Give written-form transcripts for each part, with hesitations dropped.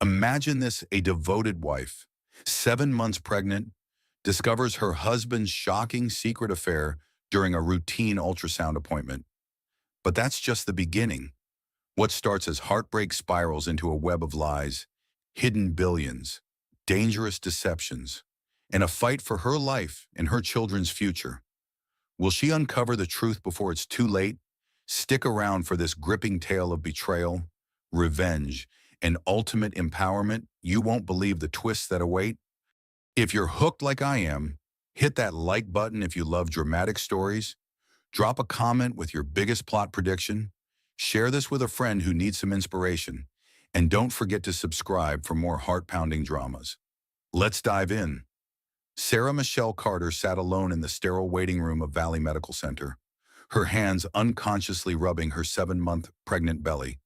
Imagine this: a devoted wife, 7 months pregnant, discovers her husband's shocking secret affair during a routine ultrasound appointment. But that's just the beginning. What starts as heartbreak spirals into a web of lies, hidden billions, dangerous deceptions, and a fight for her life and her children's future. Will she uncover the truth before it's too late? Stick around for this gripping tale of betrayal, revenge, and ultimate empowerment. You won't believe the twists that await. If you're hooked like I am, hit that like button if you love dramatic stories. Drop a comment with your biggest plot prediction. Share this with a friend who needs some inspiration. And don't forget to subscribe for more heart-pounding dramas. Let's dive in. Sarah Michelle Carter sat alone in the sterile waiting room of Valley Medical Center, her hands unconsciously rubbing her 7-month pregnant belly.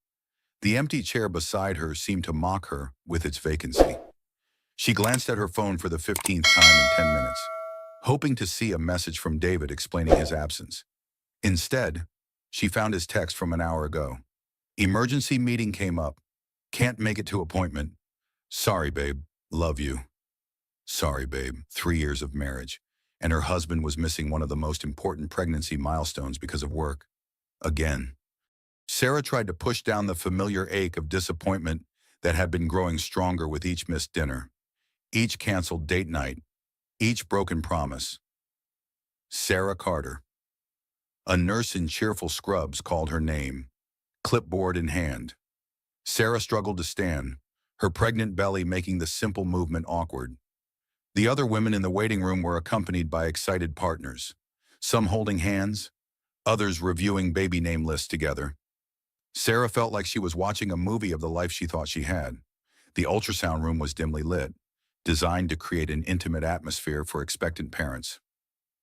The empty chair beside her seemed to mock her with its vacancy. She glanced at her phone for the 15th time in 10 minutes, hoping to see a message from David explaining his absence. Instead, she found his text from an hour ago. Emergency meeting came up. Can't make it to appointment. Sorry, babe. Love you. Sorry, babe. 3 years of marriage, and her husband was missing one of the most important pregnancy milestones because of work. Again. Sarah tried to push down the familiar ache of disappointment that had been growing stronger with each missed dinner, each canceled date night, each broken promise. Sarah Carter. A nurse in cheerful scrubs called her name, clipboard in hand. Sarah struggled to stand, her pregnant belly making the simple movement awkward. The other women in the waiting room were accompanied by excited partners, some holding hands, others reviewing baby name lists together. Sarah felt like she was watching a movie of the life she thought she had. The ultrasound room was dimly lit, designed to create an intimate atmosphere for expectant parents.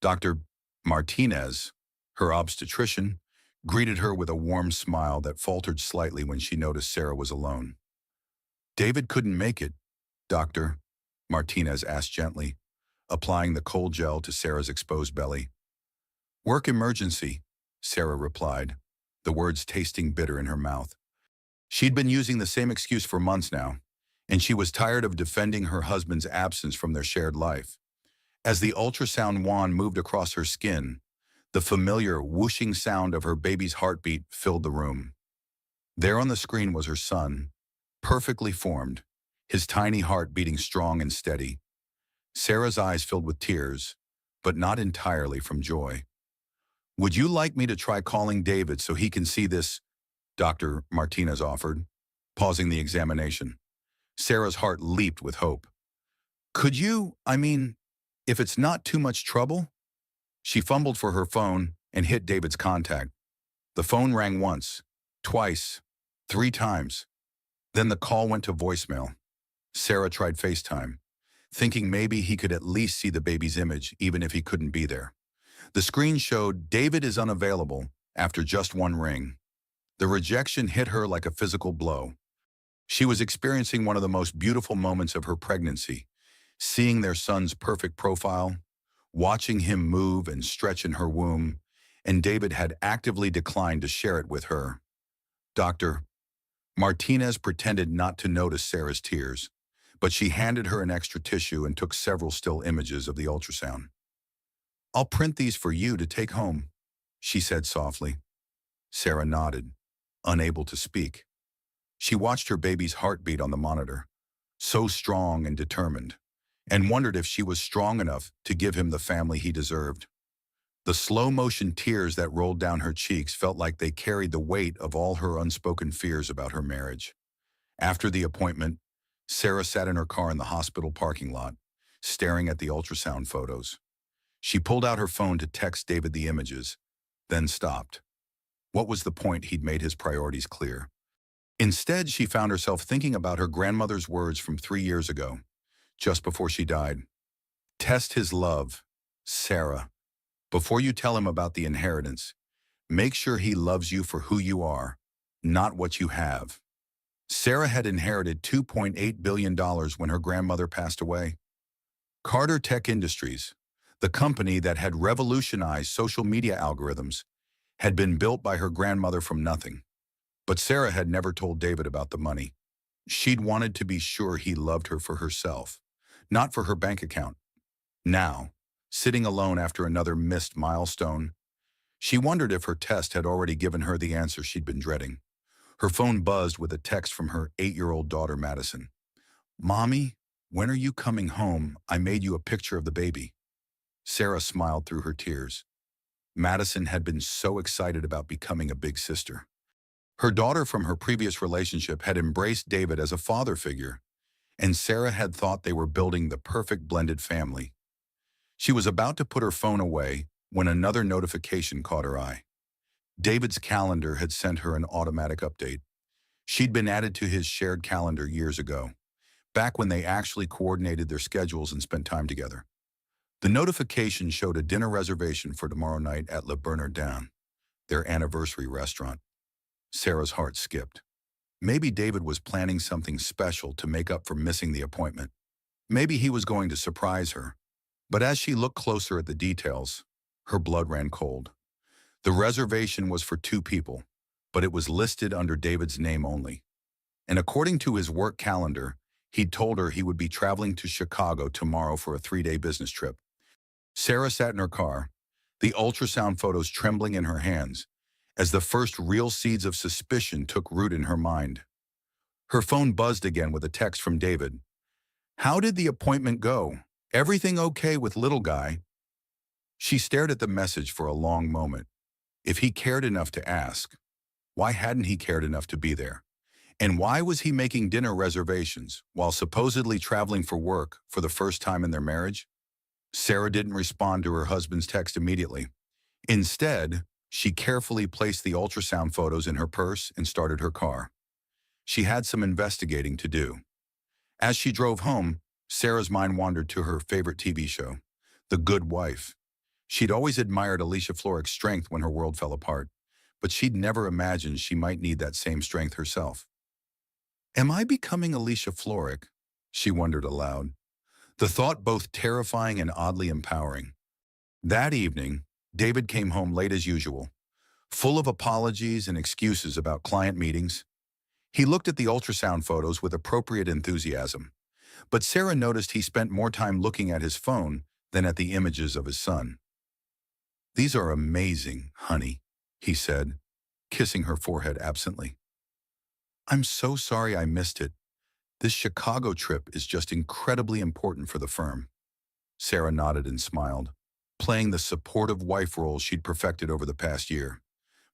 Dr. Martinez, her obstetrician, greeted her with a warm smile that faltered slightly when she noticed Sarah was alone. "David couldn't make it, Doctor," Martinez asked gently, applying the cold gel to Sarah's exposed belly. "Work emergency," Sarah replied, the words tasting bitter in her mouth. She'd been using the same excuse for months now, and she was tired of defending her husband's absence from their shared life. As the ultrasound wand moved across her skin, the familiar whooshing sound of her baby's heartbeat filled the room. There on the screen was her son, perfectly formed, his tiny heart beating strong and steady. Sarah's eyes filled with tears, but not entirely from joy. "Would you like me to try calling David so he can see this?" Dr. Martinez offered, pausing the examination. Sarah's heart leaped with hope. "Could you, if it's not too much trouble?" She fumbled for her phone and hit David's contact. The phone rang once, twice, 3 times. Then the call went to voicemail. Sarah tried FaceTime, thinking maybe he could at least see the baby's image even if he couldn't be there. The screen showed David is unavailable after just one ring. The rejection hit her like a physical blow. She was experiencing one of the most beautiful moments of her pregnancy, seeing their son's perfect profile, watching him move and stretch in her womb, and David had actively declined to share it with her. Dr. Martinez pretended not to notice Sarah's tears, but she handed her an extra tissue and took several still images of the ultrasound. "I'll print these for you to take home," she said softly. Sarah nodded, unable to speak. She watched her baby's heartbeat on the monitor, so strong and determined, and wondered if she was strong enough to give him the family he deserved. The slow-motion tears that rolled down her cheeks felt like they carried the weight of all her unspoken fears about her marriage. After the appointment, Sarah sat in her car in the hospital parking lot, staring at the ultrasound photos. She pulled out her phone to text David the images, then stopped. What was the point? He'd made his priorities clear. Instead, she found herself thinking about her grandmother's words from 3 years ago, just before she died. "Test his love, Sarah. Before you tell him about the inheritance, make sure he loves you for who you are, not what you have." Sarah had inherited $2.8 billion when her grandmother passed away. Carter Tech Industries, the company that had revolutionized social media algorithms, had been built by her grandmother from nothing. But Sarah had never told David about the money. She'd wanted to be sure he loved her for herself, not for her bank account. Now, sitting alone after another missed milestone, she wondered if her test had already given her the answer she'd been dreading. Her phone buzzed with a text from her 8-year-old daughter, Madison. "Mommy, when are you coming home? I made you a picture of the baby." Sarah smiled through her tears. Madison had been so excited about becoming a big sister. Her daughter from her previous relationship had embraced David as a father figure, and Sarah had thought they were building the perfect blended family. She was about to put her phone away when another notification caught her eye. David's calendar had sent her an automatic update. She'd been added to his shared calendar years ago, back when they actually coordinated their schedules and spent time together. The notification showed a dinner reservation for tomorrow night at Billionaire, their anniversary restaurant. Sarah's heart skipped. Maybe David was planning something special to make up for missing the appointment. Maybe he was going to surprise her. But as she looked closer at the details, her blood ran cold. The reservation was for 2 people, but it was listed under David's name only. And according to his work calendar, he'd told her he would be traveling to Chicago tomorrow for a 3-day business trip. Sarah sat in her car, the ultrasound photos trembling in her hands, as the first real seeds of suspicion took root in her mind. Her phone buzzed again with a text from David. "How did the appointment go? Everything okay with little guy?" She stared at the message for a long moment. If he cared enough to ask, why hadn't he cared enough to be there? And why was he making dinner reservations while supposedly traveling for work for the first time in their marriage? Sarah didn't respond to her husband's text immediately. Instead, she carefully placed the ultrasound photos in her purse and started her car. She had some investigating to do. As she drove home, Sarah's mind wandered to her favorite TV show, The Good Wife. She'd always admired Alicia Florrick's strength when her world fell apart, but she'd never imagined she might need that same strength herself. "Am I becoming Alicia Florrick?" she wondered aloud. The thought both terrifying and oddly empowering. That evening, David came home late as usual, full of apologies and excuses about client meetings. He looked at the ultrasound photos with appropriate enthusiasm, but Sarah noticed he spent more time looking at his phone than at the images of his son. "These are amazing, honey," he said, kissing her forehead absently. "I'm so sorry I missed it. This Chicago trip is just incredibly important for the firm." Sarah nodded and smiled, playing the supportive wife role she'd perfected over the past year.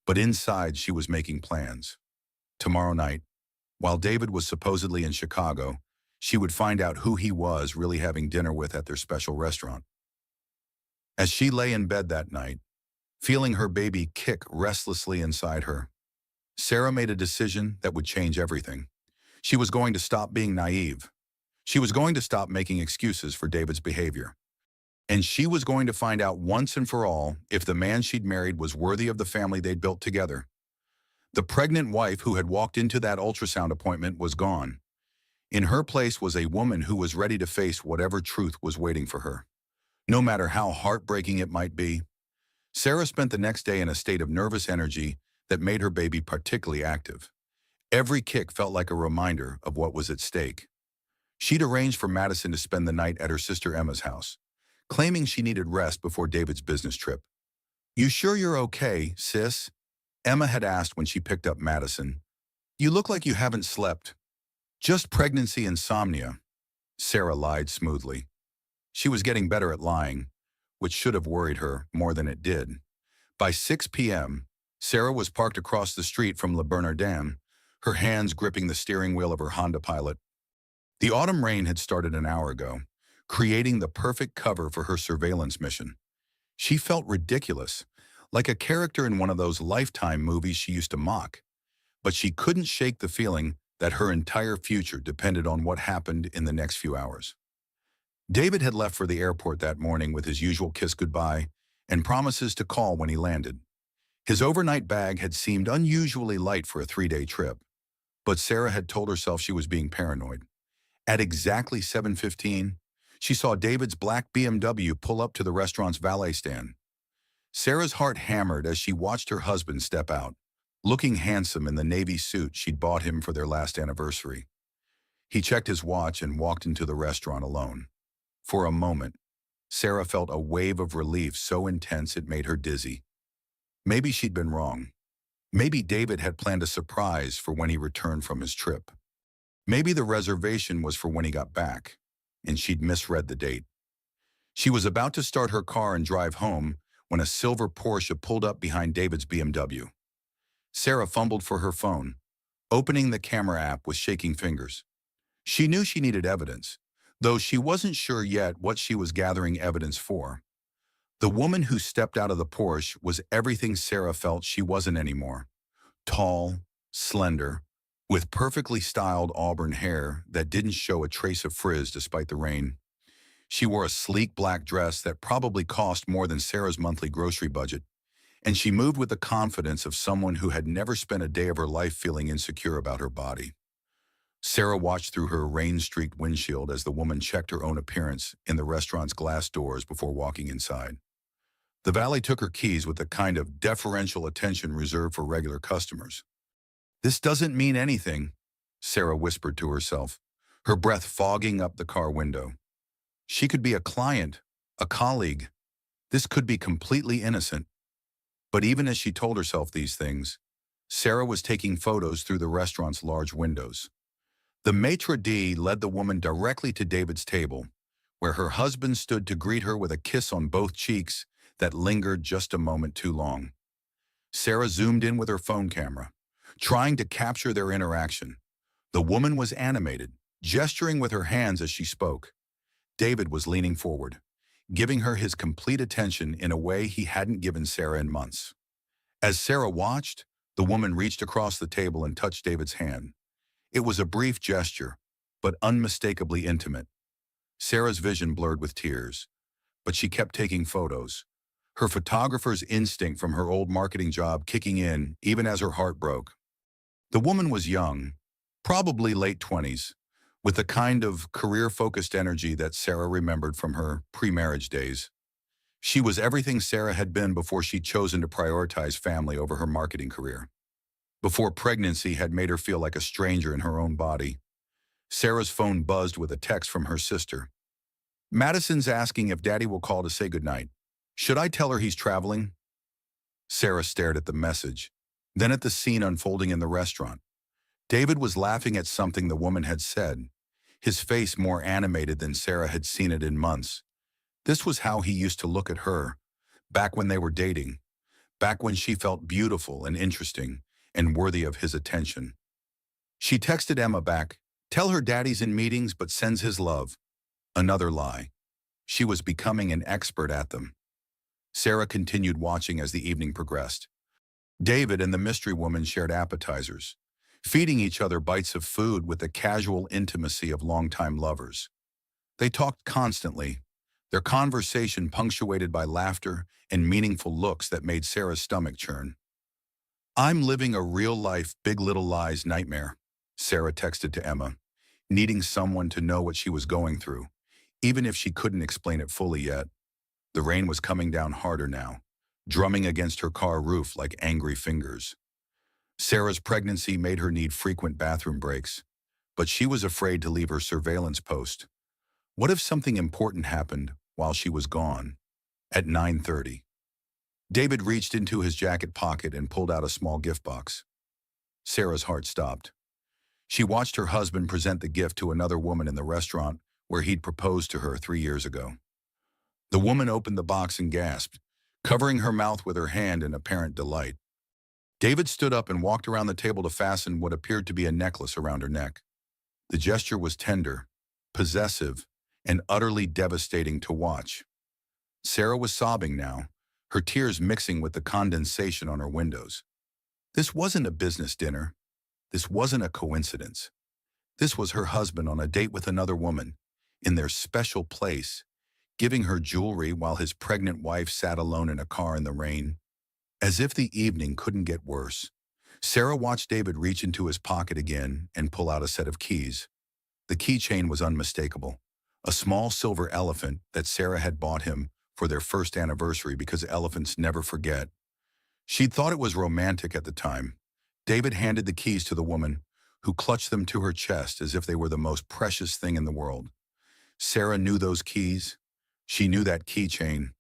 But inside, she was making plans. Tomorrow night, while David was supposedly in Chicago, she would find out who he was really having dinner with at their special restaurant. As she lay in bed that night, feeling her baby kick restlessly inside her, Sarah made a decision that would change everything. She was going to stop being naive. She was going to stop making excuses for David's behavior. And she was going to find out once and for all if the man she'd married was worthy of the family they'd built together. The pregnant wife who had walked into that ultrasound appointment was gone. In her place was a woman who was ready to face whatever truth was waiting for her, no matter how heartbreaking it might be. Sarah spent the next day in a state of nervous energy that made her baby particularly active. Every kick felt like a reminder of what was at stake. She'd arranged for Madison to spend the night at her sister Emma's house, claiming she needed rest before David's business trip. "You sure you're okay, sis?" Emma had asked when she picked up Madison. "You look like you haven't slept." "Just pregnancy insomnia," Sarah lied smoothly. She was getting better at lying, which should have worried her more than it did. By 6 p.m., Sarah was parked across the street from Billionaire, her hands gripping the steering wheel of her Honda Pilot. The autumn rain had started an hour ago, creating the perfect cover for her surveillance mission. She felt ridiculous, like a character in one of those Lifetime movies she used to mock. But she couldn't shake the feeling that her entire future depended on what happened in the next few hours. David had left for the airport that morning with his usual kiss goodbye and promises to call when he landed. His overnight bag had seemed unusually light for a 3-day trip, but Sarah had told herself she was being paranoid. At exactly 7:15, she saw David's black BMW pull up to the restaurant's valet stand. Sarah's heart hammered as she watched her husband step out, looking handsome in the navy suit she'd bought him for their last anniversary. He checked his watch and walked into the restaurant alone. For a moment, Sarah felt a wave of relief so intense it made her dizzy. Maybe she'd been wrong. Maybe David had planned a surprise for when he returned from his trip. Maybe the reservation was for when he got back, and she'd misread the date. She was about to start her car and drive home when a silver Porsche pulled up behind David's BMW. Sarah fumbled for her phone, opening the camera app with shaking fingers. She knew she needed evidence, though she wasn't sure yet what she was gathering evidence for. The woman who stepped out of the Porsche was everything Sarah felt she wasn't anymore. Tall, slender, with perfectly styled auburn hair that didn't show a trace of frizz despite the rain. She wore a sleek black dress that probably cost more than Sarah's monthly grocery budget, and she moved with the confidence of someone who had never spent a day of her life feeling insecure about her body. Sarah watched through her rain-streaked windshield as the woman checked her own appearance in the restaurant's glass doors before walking inside. The valet took her keys with the kind of deferential attention reserved for regular customers. "This doesn't mean anything," Sarah whispered to herself, her breath fogging up the car window. She could be a client, a colleague. This could be completely innocent. But even as she told herself these things, Sarah was taking photos through the restaurant's large windows. The maitre d' led the woman directly to David's table, where her husband stood to greet her with a kiss on both cheeks that lingered just a moment too long. Sarah zoomed in with her phone camera, trying to capture their interaction. The woman was animated, gesturing with her hands as she spoke. David was leaning forward, giving her his complete attention in a way he hadn't given Sarah in months. As Sarah watched, the woman reached across the table and touched David's hand. It was a brief gesture, but unmistakably intimate. Sarah's vision blurred with tears, but she kept taking photos, her photographer's instinct from her old marketing job kicking in even as her heart broke. The woman was young, probably late 20s, with the kind of career-focused energy that Sarah remembered from her pre-marriage days. She was everything Sarah had been before she'd chosen to prioritize family over her marketing career. Before pregnancy had made her feel like a stranger in her own body. Sarah's phone buzzed with a text from her sister. "Madison's asking if Daddy will call to say goodnight. Should I tell her he's traveling?" Sarah stared at the message, then at the scene unfolding in the restaurant. David was laughing at something the woman had said, his face more animated than Sarah had seen it in months. This was how he used to look at her, back when they were dating, back when she felt beautiful and interesting and worthy of his attention. She texted Emma back, "Tell her Daddy's in meetings but sends his love." Another lie. She was becoming an expert at them. Sarah continued watching as the evening progressed. David and the mystery woman shared appetizers, feeding each other bites of food with the casual intimacy of longtime lovers. They talked constantly, their conversation punctuated by laughter and meaningful looks that made Sarah's stomach churn. "I'm living a real-life Big Little Lies nightmare," Sarah texted to Emma, needing someone to know what she was going through, even if she couldn't explain it fully yet. The rain was coming down harder now, drumming against her car roof like angry fingers. Sarah's pregnancy made her need frequent bathroom breaks, but she was afraid to leave her surveillance post. What if something important happened while she was gone? At 9:30. David reached into his jacket pocket and pulled out a small gift box. Sarah's heart stopped. She watched her husband present the gift to another woman in the restaurant where he'd proposed to her 3 years ago. The woman opened the box and gasped, covering her mouth with her hand in apparent delight. David stood up and walked around the table to fasten what appeared to be a necklace around her neck. The gesture was tender, possessive, and utterly devastating to watch. Sarah was sobbing now, her tears mixing with the condensation on her windows. This wasn't a business dinner. This wasn't a coincidence. This was her husband on a date with another woman, in their special place, giving her jewelry while his pregnant wife sat alone in a car in the rain. As if the evening couldn't get worse, Sarah watched David reach into his pocket again and pull out a set of keys. The keychain was unmistakable, a small silver elephant that Sarah had bought him for their first anniversary because elephants never forget. She'd thought it was romantic at the time. David handed the keys to the woman, who clutched them to her chest as if they were the most precious thing in the world. Sarah knew those keys. She knew that keychain,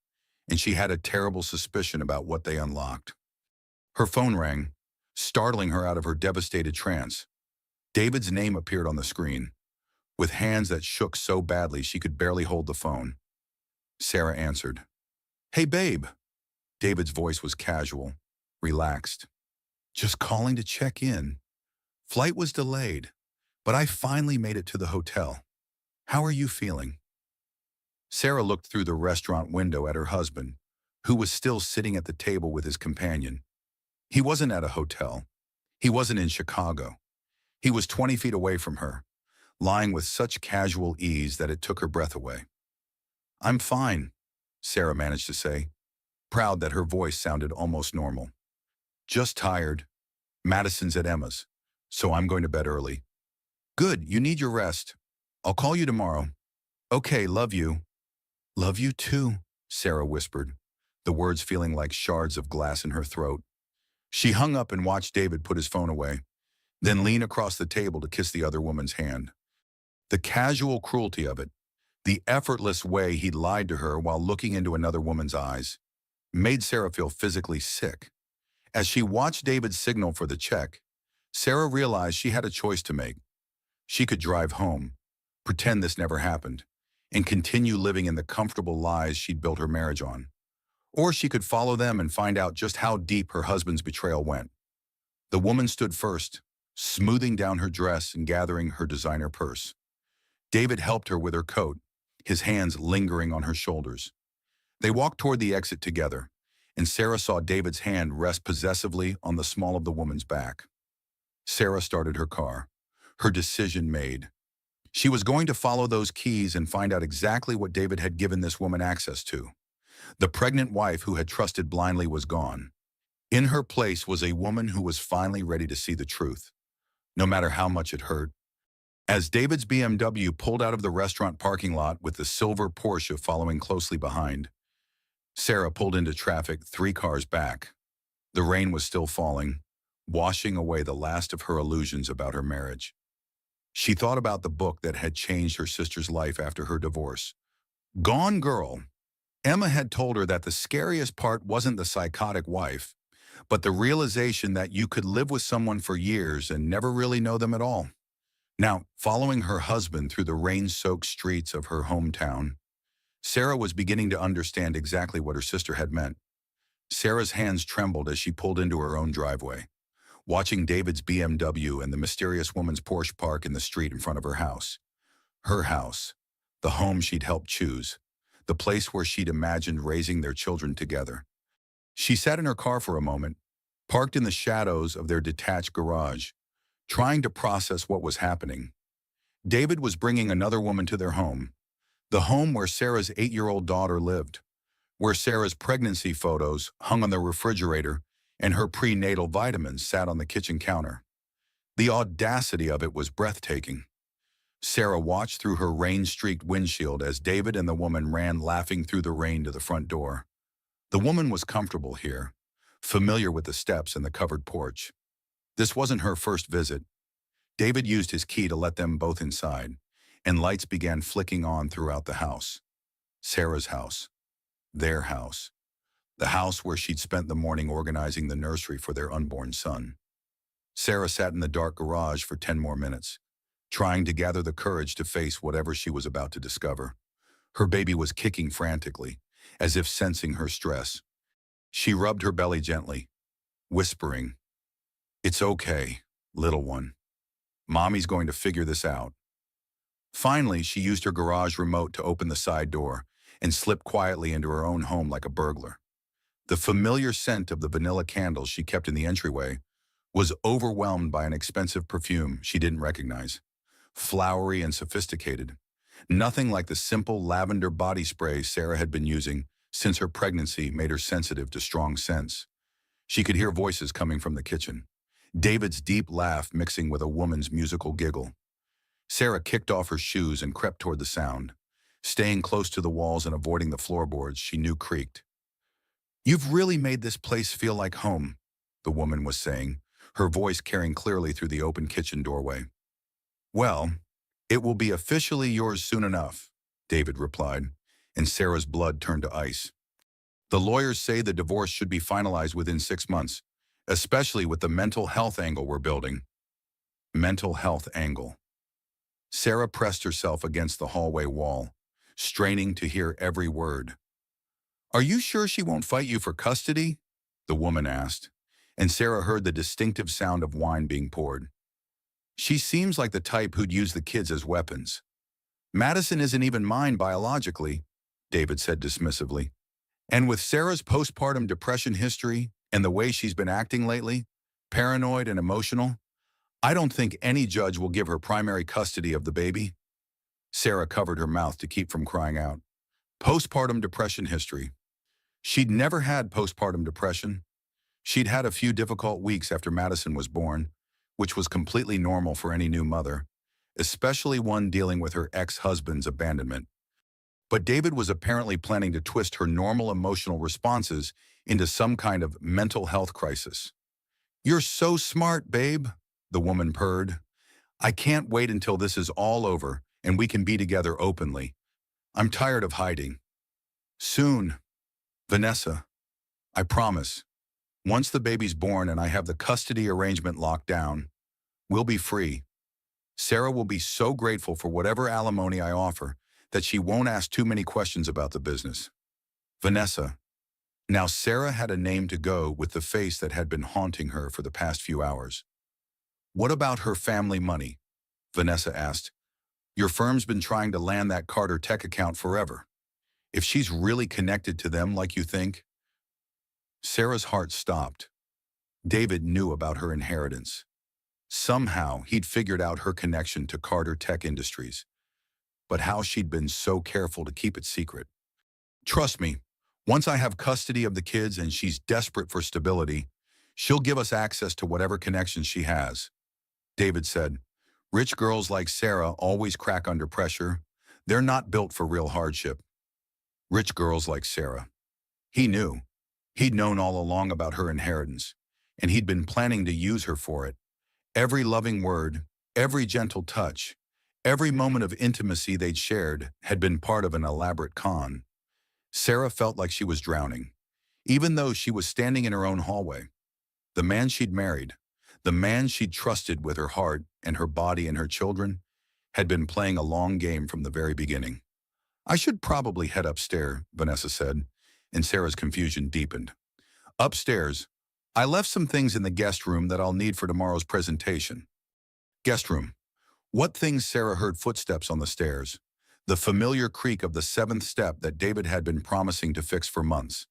and she had a terrible suspicion about what they unlocked. Her phone rang, startling her out of her devastated trance. David's name appeared on the screen, with hands that shook so badly she could barely hold the phone. Sarah answered. "Hey, babe." David's voice was casual, relaxed. "Just calling to check in. Flight was delayed, but I finally made it to the hotel. How are you feeling?" Sarah looked through the restaurant window at her husband, who was still sitting at the table with his companion. He wasn't at a hotel. He wasn't in Chicago. He was 20 feet away from her, lying with such casual ease that it took her breath away. "I'm fine," Sarah managed to say, proud that her voice sounded almost normal. "Just tired. Madison's at Emma's, so I'm going to bed early." "Good, you need your rest. I'll call you tomorrow." "Okay, love you." "Love you too," Sarah whispered, the words feeling like shards of glass in her throat. She hung up and watched David put his phone away, then lean across the table to kiss the other woman's hand. The casual cruelty of it, the effortless way he'd lied to her while looking into another woman's eyes, made Sarah feel physically sick. As she watched David signal for the check, Sarah realized she had a choice to make. She could drive home, pretend this never happened, and continue living in the comfortable lies she'd built her marriage on. Or she could follow them and find out just how deep her husband's betrayal went. The woman stood first, smoothing down her dress and gathering her designer purse. David helped her with her coat, his hands lingering on her shoulders. They walked toward the exit together, and Sarah saw David's hand rest possessively on the small of the woman's back. Sarah started her car, her decision made. She was going to follow those keys and find out exactly what David had given this woman access to. The pregnant wife who had trusted blindly was gone. In her place was a woman who was finally ready to see the truth, no matter how much it hurt. As David's BMW pulled out of the restaurant parking lot with the silver Porsche following closely behind, Sarah pulled into traffic 3 cars back. The rain was still falling, washing away the last of her illusions about her marriage. She thought about the book that had changed her sister's life after her divorce. Gone Girl. Emma had told her that the scariest part wasn't the psychotic wife, but the realization that you could live with someone for years and never really know them at all. Now, following her husband through the rain-soaked streets of her hometown, Sarah was beginning to understand exactly what her sister had meant. Sarah's hands trembled as she pulled into her own driveway, watching David's BMW and the mysterious woman's Porsche park in the street in front of her house. Her house, the home she'd helped choose, the place where she'd imagined raising their children together. She sat in her car for a moment, parked in the shadows of their detached garage, trying to process what was happening. David was bringing another woman to their home, the home where Sarah's 8-year-old daughter lived, where Sarah's pregnancy photos hung on the refrigerator and her prenatal vitamins sat on the kitchen counter. The audacity of it was breathtaking. Sarah watched through her rain-streaked windshield as David and the woman ran laughing through the rain to the front door. The woman was comfortable here, familiar with the steps and the covered porch. This wasn't her first visit. David used his key to let them both inside, and lights began flicking on throughout the house. Sarah's house. Their house. The house where she'd spent the morning organizing the nursery for their unborn son. Sarah sat in the dark garage for 10 more minutes, trying to gather the courage to face whatever she was about to discover. Her baby was kicking frantically, as if sensing her stress. She rubbed her belly gently, whispering, "It's okay, little one. Mommy's going to figure this out." Finally, she used her garage remote to open the side door and slipped quietly into her own home like a burglar. The familiar scent of the vanilla candles she kept in the entryway was overwhelmed by an expensive perfume she didn't recognize. Flowery and sophisticated. Nothing like the simple lavender body spray Sarah had been using since her pregnancy made her sensitive to strong scents. She could hear voices coming from the kitchen, David's deep laugh mixing with a woman's musical giggle. Sarah kicked off her shoes and crept toward the sound, staying close to the walls and avoiding the floorboards she knew creaked. "You've really made this place feel like home," the woman was saying, her voice carrying clearly through the open kitchen doorway. "Well, it will be officially yours soon enough," David replied, and Sarah's blood turned to ice. "The lawyers say the divorce should be finalized within 6 months, especially with the mental health angle we're building." Mental health angle. Sarah pressed herself against the hallway wall, straining to hear every word. "Are you sure she won't fight you for custody?" the woman asked, and Sarah heard the distinctive sound of wine being poured. "She seems like the type who'd use the kids as weapons." "Madison isn't even mine biologically," David said dismissively. "And with Sarah's postpartum depression history and the way she's been acting lately, paranoid and emotional, I don't think any judge will give her primary custody of the baby." Sarah covered her mouth to keep from crying out. Postpartum depression history. She'd never had postpartum depression. She'd had a few difficult weeks after Madison was born, which was completely normal for any new mother, especially one dealing with her ex-husband's abandonment. But David was apparently planning to twist her normal emotional responses into some kind of mental health crisis. "You're so smart, babe," the woman purred. "I can't wait until this is all over and we can be together openly. I'm tired of hiding." "Soon, Vanessa. I promise. Once the baby's born and I have the custody arrangement locked down, we'll be free. Sarah will be so grateful for whatever alimony I offer that she won't ask too many questions about the business." Vanessa. Now Sarah had a name to go with the face that had been haunting her for the past few hours. "What about her family money?" Vanessa asked. "Your firm's been trying to land that Carter Tech account forever. If she's really connected to them like you think..." Sarah's heart stopped. David knew about her inheritance. Somehow, he'd figured out her connection to Carter Tech Industries, but how she'd been so careful to keep it secret. "Trust me, once I have custody of the kids and she's desperate for stability, she'll give us access to whatever connections she has," David said. "Rich girls like Sarah always crack under pressure. They're not built for real hardship." Rich girls like Sarah. He knew. He'd known all along about her inheritance, and he'd been planning to use her for it. Every loving word, every gentle touch, every moment of intimacy they'd shared had been part of an elaborate con. Sarah felt like she was drowning, even though she was standing in her own hallway. The man she'd married, the man she'd trusted with her heart and her body and her children, had been playing a long game from the very beginning. "I should probably head upstairs," Vanessa said, and Sarah's confusion deepened. "Upstairs. I left some things in the guest room that I'll need for tomorrow's presentation." Guest room. What things? Sarah heard footsteps on the stairs, the familiar creak of the seventh step that David had been promising to fix for months.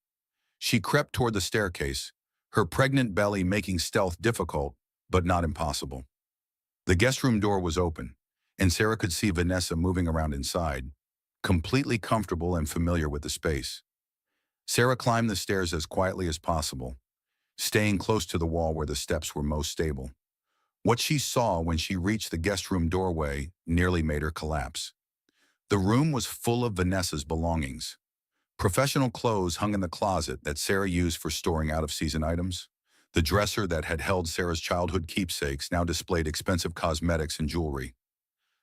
She crept toward the staircase, her pregnant belly making stealth difficult, but not impossible. The guest room door was open, and Sarah could see Vanessa moving around inside, completely comfortable and familiar with the space. Sarah climbed the stairs as quietly as possible, staying close to the wall where the steps were most stable. What she saw when she reached the guest room doorway nearly made her collapse. The room was full of Vanessa's belongings. Professional clothes hung in the closet that Sarah used for storing out-of-season items. The dresser that had held Sarah's childhood keepsakes now displayed expensive cosmetics and jewelry.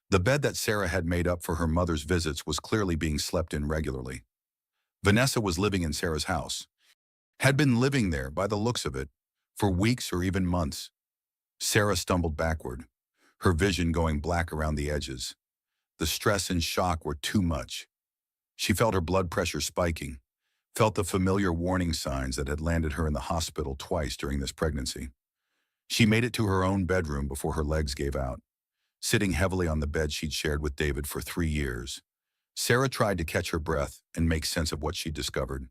The bed that Sarah had made up for her mother's visits was clearly being slept in regularly. Vanessa was living in Sarah's house, had been living there by the looks of it, for weeks or even months. Sarah stumbled backward, her vision going black around the edges. The stress and shock were too much. She felt her blood pressure spiking, felt the familiar warning signs that had landed her in the hospital twice during this pregnancy. She made it to her own bedroom before her legs gave out, sitting heavily on the bed she'd shared with David for 3 years. Sarah tried to catch her breath and make sense of what she'd discovered.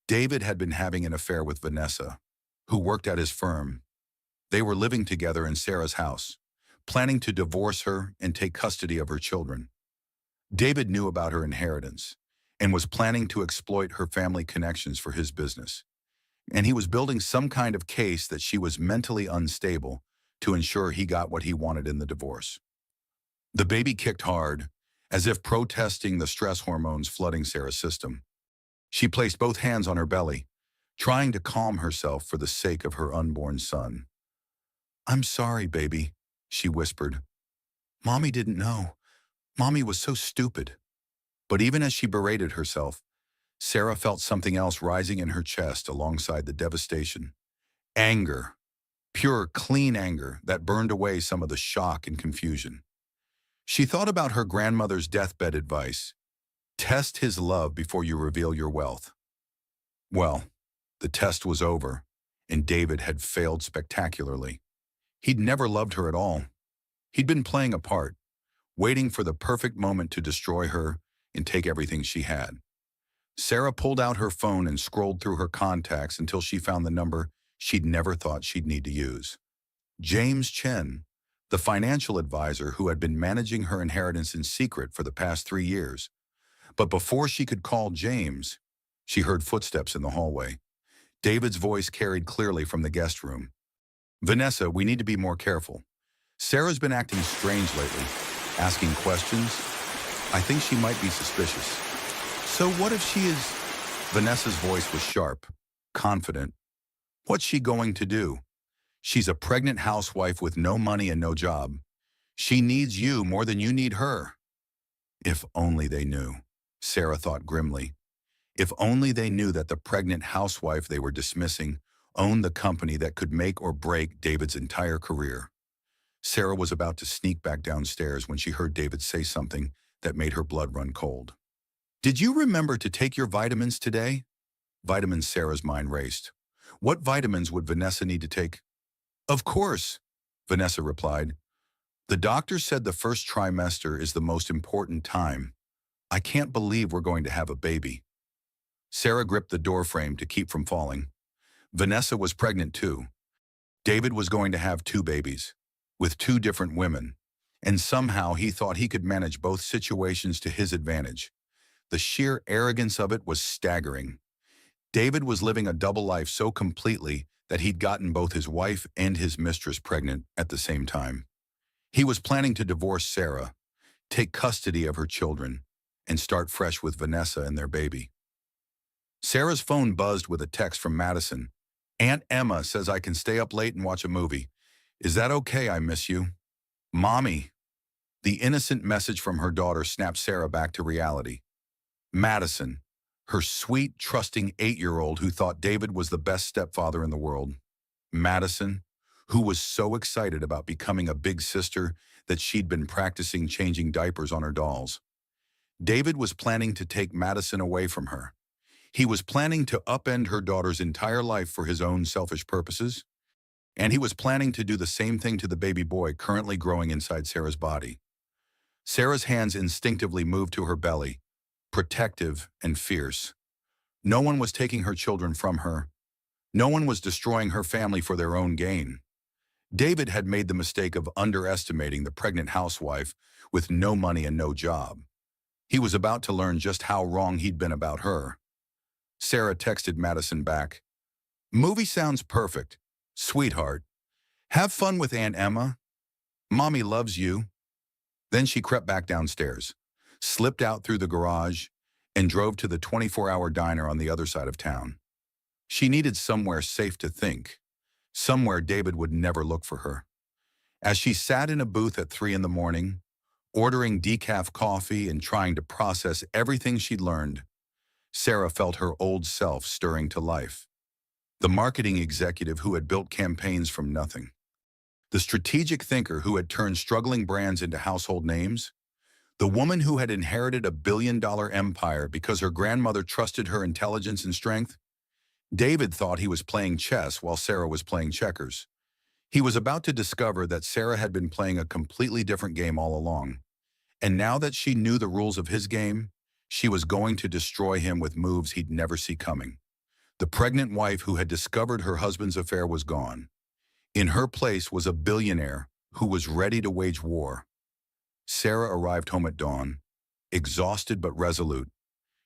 David had been having an affair with Vanessa, who worked at his firm. They were living together in Sarah's house, planning to divorce her and take custody of her children. David knew about her inheritance and was planning to exploit her family connections for his business. And he was building some kind of case that she was mentally unstable to ensure he got what he wanted in the divorce. The baby kicked hard, as if protesting the stress hormones flooding Sarah's system. She placed both hands on her belly, trying to calm herself for the sake of her unborn son. "I'm sorry, baby," she whispered. "Mommy didn't know. Mommy was so stupid." But even as she berated herself, Sarah felt something else rising in her chest alongside the devastation. Anger. Pure, clean anger that burned away some of the shock and confusion. She thought about her grandmother's deathbed advice. Test his love before you reveal your wealth. Well, the test was over, and David had failed spectacularly. He'd never loved her at all. He'd been playing a part, waiting for the perfect moment to destroy her and take everything she had. Sarah pulled out her phone and scrolled through her contacts until she found the number she'd never thought she'd need to use. James Chen, the financial advisor who had been managing her inheritance in secret for the past 3 years. But before she could call James, she heard footsteps in the hallway. David's voice carried clearly from the guest room. "Vanessa, we need to be more careful. Sarah's been acting strange lately, asking questions. I think she might be suspicious." "So what if she is—" Vanessa's voice was sharp, confident. "What's she going to do? She's a pregnant housewife with no money and no job. She needs you more than you need her." If only they knew, Sarah thought grimly. If only they knew that the pregnant housewife they were dismissing owned the company that could make or break David's entire career. Sarah was about to sneak back downstairs when she heard David say something that made her blood run cold. "Did you remember to take your vitamins today?" Vitamins. Sarah's mind raced. What vitamins would Vanessa need to take? "Of course," Vanessa replied. "The doctor said the first trimester is the most important time. I can't believe we're going to have a baby." Sarah gripped the doorframe to keep from falling. Vanessa was pregnant too. David was going to have 2 babies, with 2 different women, and somehow he thought he could manage both situations to his advantage. The sheer arrogance of it was staggering. David was living a double life so completely that he'd gotten both his wife and his mistress pregnant at the same time. He was planning to divorce Sarah, take custody of her children, and start fresh with Vanessa and their baby. Sarah's phone buzzed with a text from Madison. "Aunt Emma says I can stay up late and watch a movie. Is that okay? I miss you." "Mommy." The innocent message from her daughter snapped Sarah back to reality. Madison, her sweet, trusting 8-year-old who thought David was the best stepfather in the world. Madison, who was so excited about becoming a big sister that she'd been practicing changing diapers on her dolls. David was planning to take Madison away from her. He was planning to upend her daughter's entire life for his own selfish purposes, and he was planning to do the same thing to the baby boy currently growing inside Sarah's body. Sarah's hands instinctively moved to her belly, protective and fierce. No one was taking her children from her. No one was destroying her family for their own gain. David had made the mistake of underestimating the pregnant housewife with no money and no job. He was about to learn just how wrong he'd been about her. Sarah texted Madison back. "Movie sounds perfect. Sweetheart. Have fun with Aunt Emma. Mommy loves you." Then she crept back downstairs, slipped out through the garage, and drove to the 24-hour diner on the other side of town. She needed somewhere safe to think, somewhere David would never look for her. As she sat in a booth at 3 in the morning, ordering decaf coffee and trying to process everything she'd learned, Sarah felt her old self stirring to life. The marketing executive who had built campaigns from nothing. The strategic thinker who had turned struggling brands into household names. The woman who had inherited a billion-dollar empire because her grandmother trusted her intelligence and strength. David thought he was playing chess while Sarah was playing checkers. He was about to discover that Sarah had been playing a completely different game all along. And now that she knew the rules of his game, she was going to destroy him with moves he'd never see coming. The pregnant wife who had discovered her husband's affair was gone. In her place was a billionaire who was ready to wage war. Sarah arrived home at dawn, exhausted but resolute.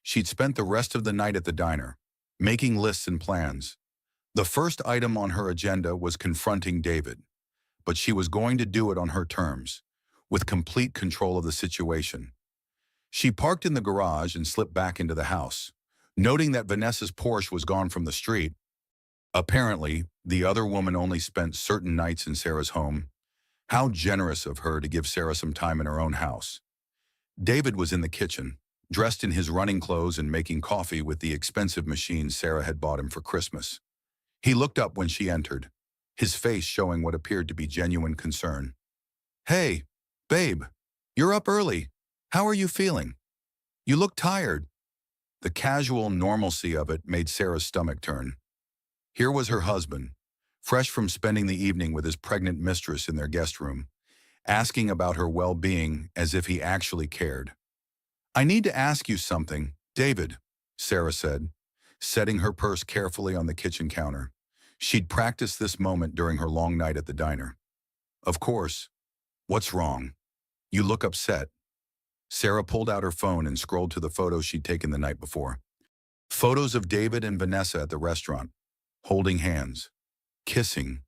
She'd spent the rest of the night at the diner, making lists and plans. The first item on her agenda was confronting David, but she was going to do it on her terms, with complete control of the situation. She parked in the garage and slipped back into the house, noting that Vanessa's Porsche was gone from the street. Apparently, the other woman only spent certain nights in Sarah's home. How generous of her to give Sarah some time in her own house. David was in the kitchen, dressed in his running clothes and making coffee with the expensive machine Sarah had bought him for Christmas. He looked up when she entered, his face showing what appeared to be genuine concern. "Hey, babe, you're up early. How are you feeling? You look tired." The casual normalcy of it made Sarah's stomach turn. Here was her husband, fresh from spending the evening with his pregnant mistress in their guest room, asking about her well-being as if he actually cared. "I need to ask you something, David," Sarah said, setting her purse carefully on the kitchen counter. She'd practiced this moment during her long night at the diner. "Of course. What's wrong? You look upset." Sarah pulled out her phone and scrolled to the photos she'd taken the night before. Photos of David and Vanessa at the restaurant, holding hands, kissing.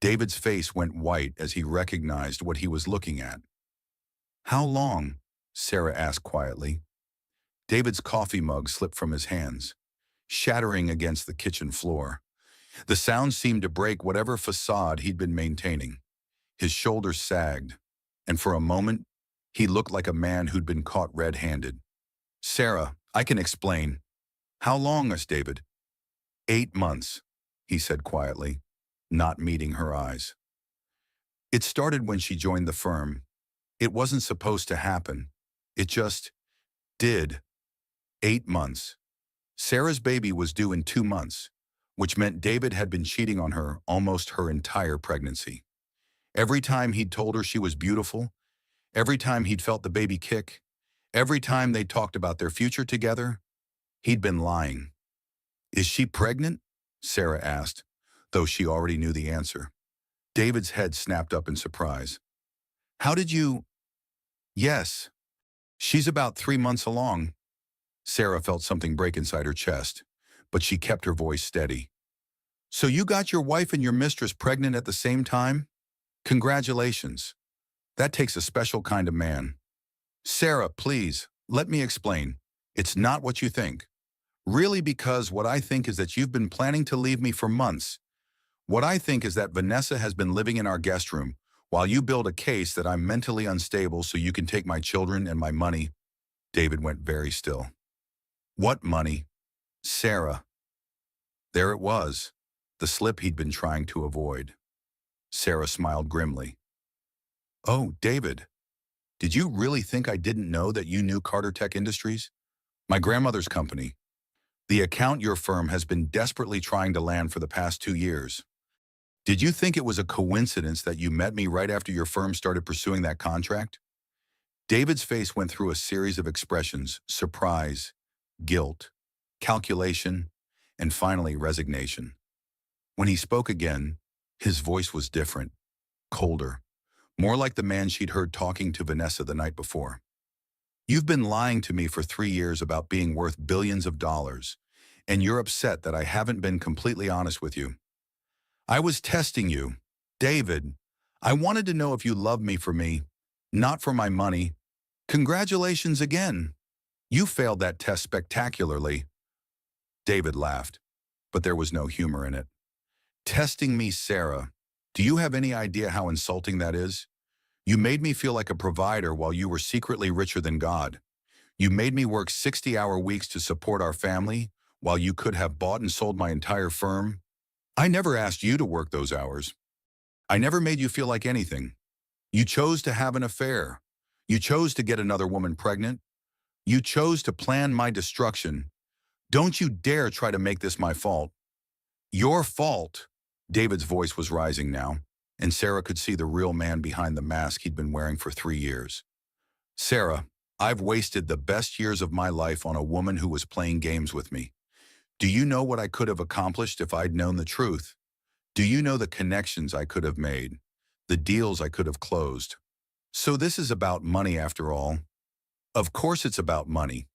David's face went white as he recognized what he was looking at. "How long?" Sarah asked quietly. David's coffee mug slipped from his hands, shattering against the kitchen floor. The sound seemed to break whatever facade he'd been maintaining. His shoulders sagged, and for a moment, he looked like a man who'd been caught red-handed. "Sarah, I can explain." "How long, Miss David?" 8 months, he said quietly, not meeting her eyes. "It started when she joined the firm. It wasn't supposed to happen. It just did. 8 months. Sarah's baby was due in 2 months, which meant David had been cheating on her almost her entire pregnancy. Every time he'd told her she was beautiful, every time he'd felt the baby kick, every time they talked about their future together, he'd been lying. "Is she pregnant?" Sarah asked, though she already knew the answer. David's head snapped up in surprise. "How did you—" "Yes. She's about 3 months along." Sarah felt something break inside her chest, but she kept her voice steady. "So you got your wife and your mistress pregnant at the same time? Congratulations. That takes a special kind of man." "Sarah, please, let me explain. It's not what you think. Really, because what I think is that you've been planning to leave me for months. What I think is that Vanessa has been living in our guest room while you build a case that I'm mentally unstable so you can take my children and my money." David went very still. "What money?" "Sarah." There it was, the slip he'd been trying to avoid. Sarah smiled grimly. "Oh, David, did you really think I didn't know that you knew Carter Tech Industries? My grandmother's company. The account your firm has been desperately trying to land for the past 2 years. Did you think it was a coincidence that you met me right after your firm started pursuing that contract?" David's face went through a series of expressions: surprise, guilt, calculation, and finally resignation. When he spoke again, his voice was different, colder, more like the man she'd heard talking to Vanessa the night before. "You've been lying to me for 3 years about being worth billions of dollars, and you're upset that I haven't been completely honest with you. I was testing you, David. I wanted to know if you loved me for me, not for my money. Congratulations again. You failed that test spectacularly." David laughed, but there was no humor in it. "Testing me, Sarah. Do you have any idea how insulting that is? You made me feel like a provider while you were secretly richer than God. You made me work 60-hour weeks to support our family while you could have bought and sold my entire firm. I never asked you to work those hours. I never made you feel like anything. You chose to have an affair. You chose to get another woman pregnant. You chose to plan my destruction. Don't you dare try to make this my fault." "Your fault." David's voice was rising now, and Sarah could see the real man behind the mask he'd been wearing for 3 years. "Sarah, I've wasted the best years of my life on a woman who was playing games with me. Do you know what I could have accomplished if I'd known the truth? Do you know the connections I could have made, the deals I could have closed? So this is about money after all." "Of course it's about money.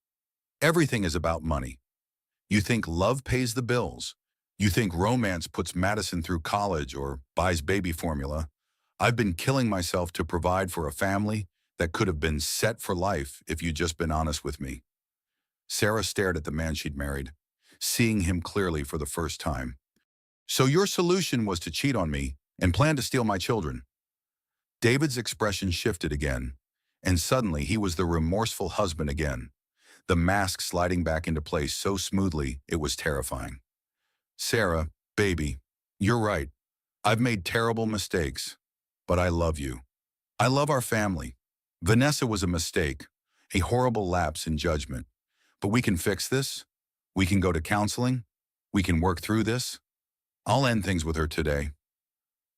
Everything is about money. You think love pays the bills. You think romance puts Madison through college or buys baby formula. I've been killing myself to provide for a family that could have been set for life if you'd just been honest with me." Sarah stared at the man she'd married, seeing him clearly for the first time. So your solution was to cheat on me and plan to steal my children. David's expression shifted again, and suddenly he was the remorseful husband again, the mask sliding back into place so smoothly it was terrifying. Sarah, baby, you're right. I've made terrible mistakes, but I love you. I love our family. Vanessa was a mistake, a horrible lapse in judgment. But we can fix this. We can go to counseling. We can work through this. I'll end things with her today.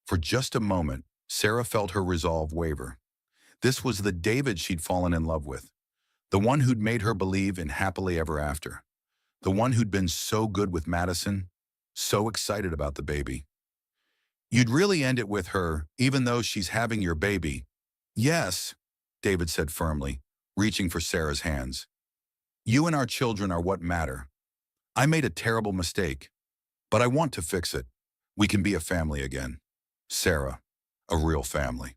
For just a moment, Sarah felt her resolve waver. This was the David she'd fallen in love with, the one who'd made her believe in happily ever after, the one who'd been so good with Madison, so excited about the baby. You'd really end it with her, even though she's having your baby. Yes, David said firmly, reaching for Sarah's hands. You and our children are what matter. I made a terrible mistake, but I want to fix it. We can be a family again. Sarah, a real family.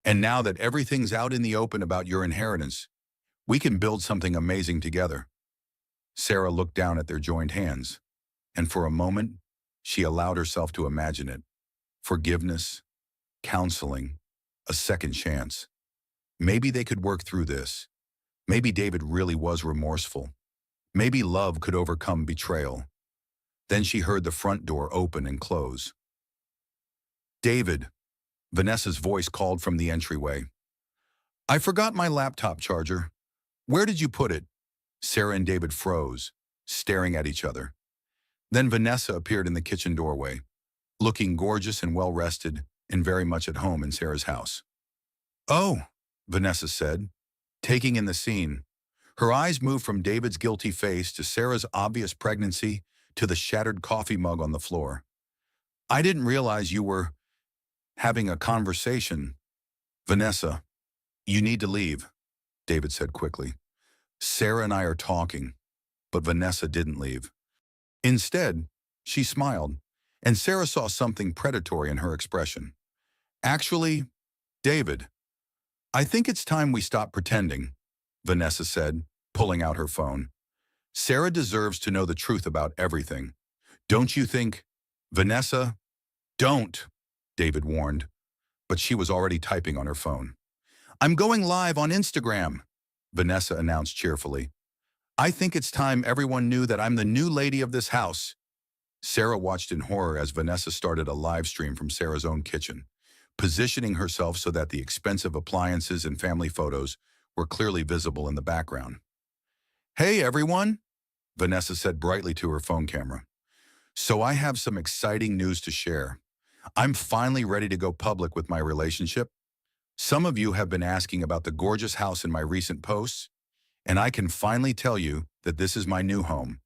And now that everything's out in the open about your inheritance, we can build something amazing together. Sarah looked down at their joined hands, and for a moment, she allowed herself to imagine it. Forgiveness, counseling, a second chance. Maybe they could work through this. Maybe David really was remorseful. Maybe love could overcome betrayal. Then she heard the front door open and close. David, Vanessa's voice called from the entryway. I forgot my laptop charger. Where did you put it? Sarah and David froze, staring at each other. Then Vanessa appeared in the kitchen doorway, looking gorgeous and well-rested and very much at home in Sarah's house. Oh, Vanessa said, taking in the scene. Her eyes moved from David's guilty face to Sarah's obvious pregnancy to the shattered coffee mug on the floor. I didn't realize you were having a conversation. Vanessa, you need to leave, David said quickly. Sarah and I are talking, but Vanessa didn't leave. Instead, she smiled, and Sarah saw something predatory in her expression. Actually, David, I think it's time we stop pretending, Vanessa said, pulling out her phone. Sarah deserves to know the truth about everything. Don't you think? Vanessa, don't, David warned, but she was already typing on her phone. I'm going live on Instagram, Vanessa announced cheerfully. I think it's time everyone knew that I'm the new lady of this house. Sarah watched in horror as Vanessa started a live stream from Sarah's own kitchen, positioning herself so that the expensive appliances and family photos were clearly visible in the background. Hey everyone, Vanessa said brightly to her phone camera. So I have some exciting news to share. I'm finally ready to go public with my relationship. Some of you have been asking about the gorgeous house in my recent posts, and I can finally tell you that this is my new home.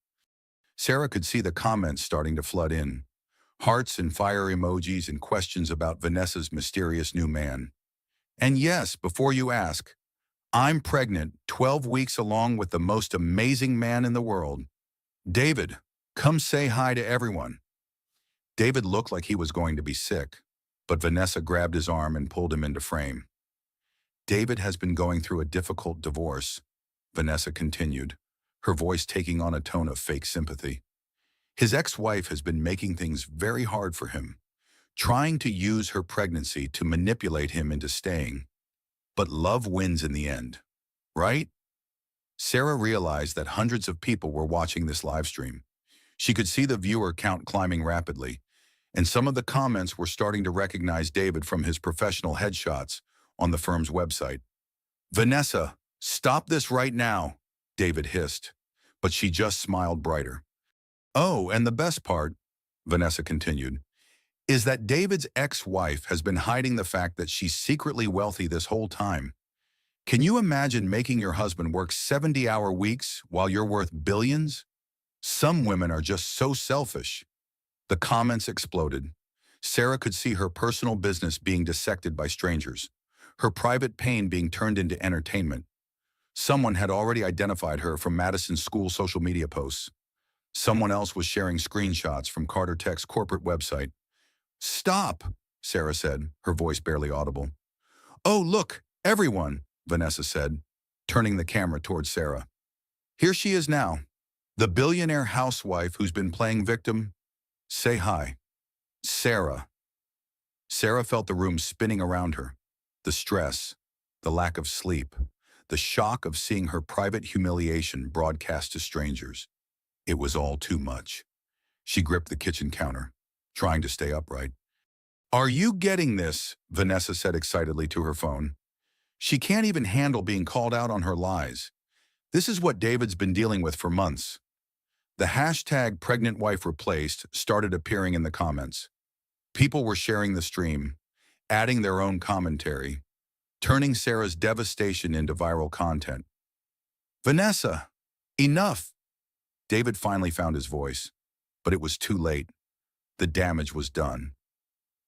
Sarah could see the comments starting to flood in. Hearts and fire emojis and questions about Vanessa's mysterious new man. And yes, before you ask, I'm pregnant 12 weeks along with the most amazing man in the world. David, come say hi to everyone. David looked like he was going to be sick, but Vanessa grabbed his arm and pulled him into frame. David has been going through a difficult divorce, Vanessa continued, her voice taking on a tone of fake sympathy. His ex-wife has been making things very hard for him, trying to use her pregnancy to manipulate him into staying. But love wins in the end, right? Sarah realized that hundreds of people were watching this live stream. She could see the viewer count climbing rapidly, and some of the comments were starting to recognize David from his professional headshots on the firm's website. Vanessa, stop this right now, David hissed, but she just smiled brighter. Oh, and the best part, Vanessa continued, is that David's ex-wife has been hiding the fact that she's secretly wealthy this whole time. Can you imagine making your husband work 70-hour weeks while you're worth billions? Some women are just so selfish. The comments exploded. Sarah could see her personal business being dissected by strangers, her private pain being turned into entertainment. Someone had already identified her from Madison's school social media posts. Someone else was sharing screenshots from Carter Tech's corporate website. Stop, Sarah said, her voice barely audible. Oh, look, everyone, Vanessa said, turning the camera towards Sarah. Here she is now, the billionaire housewife who's been playing victim. Say hi. Sarah. Sarah felt the room spinning around her. The stress, the lack of sleep, the shock of seeing her private humiliation broadcast to strangers. It was all too much. She gripped the kitchen counter, trying to stay upright. Are you getting this? Vanessa said excitedly to her phone. She can't even handle being called out on her lies. This is what David's been dealing with for months. The hashtag pregnant wife replaced started appearing in the comments. People were sharing the stream, adding their own commentary, turning Sarah's devastation into viral content. Vanessa, enough! David finally found his voice, but it was too late. The damage was done.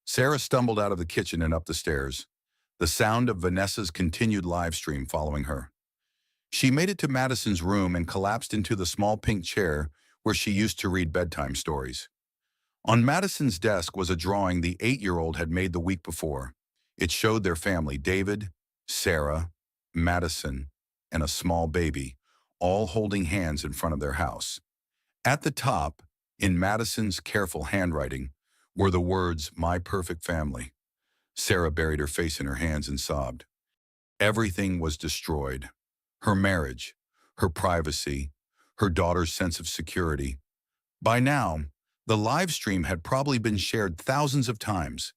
Sarah stumbled out of the kitchen and up the stairs, the sound of Vanessa's continued live stream following her. She made it to Madison's room and collapsed into the small pink chair where she used to read bedtime stories. On Madison's desk was a drawing the 8-year-old had made the week before. It showed their family, David, Sarah, Madison, and a small baby, all holding hands in front of their house. At the top, in Madison's careful handwriting, were the words, "My perfect family." Sarah buried her face in her hands and sobbed. Everything was destroyed. Her marriage, her privacy, her daughter's sense of security. By now, the live stream had probably been shared thousands of times.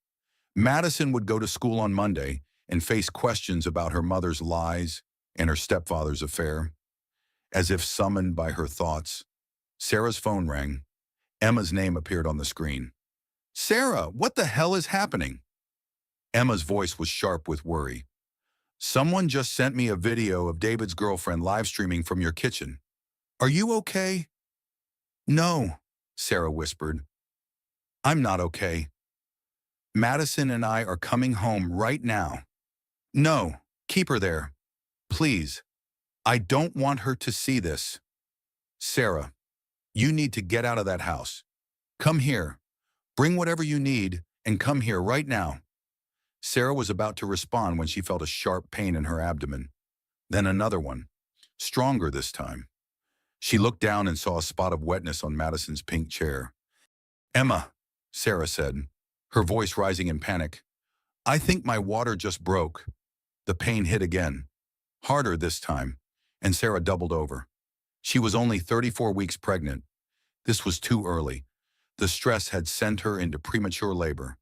Madison would go to school on Monday and face questions about her mother's lies and her stepfather's affair. As if summoned by her thoughts, Sarah's phone rang. Emma's name appeared on the screen. Sarah, what the hell is happening? Emma's voice was sharp with worry. Someone just sent me a video of David's girlfriend live streaming from your kitchen. Are you okay? No, Sarah whispered. I'm not okay. Madison and I are coming home right now. No, keep her there. Please. I don't want her to see this. Sarah, you need to get out of that house. Come here. Bring whatever you need and come here right now. Sarah was about to respond when she felt a sharp pain in her abdomen. Then another one, stronger this time. She looked down and saw a spot of wetness on Madison's pink chair. Emma, Sarah said, her voice rising in panic. I think my water just broke. The pain hit again, harder this time, and Sarah doubled over. She was only 34 weeks pregnant. This was too early. The stress had sent her into premature labor,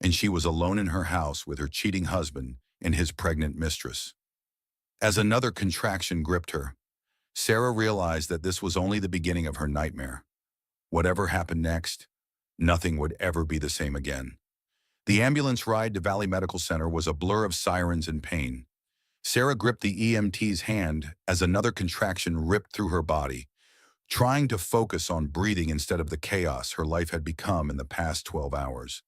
and she was alone in her house with her cheating husband and his pregnant mistress. As another contraction gripped her, Sarah realized that this was only the beginning of her nightmare. Whatever happened next, nothing would ever be the same again. The ambulance ride to Valley Medical Center was a blur of sirens and pain. Sarah gripped the EMT's hand as another contraction ripped through her body, trying to focus on breathing instead of the chaos her life had become in the past 12 hours.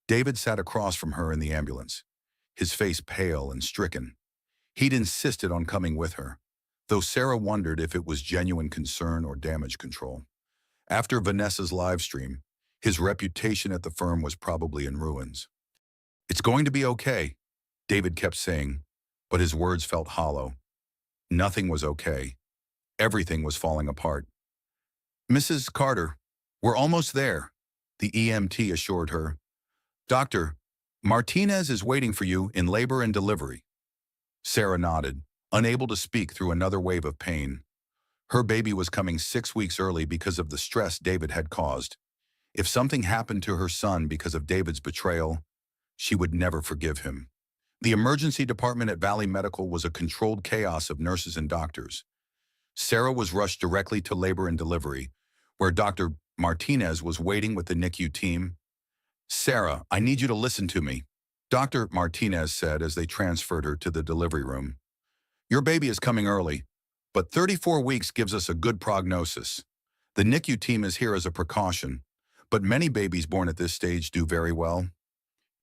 David sat across from her in the ambulance, his face pale and stricken. He'd insisted on coming with her, though Sarah wondered if it was genuine concern or damage control. After Vanessa's live stream, his reputation at the firm was probably in ruins. It's going to be okay, David kept saying, but his words felt hollow. Nothing was okay. Everything was falling apart. Mrs. Carter, we're almost there, the EMT assured her. Doctor, Martinez is waiting for you in labor and delivery. Sarah nodded, unable to speak through another wave of pain. Her baby was coming 6 weeks early because of the stress David had caused. If something happened to her son because of David's betrayal, she would never forgive him. The emergency department at Valley Medical was a controlled chaos of nurses and doctors. Sarah was rushed directly to labor and delivery, where Dr. Martinez was waiting with the NICU team. Sarah, I need you to listen to me, Dr. Martinez said as they transferred her to the delivery room. Your baby is coming early, but 34 weeks gives us a good prognosis. The NICU team is here as a precaution, but many babies born at this stage do very well.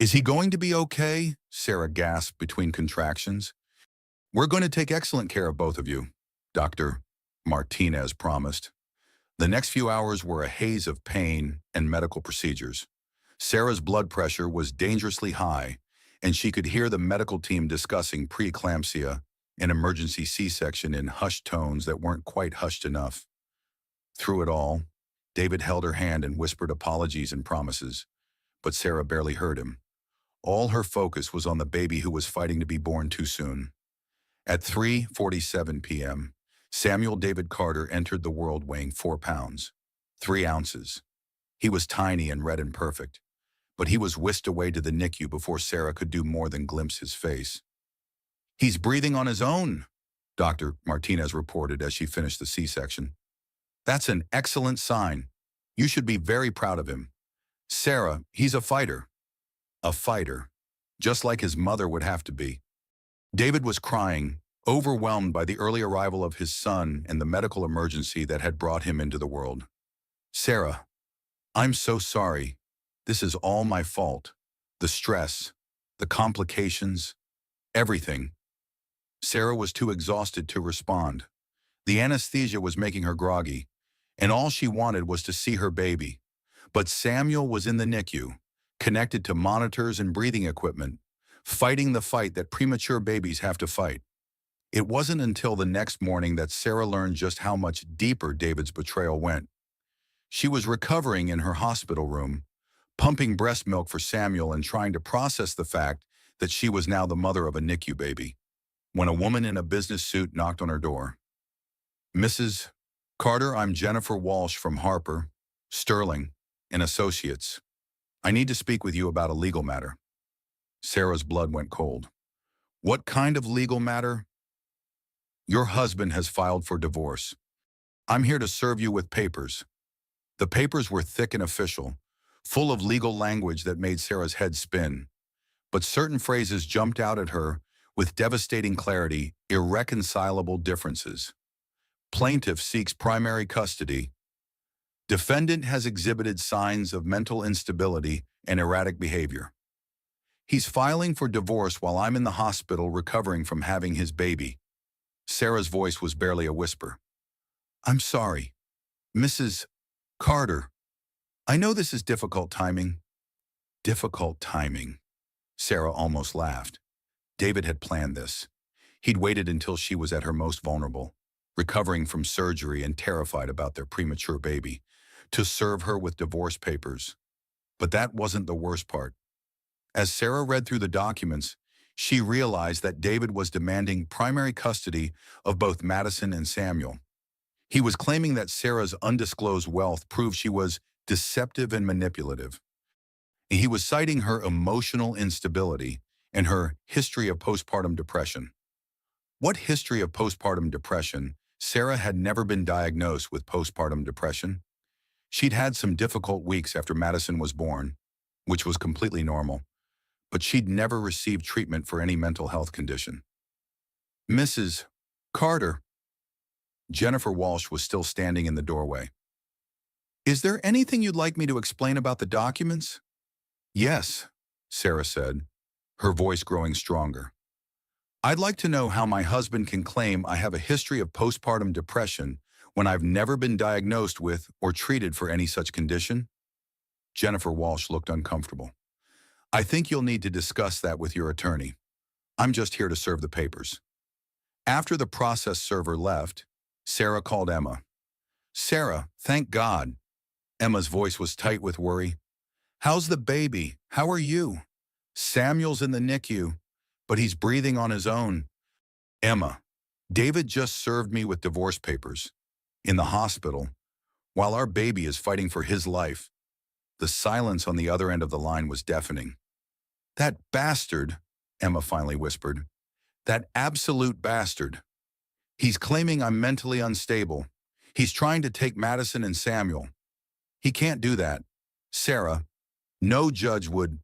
Is he going to be okay? Sarah gasped between contractions. We're going to take excellent care of both of you, Dr. Martinez promised. The next few hours were a haze of pain and medical procedures. Sarah's blood pressure was dangerously high, and she could hear the medical team discussing preeclampsia and emergency C-section in hushed tones that weren't quite hushed enough. Through it all, David held her hand and whispered apologies and promises, but Sarah barely heard him. All her focus was on the baby who was fighting to be born too soon. At 3:47 p.m., Samuel David Carter entered the world weighing 4 pounds, 3 ounces. He was tiny and red and perfect, but he was whisked away to the NICU before Sarah could do more than glimpse his face. "He's breathing on his own," Dr. Martinez reported as she finished the C-section. "That's an excellent sign. You should be very proud of him. Sarah, he's a fighter." A fighter, just like his mother would have to be. David was crying, overwhelmed by the early arrival of his son and the medical emergency that had brought him into the world. "Sarah, I'm so sorry. This is all my fault. The stress, the complications, everything." Sarah was too exhausted to respond. The anesthesia was making her groggy, and all she wanted was to see her baby. But Samuel was in the NICU, connected to monitors and breathing equipment, fighting the fight that premature babies have to fight. It wasn't until the next morning that Sarah learned just how much deeper David's betrayal went. She was recovering in her hospital room, pumping breast milk for Samuel and trying to process the fact that she was now the mother of a NICU baby, when a woman in a business suit knocked on her door. "Mrs. Carter, I'm Jennifer Walsh from Harper, Sterling, and Associates. I need to speak with you about a legal matter." Sarah's blood went cold. "What kind of legal matter?" "Your husband has filed for divorce. I'm here to serve you with papers." The papers were thick and official, full of legal language that made Sarah's head spin. But certain phrases jumped out at her with devastating clarity: irreconcilable differences. Plaintiff seeks primary custody. Defendant has exhibited signs of mental instability and erratic behavior. He's filing for divorce while I'm in the hospital recovering from having his baby. Sarah's voice was barely a whisper. "I'm sorry, Mrs. Carter. I know this is difficult timing." Difficult timing. Sarah almost laughed. David had planned this. He'd waited until she was at her most vulnerable, recovering from surgery and terrified about their premature baby, to serve her with divorce papers. But that wasn't the worst part. As Sarah read through the documents, she realized that David was demanding primary custody of both Madison and Samuel. He was claiming that Sarah's undisclosed wealth proved she was deceptive and manipulative. He was citing her emotional instability and her history of postpartum depression. What history of postpartum depression? Sarah had never been diagnosed with postpartum depression. She'd had some difficult weeks after Madison was born, which was completely normal, but she'd never received treatment for any mental health condition. "Mrs. Carter." Jennifer Walsh was still standing in the doorway. "Is there anything you'd like me to explain about the documents?" "Yes," Sarah said, her voice growing stronger. "I'd like to know how my husband can claim I have a history of postpartum depression when I've never been diagnosed with or treated for any such condition." Jennifer Walsh looked uncomfortable. "I think you'll need to discuss that with your attorney. I'm just here to serve the papers." After the process server left, Sarah called Emma. "Sarah, thank God." Emma's voice was tight with worry. "How's the baby? How are you?" "Samuel's in the NICU, but he's breathing on his own." "Emma, David just served me with divorce papers. In the hospital, while our baby is fighting for his life." The silence on the other end of the line was deafening. "That bastard," Emma finally whispered. "That absolute bastard. He's claiming I'm mentally unstable. He's trying to take Madison and Samuel. He can't do that. Sarah, no judge would.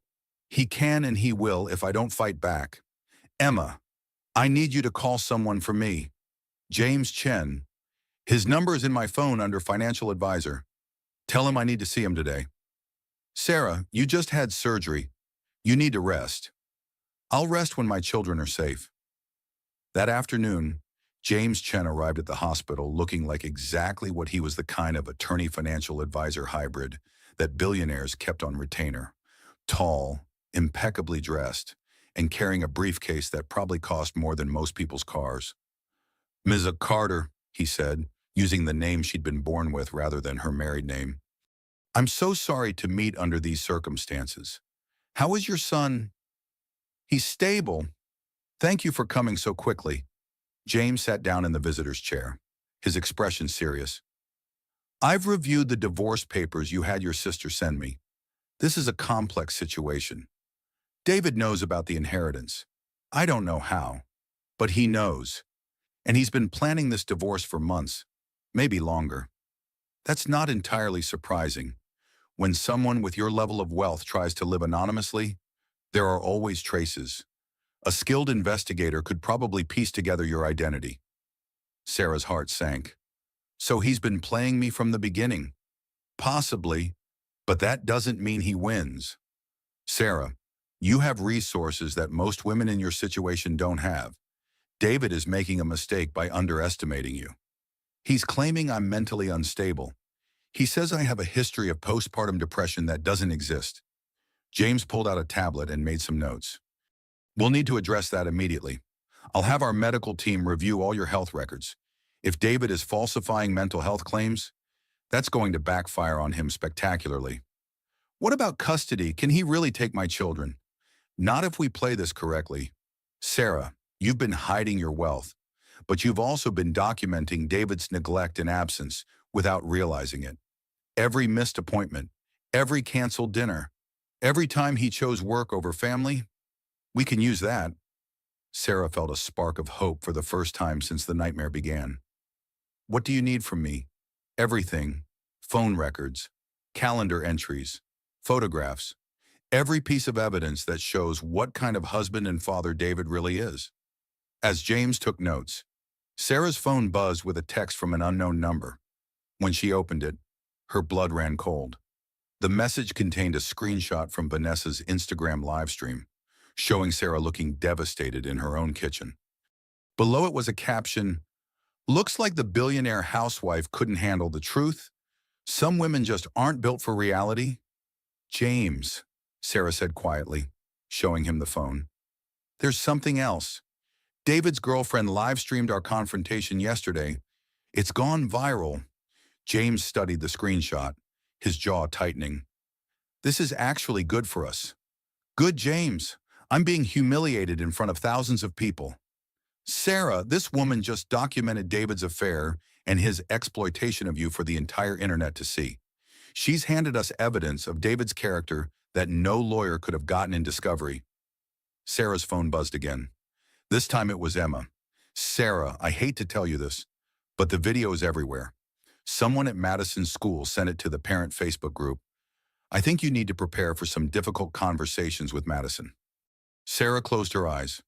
He can and he will if I don't fight back. Emma, I need you to call someone for me. James Chen. His number is in my phone under financial advisor. Tell him I need to see him today. Sarah, you just had surgery. You need to rest. I'll rest when my children are safe." That afternoon, James Chen arrived at the hospital looking like exactly what he was, the kind of attorney-financial advisor hybrid that billionaires kept on retainer. Tall, impeccably dressed, and carrying a briefcase that probably cost more than most people's cars. "Ms. Carter," he said, using the name she'd been born with rather than her married name. I'm so sorry to meet under these circumstances. How is your son? He's stable. Thank you for coming so quickly. James sat down in the visitor's chair, his expression serious. I've reviewed the divorce papers you had your sister send me. This is a complex situation. David knows about the inheritance. I don't know how, but he knows. And he's been planning this divorce for months, maybe longer. That's not entirely surprising. When someone with your level of wealth tries to live anonymously, there are always traces. A skilled investigator could probably piece together your identity. Sarah's heart sank. So he's been playing me from the beginning. Possibly, but that doesn't mean he wins. Sarah, you have resources that most women in your situation don't have. David is making a mistake by underestimating you. He's claiming I'm mentally unstable. He says I have a history of postpartum depression that doesn't exist. James pulled out a tablet and made some notes. We'll need to address that immediately. I'll have our medical team review all your health records. If David is falsifying mental health claims, that's going to backfire on him spectacularly. What about custody? Can he really take my children? Not if we play this correctly. Sarah, you've been hiding your wealth, but you've also been documenting David's neglect and absence without realizing it. Every missed appointment, every canceled dinner, every time he chose work over family, we can use that. Sarah felt a spark of hope for the first time since the nightmare began. What do you need from me? Everything. Phone records, calendar entries, photographs, every piece of evidence that shows what kind of husband and father David really is. As James took notes, Sarah's phone buzzed with a text from an unknown number. When she opened it, her blood ran cold. The message contained a screenshot from Vanessa's Instagram livestream, showing Sarah looking devastated in her own kitchen. Below it was a caption, "Looks like the billionaire housewife couldn't handle the truth. Some women just aren't built for reality." James, Sarah said quietly, showing him the phone. There's something else. David's girlfriend live-streamed our confrontation yesterday. It's gone viral. James studied the screenshot, his jaw tightening. This is actually good for us. Good, James. I'm being humiliated in front of thousands of people. Sarah, this woman just documented David's affair and his exploitation of you for the entire internet to see. She's handed us evidence of David's character that no lawyer could have gotten in discovery. Sarah's phone buzzed again. This time it was Emma. Sarah, I hate to tell you this, but the video is everywhere. Someone at Madison's school sent it to the parent Facebook group. I think you need to prepare for some difficult conversations with Madison. Sarah closed her eyes,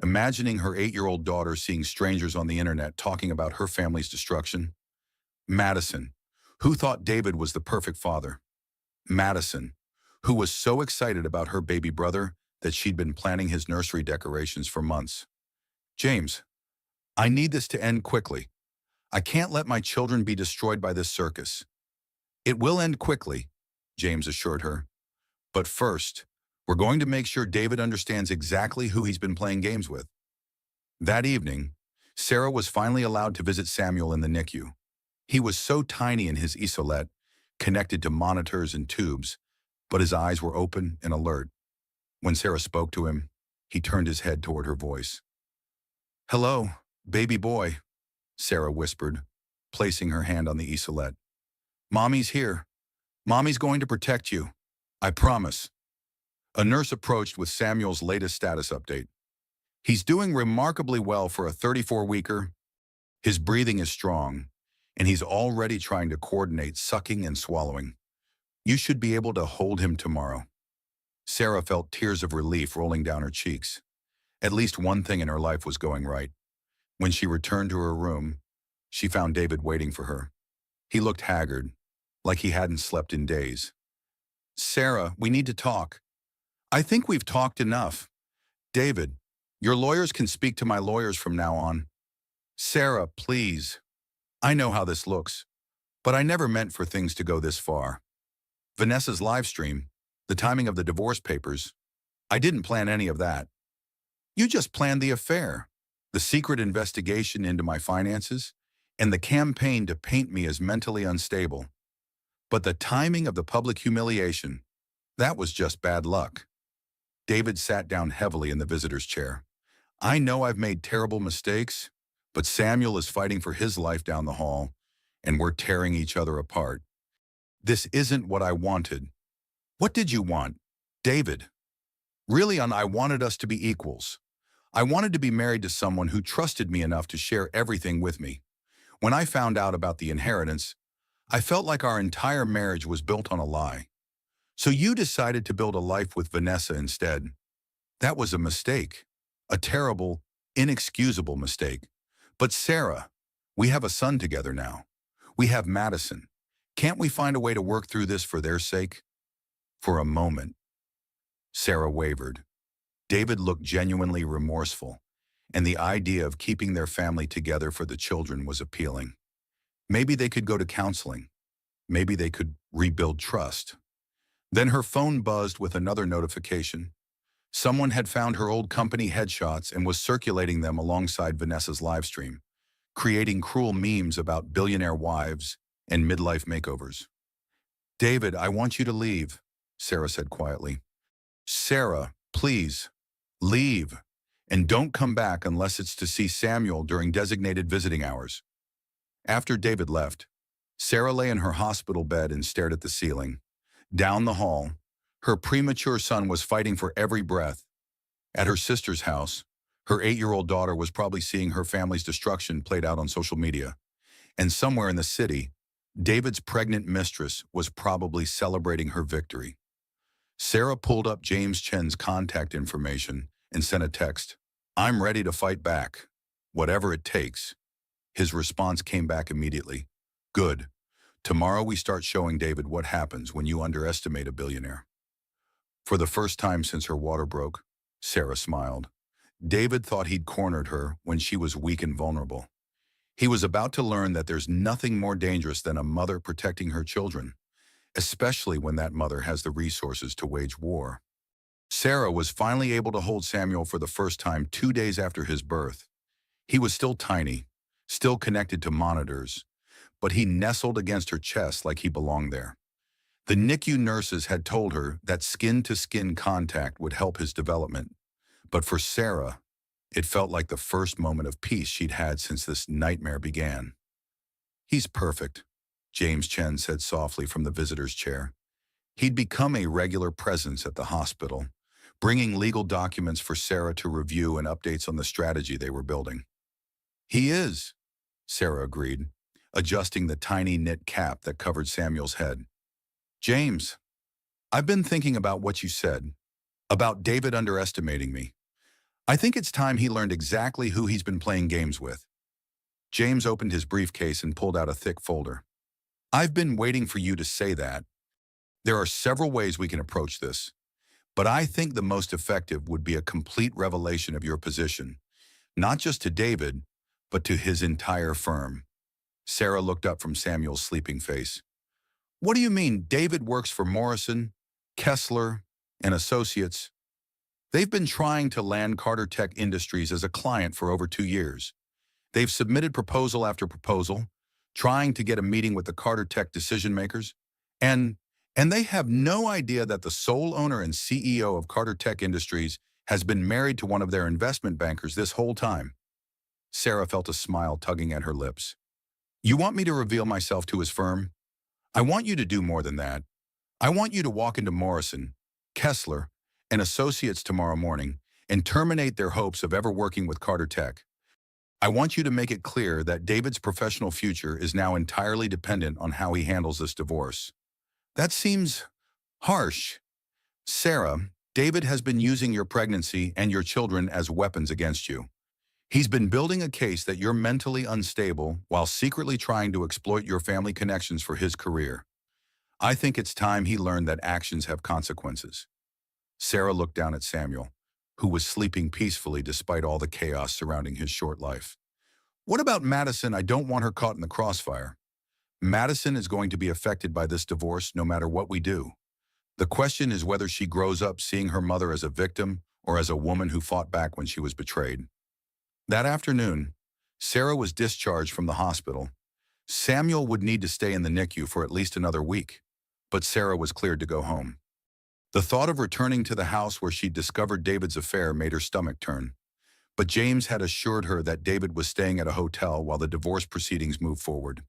imagining her 8-year-old daughter seeing strangers on the internet talking about her family's destruction. Madison, who thought David was the perfect father. Madison, who was so excited about her baby brother that she'd been planning his nursery decorations for months. James, I need this to end quickly. I can't let my children be destroyed by this circus. It will end quickly, James assured her. But first, we're going to make sure David understands exactly who he's been playing games with. That evening, Sarah was finally allowed to visit Samuel in the NICU. He was so tiny in his isolette, connected to monitors and tubes, but his eyes were open and alert. When Sarah spoke to him, he turned his head toward her voice. Hello, baby boy, Sarah whispered, placing her hand on the isolette. Mommy's here. Mommy's going to protect you. I promise. A nurse approached with Samuel's latest status update. He's doing remarkably well for a 34-weeker. His breathing is strong, and he's already trying to coordinate sucking and swallowing. You should be able to hold him tomorrow. Sarah felt tears of relief rolling down her cheeks. At least one thing in her life was going right. When she returned to her room, she found David waiting for her. He looked haggard, like he hadn't slept in days. Sarah, we need to talk. I think we've talked enough. David, your lawyers can speak to my lawyers from now on. Sarah, please. I know how this looks, but I never meant for things to go this far. Vanessa's live stream, the timing of the divorce papers, I didn't plan any of that. You just planned the affair, the secret investigation into my finances, and the campaign to paint me as mentally unstable. But the timing of the public humiliation, that was just bad luck. David sat down heavily in the visitor's chair. I know I've made terrible mistakes, but Samuel is fighting for his life down the hall, and we're tearing each other apart. This isn't what I wanted. What did you want? David. Really, I wanted us to be equals. I wanted to be married to someone who trusted me enough to share everything with me. When I found out about the inheritance, I felt like our entire marriage was built on a lie. So you decided to build a life with Vanessa instead. That was a mistake. A terrible, inexcusable mistake. But Sarah, we have a son together now. We have Madison. Can't we find a way to work through this for their sake? For a moment, Sarah wavered. David looked genuinely remorseful, and the idea of keeping their family together for the children was appealing. Maybe they could go to counseling. Maybe they could rebuild trust. Then her phone buzzed with another notification. Someone had found her old company headshots and was circulating them alongside Vanessa's livestream, creating cruel memes about billionaire wives and midlife makeovers. David, I want you to leave, Sarah said quietly. Sarah, please, leave, and don't come back unless it's to see Samuel during designated visiting hours. After David left, Sarah lay in her hospital bed and stared at the ceiling. Down the hall, her premature son was fighting for every breath. At her sister's house, her 8-year-old daughter was probably seeing her family's destruction played out on social media. And somewhere in the city, David's pregnant mistress was probably celebrating her victory. Sarah pulled up James Chen's contact information and sent a text. I'm ready to fight back, whatever it takes. His response came back immediately. Good. Tomorrow we start showing David what happens when you underestimate a billionaire. For the first time since her water broke, Sarah smiled. David thought he'd cornered her when she was weak and vulnerable. He was about to learn that there's nothing more dangerous than a mother protecting her children, especially when that mother has the resources to wage war. Sarah was finally able to hold Samuel for the first time 2 days after his birth. He was still tiny, still connected to monitors, but he nestled against her chest like he belonged there. The NICU nurses had told her that skin-to-skin contact would help his development, but for Sarah, it felt like the first moment of peace she'd had since this nightmare began. He's perfect, James Chen said softly from the visitor's chair. He'd become a regular presence at the hospital, bringing legal documents for Sarah to review and updates on the strategy they were building. He is, Sarah agreed, adjusting the tiny knit cap that covered Samuel's head. James, I've been thinking about what you said, about David underestimating me. I think it's time he learned exactly who he's been playing games with. James opened his briefcase and pulled out a thick folder. I've been waiting for you to say that. There are several ways we can approach this, but I think the most effective would be a complete revelation of your position, not just to David, but to his entire firm. Sarah looked up from Samuel's sleeping face. What do you mean David works for Morrison, Kessler, and Associates? They've been trying to land Carter Tech Industries as a client for over 2 years. They've submitted proposal after proposal, trying to get a meeting with the Carter Tech decision makers, and they have no idea that the sole owner and CEO of Carter Tech Industries has been married to one of their investment bankers this whole time. Sarah felt a smile tugging at her lips. You want me to reveal myself to his firm? I want you to do more than that. I want you to walk into Morrison, Kessler, and Associates tomorrow morning and terminate their hopes of ever working with Carter Tech. I want you to make it clear that David's professional future is now entirely dependent on how he handles this divorce. That seems harsh. Sarah, David has been using your pregnancy and your children as weapons against you. He's been building a case that you're mentally unstable while secretly trying to exploit your family connections for his career. I think it's time he learned that actions have consequences. Sarah looked down at Samuel, who was sleeping peacefully despite all the chaos surrounding his short life. What about Madison? I don't want her caught in the crossfire. Madison is going to be affected by this divorce no matter what we do. The question is whether she grows up seeing her mother as a victim or as a woman who fought back when she was betrayed. That afternoon, Sarah was discharged from the hospital. Samuel would need to stay in the NICU for at least another week, but Sarah was cleared to go home. The thought of returning to the house where she'd discovered David's affair made her stomach turn. But James had assured her that David was staying at a hotel while the divorce proceedings moved forward.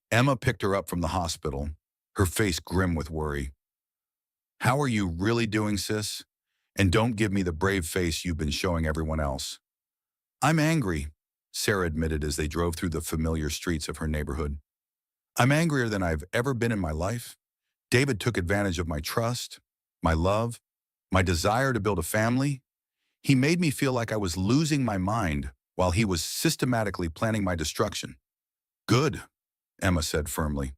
Emma picked her up from the hospital, her face grim with worry. "How are you really doing, sis? And don't give me the brave face you've been showing everyone else." "I'm angry," Sarah admitted as they drove through the familiar streets of her neighborhood. "I'm angrier than I've ever been in my life. David took advantage of my trust, my love, my desire to build a family. He made me feel like I was losing my mind while he was systematically planning my destruction." "Good," Emma said firmly.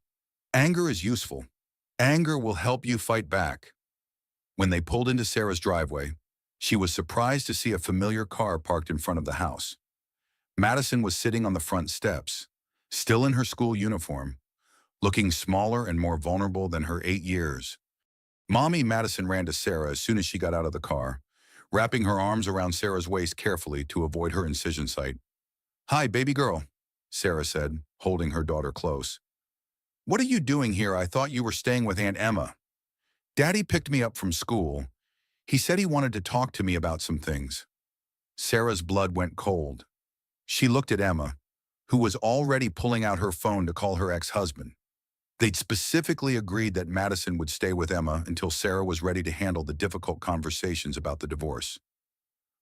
"Anger is useful. Anger will help you fight back." When they pulled into Sarah's driveway, she was surprised to see a familiar car parked in front of the house. Madison was sitting on the front steps, still in her school uniform, looking smaller and more vulnerable than her 8 years. "Mommy," Madison ran to Sarah as soon as she got out of the car, wrapping her arms around Sarah's waist carefully to avoid her incision site. "Hi, baby girl," Sarah said, holding her daughter close. "What are you doing here? I thought you were staying with Aunt Emma." "Daddy picked me up from school. He said he wanted to talk to me about some things." Sarah's blood went cold. She looked at Emma, who was already pulling out her phone to call her ex-husband. They'd specifically agreed that Madison would stay with Emma until Sarah was ready to handle the difficult conversations about the divorce.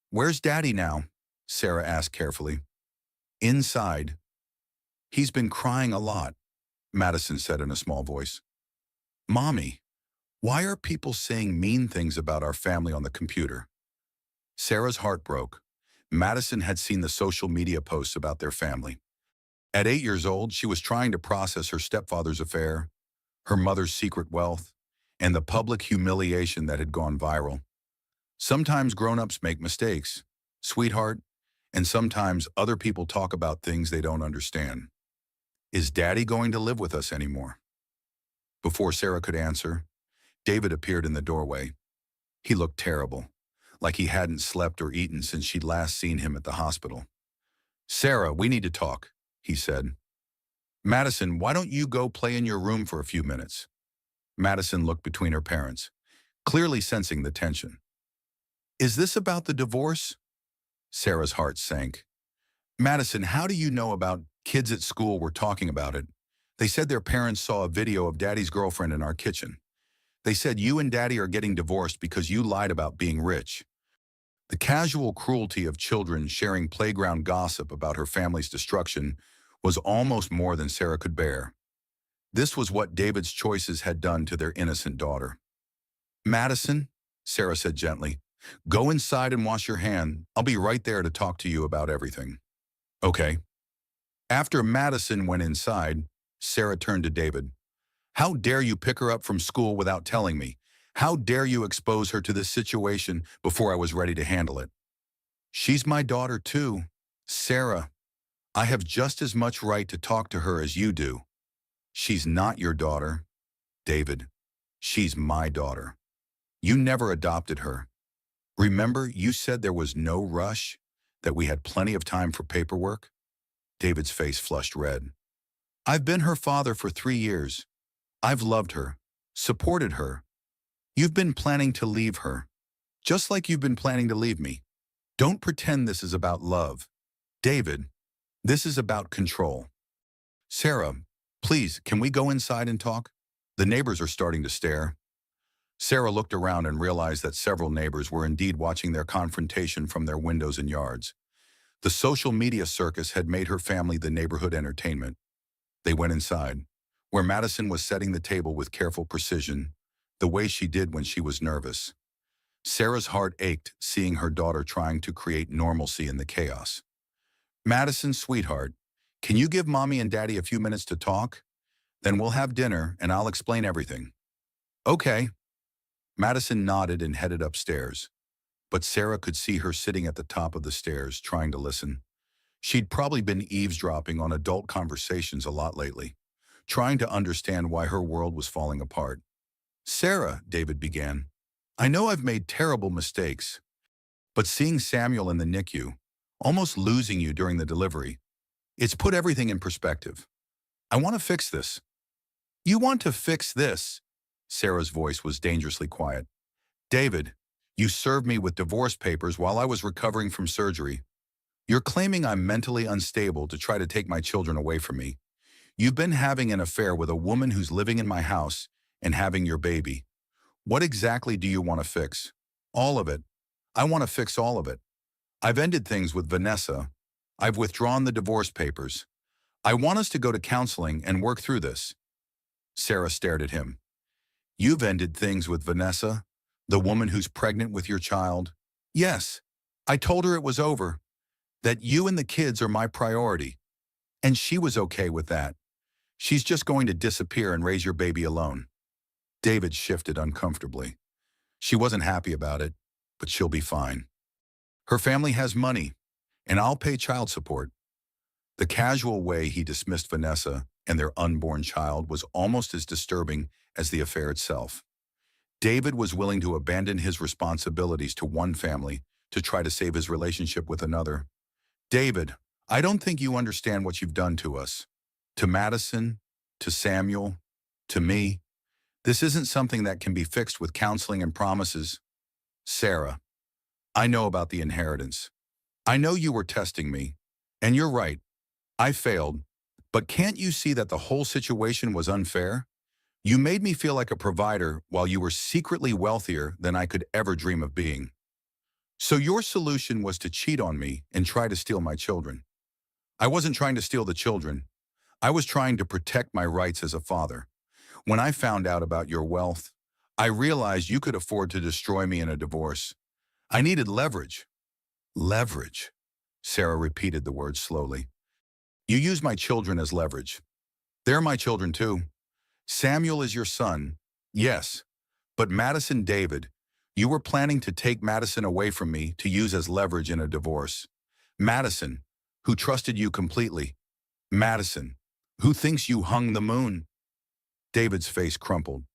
"Where's Daddy now?" Sarah asked carefully. "Inside. He's been crying a lot," Madison said in a small voice. "Mommy, why are people saying mean things about our family on the computer?" Sarah's heart broke. Madison had seen the social media posts about their family. At 8 years old, she was trying to process her stepfather's affair, her mother's secret wealth, and the public humiliation that had gone viral. Sometimes grown-ups make mistakes, sweetheart, and sometimes other people talk about things they don't understand. "Is Daddy going to live with us anymore?" Before Sarah could answer, David appeared in the doorway. He looked terrible, like he hadn't slept or eaten since she'd last seen him at the hospital. "Sarah, we need to talk," he said. "Madison, why don't you go play in your room for a few minutes?" Madison looked between her parents, clearly sensing the tension. "Is this about the divorce?" Sarah's heart sank. "Madison, how do you know about kids at school were talking about it? They said their parents saw a video of Daddy's girlfriend in our kitchen. They said you and Daddy are getting divorced because you lied about being rich." The casual cruelty of children sharing playground gossip about her family's destruction was almost more than Sarah could bear. This was what David's choices had done to their innocent daughter. "Madison," Sarah said gently, "go inside and wash your hand. I'll be right there to talk to you about everything." "Okay." After Madison went inside, Sarah turned to David. "How dare you pick her up from school without telling me? How dare you expose her to this situation before I was ready to handle it?" "She's my daughter too, Sarah. I have just as much right to talk to her as you do." "She's not your daughter, David. She's my daughter. You never adopted her. Remember, you said there was no rush, that we had plenty of time for paperwork?" David's face flushed red. "I've been her father for 3 years. I've loved her, supported her. You've been planning to leave her, just like you've been planning to leave me. Don't pretend this is about love. David, this is about control." "Sarah, please, can we go inside and talk? The neighbors are starting to stare." Sarah looked around and realized that several neighbors were indeed watching their confrontation from their windows and yards. The social media circus had made her family the neighborhood entertainment. They went inside, where Madison was setting the table with careful precision, the way she did when she was nervous. Sarah's heart ached seeing her daughter trying to create normalcy in the chaos. "Madison, sweetheart, can you give Mommy and Daddy a few minutes to talk? Then we'll have dinner and I'll explain everything." "Okay." Madison nodded and headed upstairs, but Sarah could see her sitting at the top of the stairs trying to listen. She'd probably been eavesdropping on adult conversations a lot lately, trying to understand why her world was falling apart. "Sarah," David began, "I know I've made terrible mistakes, but seeing Samuel in the NICU, almost losing you during the delivery, It's put everything in perspective. I want to fix this. You want to fix this? Sarah's voice was dangerously quiet. David, you served me with divorce papers while I was recovering from surgery. You're claiming I'm mentally unstable to try to take my children away from me. You've been having an affair with a woman who's living in my house and having your baby. What exactly do you want to fix? All of it. I want to fix all of it. I've ended things with Vanessa. I've withdrawn the divorce papers. I want us to go to counseling and work through this. Sarah stared at him. You've ended things with Vanessa, the woman who's pregnant with your child? Yes. I told her it was over, that you and the kids are my priority. And she was okay with that. She's just going to disappear and raise your baby alone. David shifted uncomfortably. She wasn't happy about it, but she'll be fine. Her family has money, and I'll pay child support. The casual way he dismissed Vanessa and their unborn child was almost as disturbing as the affair itself. David was willing to abandon his responsibilities to one family to try to save his relationship with another. David, I don't think you understand what you've done to us. To Madison, to Samuel, to me. This isn't something that can be fixed with counseling and promises. Sarah, I know about the inheritance. I know you were testing me, and you're right. I failed, but can't you see that the whole situation was unfair? You made me feel like a provider while you were secretly wealthier than I could ever dream of being. So your solution was to cheat on me and try to steal my children. I wasn't trying to steal the children. I was trying to protect my rights as a father. When I found out about your wealth, I realized you could afford to destroy me in a divorce. I needed leverage. Leverage. Sarah repeated the word slowly. You use my children as leverage. They're my children too. Samuel is your son, yes, but Madison David, you were planning to take Madison away from me to use as leverage in a divorce. Madison, who trusted you completely. Madison, who thinks you hung the moon. David's face crumpled.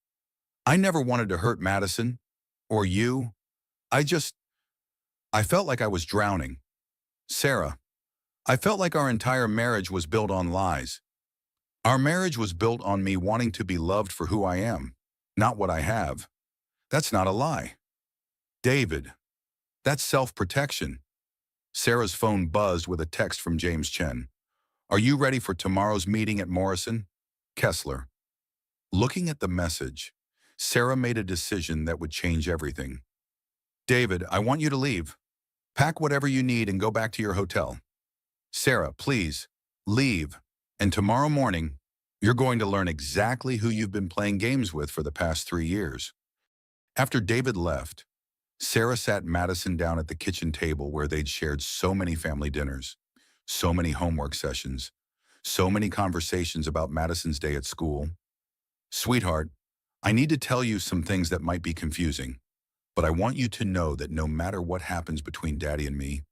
I never wanted to hurt Madison, or you. I felt like I was drowning. Sarah, I felt like our entire marriage was built on lies. Our marriage was built on me wanting to be loved for who I am, not what I have. That's not a lie. David, that's self-protection. Sarah's phone buzzed with a text from James Chen. Are you ready for tomorrow's meeting at Morrison? Kessler. Looking at the message, Sarah made a decision that would change everything. David, I want you to leave. Pack whatever you need and go back to your hotel. Sarah, please, leave. And tomorrow morning, you're going to learn exactly who you've been playing games with for the past 3 years. After David left, Sarah sat Madison down at the kitchen table where they'd shared so many family dinners, so many homework sessions, so many conversations about Madison's day at school. Sweetheart, I need to tell you some things that might be confusing, but I want you to know that no matter what happens between Daddy and me,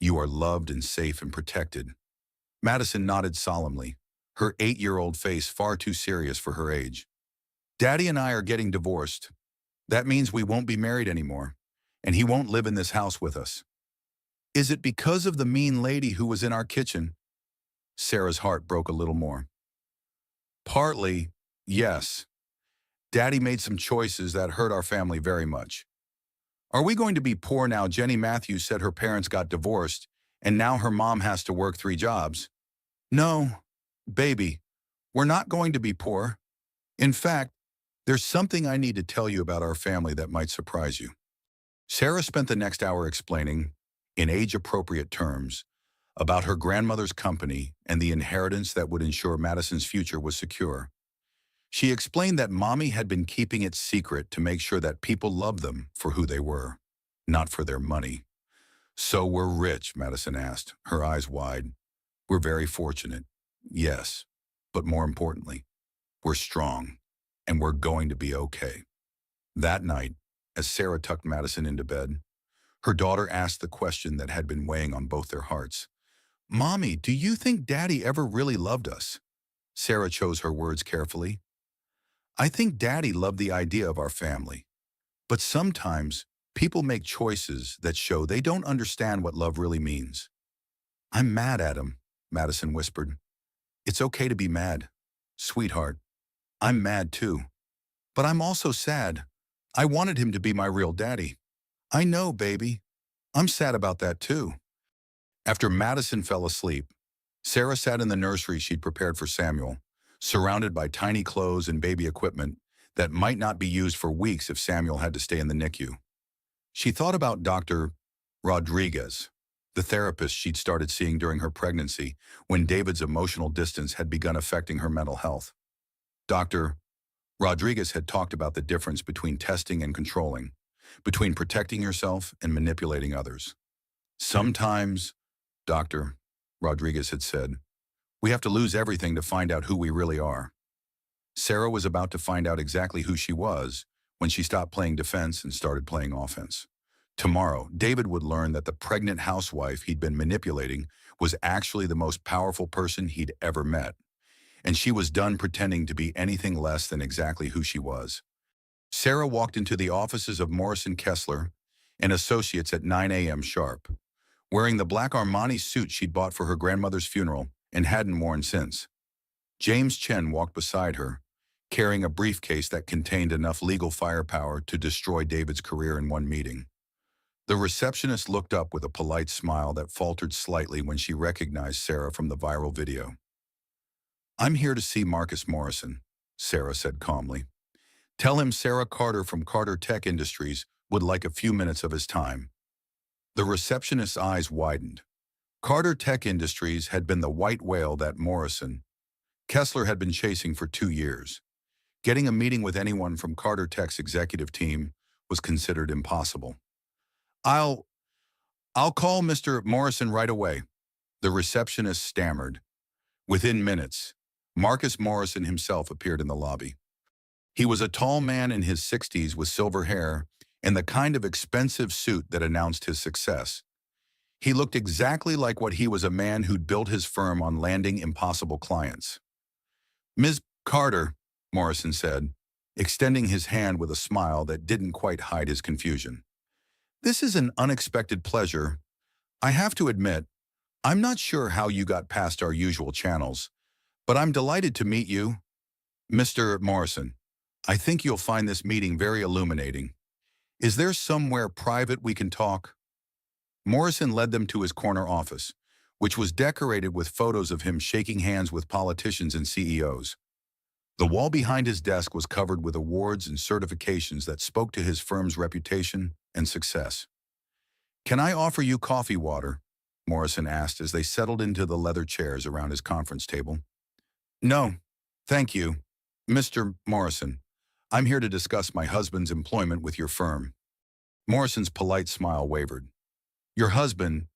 you are loved and safe and protected. Madison nodded solemnly, her 8-year-old face far too serious for her age. Daddy and I are getting divorced. That means we won't be married anymore, and he won't live in this house with us. Is it because of the mean lady who was in our kitchen? Sarah's heart broke a little more. Partly, yes. Daddy made some choices that hurt our family very much. Are we going to be poor now? Jenny Matthews said her parents got divorced, and now her mom has to work 3 jobs. No, baby, we're not going to be poor. In fact, there's something I need to tell you about our family that might surprise you. Sarah spent the next hour explaining, in age-appropriate terms, about her grandmother's company and the inheritance that would ensure Madison's future was secure. She explained that Mommy had been keeping it secret to make sure that people loved them for who they were, not for their money. So we're rich, Madison asked, her eyes wide. We're very fortunate, yes, but more importantly, we're strong, and we're going to be okay. That night, as Sarah tucked Madison into bed, her daughter asked the question that had been weighing on both their hearts. Mommy, do you think Daddy ever really loved us? Sarah chose her words carefully. I think Daddy loved the idea of our family, but sometimes people make choices that show they don't understand what love really means. I'm mad at him. Madison whispered. It's okay to be mad. Sweetheart, I'm mad too. But I'm also sad. I wanted him to be my real daddy. I know, baby. I'm sad about that too. After Madison fell asleep, Sarah sat in the nursery she'd prepared for Samuel, surrounded by tiny clothes and baby equipment that might not be used for weeks if Samuel had to stay in the NICU. She thought about Dr. Rodriguez, the therapist she'd started seeing during her pregnancy when David's emotional distance had begun affecting her mental health. Dr. Rodriguez had talked about the difference between testing and controlling, between protecting yourself and manipulating others. Sometimes, Dr. Rodriguez had said, we have to lose everything to find out who we really are. Sarah was about to find out exactly who she was when she stopped playing defense and started playing offense. Tomorrow, David would learn that the pregnant housewife he'd been manipulating was actually the most powerful person he'd ever met, and she was done pretending to be anything less than exactly who she was. Sarah walked into the offices of Morrison Kessler and Associates at 9 a.m. sharp, wearing the black Armani suit she'd bought for her grandmother's funeral and hadn't worn since. James Chen walked beside her, carrying a briefcase that contained enough legal firepower to destroy David's career in one meeting. The receptionist looked up with a polite smile that faltered slightly when she recognized Sarah from the viral video. I'm here to see Marcus Morrison, Sarah said calmly. Tell him Sarah Carter from Carter Tech Industries would like a few minutes of his time. The receptionist's eyes widened. Carter Tech Industries had been the white whale that Morrison, Kessler had been chasing for 2 years. Getting a meeting with anyone from Carter Tech's executive team was considered impossible. I'll call Mr. Morrison right away, the receptionist stammered. Within minutes, Marcus Morrison himself appeared in the lobby. He was a tall man in his 60s with silver hair and the kind of expensive suit that announced his success. He looked exactly like what he was, a man who'd built his firm on landing impossible clients. Ms. Carter, Morrison said, extending his hand with a smile that didn't quite hide his confusion. This is an unexpected pleasure. I have to admit, I'm not sure how you got past our usual channels, but I'm delighted to meet you. Mr. Morrison, I think you'll find this meeting very illuminating. Is there somewhere private we can talk? Morrison led them to his corner office, which was decorated with photos of him shaking hands with politicians and CEOs. The wall behind his desk was covered with awards and certifications that spoke to his firm's reputation and success. Can I offer you coffee water? Morrison asked as they settled into the leather chairs around his conference table. No, thank you. Mr. Morrison, I'm here to discuss my husband's employment with your firm. Morrison's polite smile wavered. Your husband,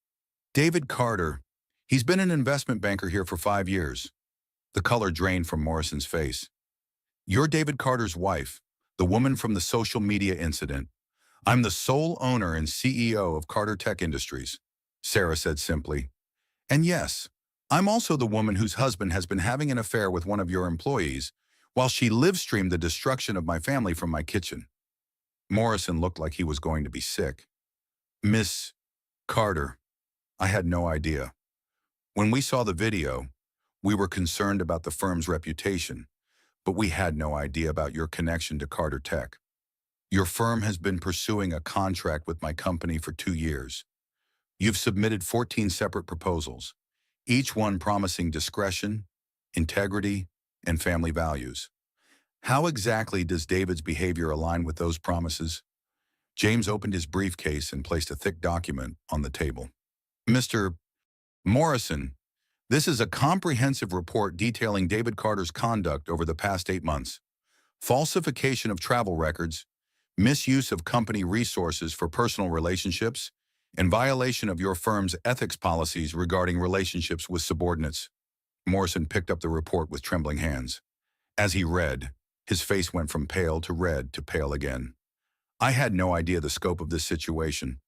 David Carter, he's been an investment banker here for 5 years. The color drained from Morrison's face. You're David Carter's wife, the woman from the social media incident. I'm the sole owner and CEO of Carter Tech Industries, Sarah said simply. And yes, I'm also the woman whose husband has been having an affair with one of your employees while she live-streamed the destruction of my family from my kitchen. Morrison looked like he was going to be sick. Miss Carter, I had no idea. When we saw the video, we were concerned about the firm's reputation, but we had no idea about your connection to Carter Tech. Your firm has been pursuing a contract with my company for 2 years. You've submitted 14 separate proposals, each one promising discretion, integrity, and family values. How exactly does David's behavior align with those promises? James opened his briefcase and placed a thick document on the table. Mr. Morrison, this is a comprehensive report detailing David Carter's conduct over the past 8 months. Falsification of travel records, misuse of company resources for personal relationships, and violation of your firm's ethics policies regarding relationships with subordinates. Morrison picked up the report with trembling hands. As he read, his face went from pale to red to pale again. I had no idea the scope of this situation,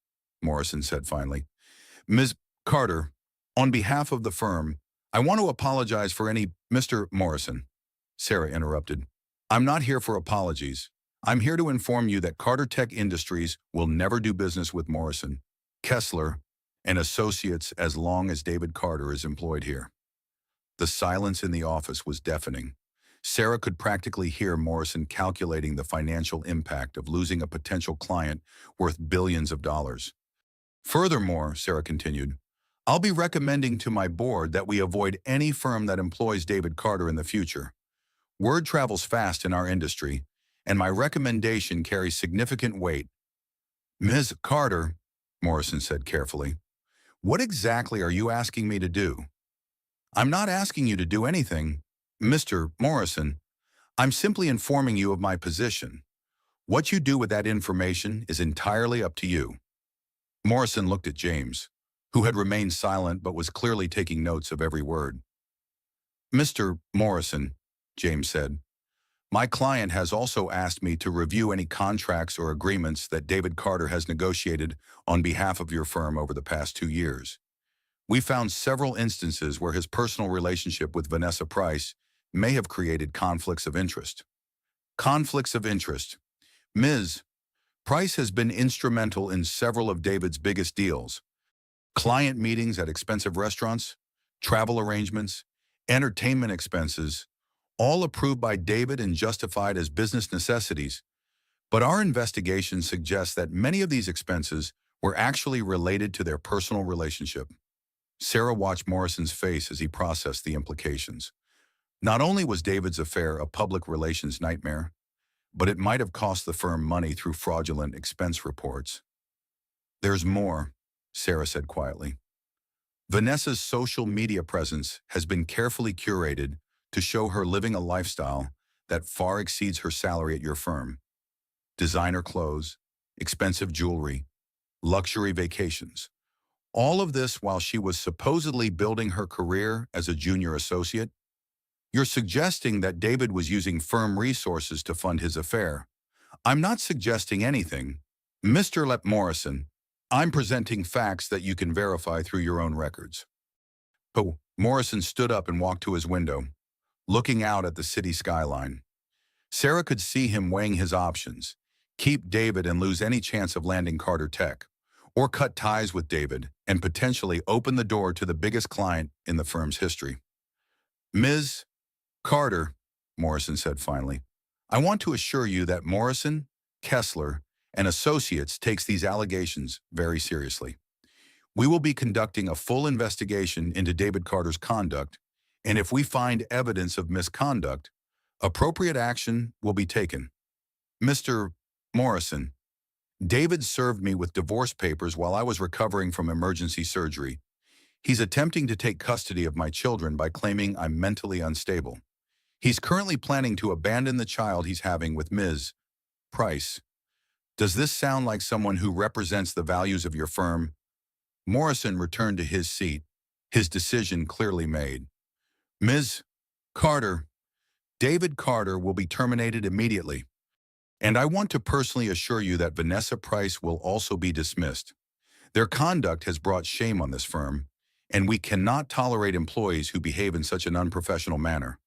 Morrison said finally. Ms. Carter, on behalf of the firm, I want to apologize for any— Mr. Morrison, Sarah interrupted. I'm not here for apologies. I'm here to inform you that Carter Tech Industries will never do business with Morrison, Kessler, and Associates as long as David Carter is employed here. The silence in the office was deafening. Sarah could practically hear Morrison calculating the financial impact of losing a potential client worth billions of dollars. Furthermore, Sarah continued, I'll be recommending to my board that we avoid any firm that employs David Carter in the future. Word travels fast in our industry, and my recommendation carries significant weight. Ms. Carter, Morrison said carefully, what exactly are you asking me to do? I'm not asking you to do anything, Mr. Morrison. I'm simply informing you of my position. What you do with that information is entirely up to you. Morrison looked at James, who had remained silent but was clearly taking notes of every word. Mr. Morrison, James said, my client has also asked me to review any contracts or agreements that David Carter has negotiated on behalf of your firm over the past 2 years. We found several instances where his personal relationship with Vanessa Price may have created conflicts of interest. Conflicts of interest. Ms. Price has been instrumental in several of David's biggest deals. Client meetings at expensive restaurants, travel arrangements, entertainment expenses, all approved by David and justified as business necessities. But our investigation suggests that many of these expenses were actually related to their personal relationship. Sarah watched Morrison's face as he processed the implications. Not only was David's affair a public relations nightmare, but it might have cost the firm money through fraudulent expense reports. There's more, Sarah said quietly. Vanessa's social media presence has been carefully curated to show her living a lifestyle that far exceeds her salary at your firm. Designer clothes, expensive jewelry, luxury vacations. All of this while she was supposedly building her career as a junior associate. You're suggesting that David was using firm resources to fund his affair. I'm not suggesting anything. Mr. Morrison, I'm presenting facts that you can verify through your own records. Oh, Morrison stood up and walked to his window, looking out at the city skyline. Sarah could see him weighing his options, keep David and lose any chance of landing Carter Tech, or cut ties with David and potentially open the door to the biggest client in the firm's history. Ms. Carter, Morrison said finally, I want to assure you that Morrison, Kessler, and Associates takes these allegations very seriously. We will be conducting a full investigation into David Carter's conduct, and if we find evidence of misconduct, appropriate action will be taken. Mr. Morrison, David served me with divorce papers while I was recovering from emergency surgery. He's attempting to take custody of my children by claiming I'm mentally unstable. He's currently planning to abandon the child he's having with Ms. Price. Does this sound like someone who represents the values of your firm? Morrison returned to his seat, his decision clearly made. Ms. Carter, David Carter will be terminated immediately. And I want to personally assure you that Vanessa Price will also be dismissed. Their conduct has brought shame on this firm, and we cannot tolerate employees who behave in such an unprofessional manner.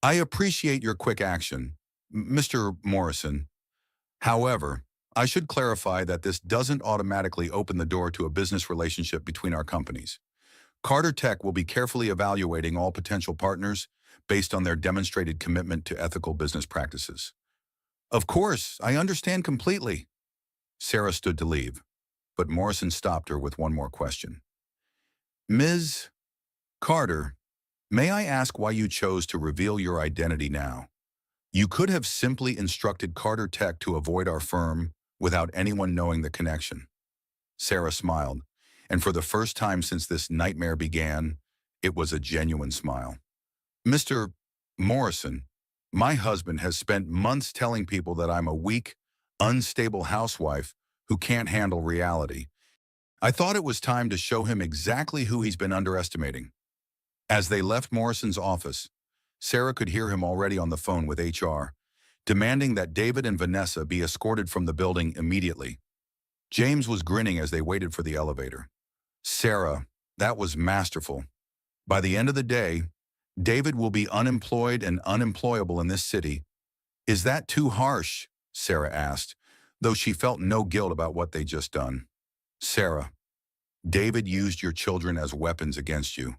I appreciate your quick action, Mr. Morrison. However, I should clarify that this doesn't automatically open the door to a business relationship between our companies. Carter Tech will be carefully evaluating all potential partners based on their demonstrated commitment to ethical business practices. Of course, I understand completely. Sarah stood to leave, but Morrison stopped her with one more question. Ms. Carter, may I ask why you chose to reveal your identity now? You could have simply instructed Carter Tech to avoid our firm without anyone knowing the connection. Sarah smiled, and for the first time since this nightmare began, it was a genuine smile. Mr. Morrison, my husband has spent months telling people that I'm a weak, unstable housewife who can't handle reality. I thought it was time to show him exactly who he's been underestimating. As they left Morrison's office, Sarah could hear him already on the phone with HR, demanding that David and Vanessa be escorted from the building immediately. James was grinning as they waited for the elevator. Sarah, that was masterful. By the end of the day, David will be unemployed and unemployable in this city. Is that too harsh? Sarah asked, though she felt no guilt about what they'd just done. Sarah, David used your children as weapons against you.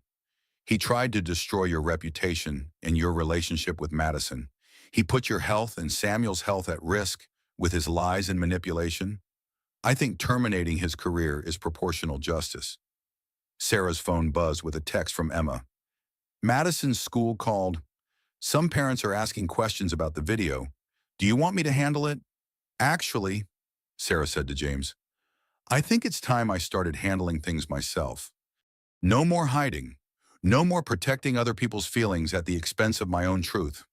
He tried to destroy your reputation and your relationship with Madison. He put your health and Samuel's health at risk with his lies and manipulation. I think terminating his career is proportional justice. Sarah's phone buzzed with a text from Emma. Madison's school called. Some parents are asking questions about the video. Do you want me to handle it? Actually, Sarah said to James, I think it's time I started handling things myself. No more hiding. No more protecting other people's feelings at the expense of my own truth.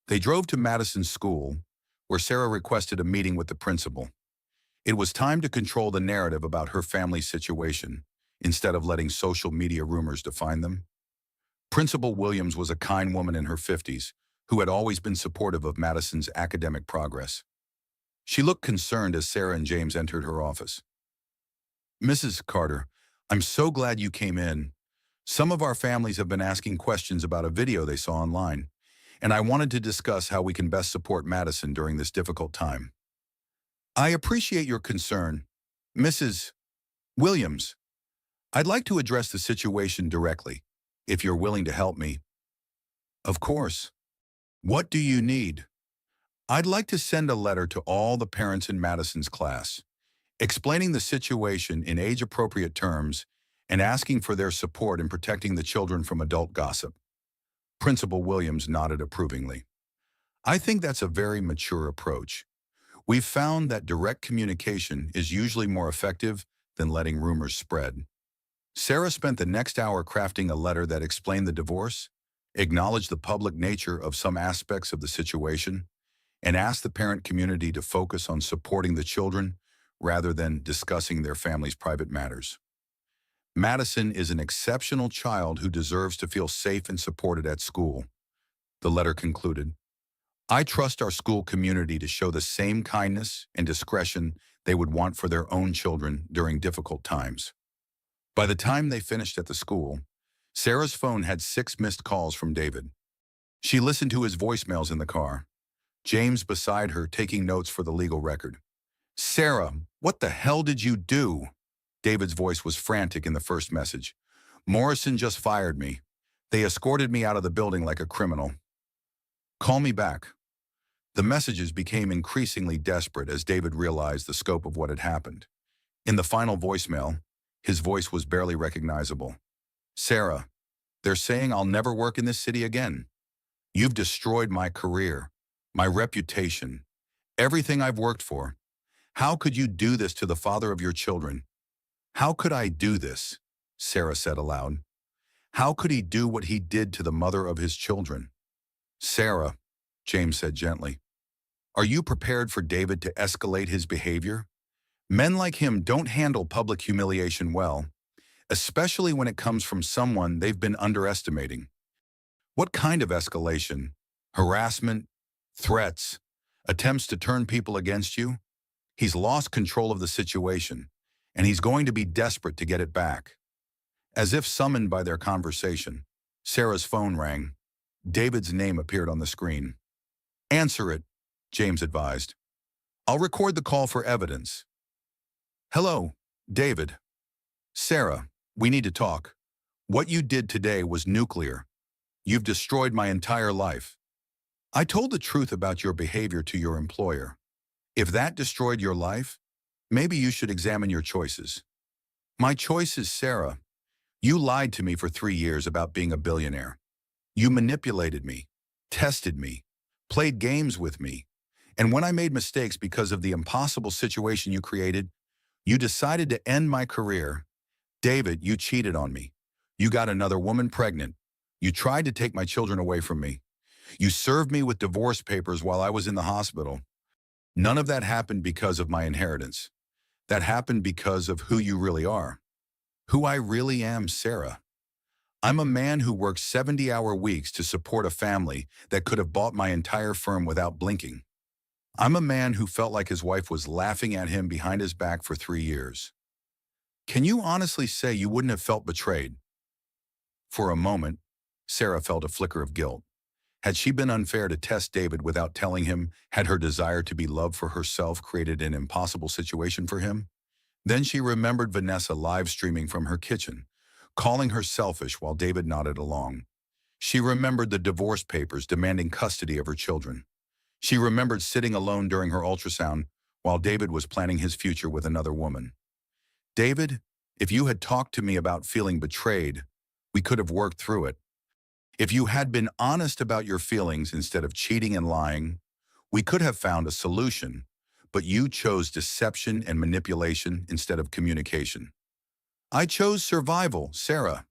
They drove to Madison's school, where Sarah requested a meeting with the principal. It was time to control the narrative about her family's situation, instead of letting social media rumors define them. Principal Williams was a kind woman in her 50s, who had always been supportive of Madison's academic progress. She looked concerned as Sarah and James entered her office. Mrs. Carter, I'm so glad you came in. Some of our families have been asking questions about a video they saw online, and I wanted to discuss how we can best support Madison during this difficult time. I appreciate your concern, Mrs. Williams. I'd like to address the situation directly, if you're willing to help me. Of course. What do you need? I'd like to send a letter to all the parents in Madison's class, explaining the situation in age-appropriate terms and asking for their support in protecting the children from adult gossip. Principal Williams nodded approvingly. I think that's a very mature approach. We've found that direct communication is usually more effective than letting rumors spread. Sarah spent the next hour crafting a letter that explained the divorce, acknowledged the public nature of some aspects of the situation, and asked the parent community to focus on supporting the children rather than discussing their family's private matters. Madison is an exceptional child who deserves to feel safe and supported at school. The letter concluded, I trust our school community to show the same kindness and discretion they would want for their own children during difficult times. By the time they finished at the school, Sarah's phone had 6 missed calls from David. She listened to his voicemails in the car, James beside her taking notes for the legal record. Sarah, what the hell did you do? David's voice was frantic in the first message. Morrison just fired me. They escorted me out of the building like a criminal. Call me back. The messages became increasingly desperate as David realized the scope of what had happened. In the final voicemail, his voice was barely recognizable. Sarah, they're saying I'll never work in this city again. You've destroyed my career, my reputation, everything I've worked for. How could you do this to the father of your children? How could I do this? Sarah said aloud. How could he do what he did to the mother of his children? Sarah, James said gently, are you prepared for David to escalate his behavior? Men like him don't handle public humiliation well, especially when it comes from someone they've been underestimating. What kind of escalation? Harassment? Threats? Attempts to turn people against you? He's lost control of the situation, and he's going to be desperate to get it back. As if summoned by their conversation, Sarah's phone rang. David's name appeared on the screen. Answer it, James advised. I'll record the call for evidence. Hello, David. Sarah, we need to talk. What you did today was nuclear. You've destroyed my entire life. I told the truth about your behavior to your employer. If that destroyed your life, maybe you should examine your choices. My choice is Sarah. You lied to me for 3 years about being a billionaire. You manipulated me, tested me, played games with me. And when I made mistakes because of the impossible situation you created, you decided to end my career. David, you cheated on me. You got another woman pregnant. You tried to take my children away from me. You served me with divorce papers while I was in the hospital. None of that happened because of my inheritance. That happened because of who you really are. Who I really am, Sarah. I'm a man who worked 70-hour weeks to support a family that could have bought my entire firm without blinking. I'm a man who felt like his wife was laughing at him behind his back for 3 years. Can you honestly say you wouldn't have felt betrayed? For a moment, Sarah felt a flicker of guilt. Had she been unfair to test David without telling him? Had her desire to be loved for herself created an impossible situation for him? Then she remembered Vanessa live streaming from her kitchen, calling her selfish while David nodded along. She remembered the divorce papers demanding custody of her children. She remembered sitting alone during her ultrasound while David was planning his future with another woman. David, if you had talked to me about feeling betrayed, we could have worked through it. If you had been honest about your feelings instead of cheating and lying, we could have found a solution, but you chose deception and manipulation instead of communication. I chose survival, Sarah.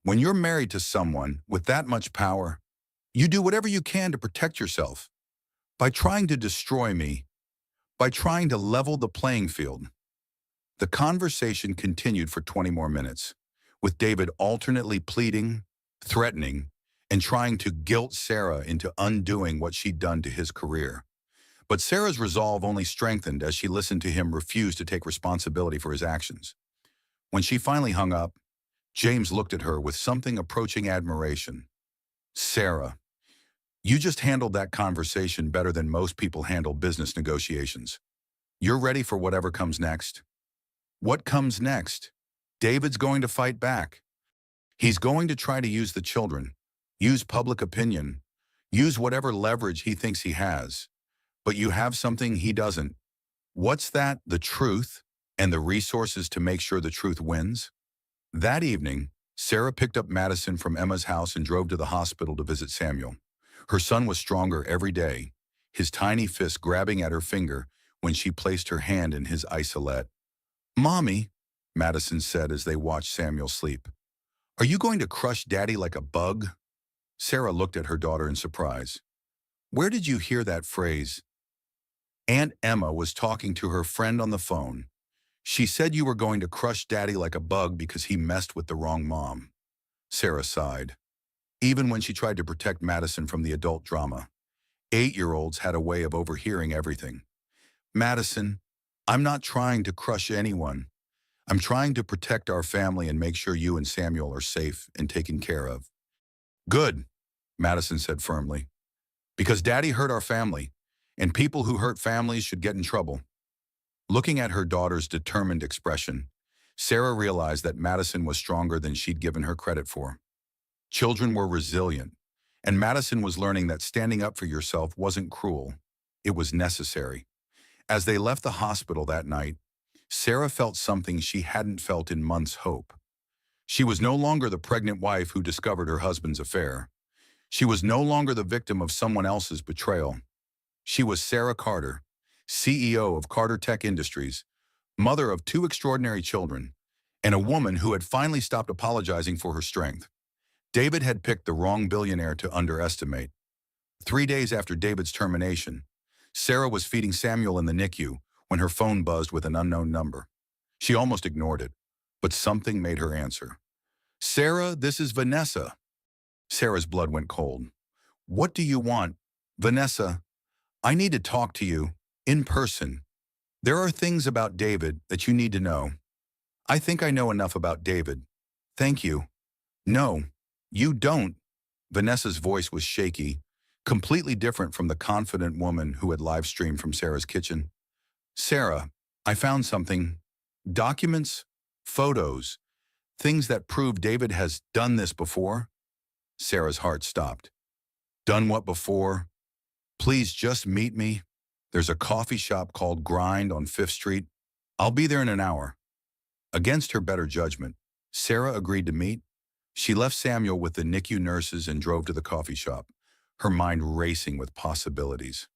When you're married to someone with that much power, you do whatever you can to protect yourself. By trying to destroy me, by trying to level the playing field. The conversation continued for 20 more minutes, with David alternately pleading, threatening, and trying to guilt Sarah into undoing what she'd done to his career. But Sarah's resolve only strengthened as she listened to him refuse to take responsibility for his actions. When she finally hung up, James looked at her with something approaching admiration. Sarah, you just handled that conversation better than most people handle business negotiations. You're ready for whatever comes next. What comes next? David's going to fight back. He's going to try to use the children, use public opinion, use whatever leverage he thinks he has. But you have something he doesn't. What's that? The truth and the resources to make sure the truth wins? That evening, Sarah picked up Madison from Emma's house and drove to the hospital to visit Samuel. Her son was stronger every day, his tiny fist grabbing at her finger when she placed her hand in his isolette. Mommy, Madison said as they watched Samuel sleep, are you going to crush Daddy like a bug? Sarah looked at her daughter in surprise. Where did you hear that phrase? Aunt Emma was talking to her friend on the phone. She said you were going to crush Daddy like a bug because he messed with the wrong mom. Sarah sighed. Even when she tried to protect Madison from the adult drama, 8-year-olds had a way of overhearing everything. Madison, I'm not trying to crush anyone. I'm trying to protect our family and make sure you and Samuel are safe and taken care of. Good, Madison said firmly. Because Daddy hurt our family, and people who hurt families should get in trouble. Looking at her daughter's determined expression, Sarah realized that Madison was stronger than she'd given her credit for. Children were resilient, and Madison was learning that standing up for yourself wasn't cruel. It was necessary. As they left the hospital that night, Sarah felt something she hadn't felt in months' hope. She was no longer the pregnant wife who discovered her husband's affair. She was no longer the victim of someone else's betrayal. She was Sarah Carter, CEO of Carter Tech Industries, mother of 2 extraordinary children, and a woman who had finally stopped apologizing for her strength. David had picked the wrong billionaire to underestimate. 3 days after David's termination, Sarah was feeding Samuel in the NICU when her phone buzzed with an unknown number. She almost ignored it, but something made her answer. Sarah, this is Vanessa. Sarah's blood went cold. What do you want? Vanessa, I need to talk to you, in person. There are things about David that you need to know. I think I know enough about David. Thank you. No, you don't. Vanessa's voice was shaky, completely different from the confident woman who had live-streamed from Sarah's kitchen. Sarah, I found something. Documents, photos, things that prove David has done this before. Sarah's heart stopped. Done what before? Please just meet me. There's a coffee shop called Grind on 5th Street. I'll be there in an hour. Against her better judgment, Sarah agreed to meet. She left Samuel with the NICU nurses and drove to the coffee shop, her mind racing with possibilities.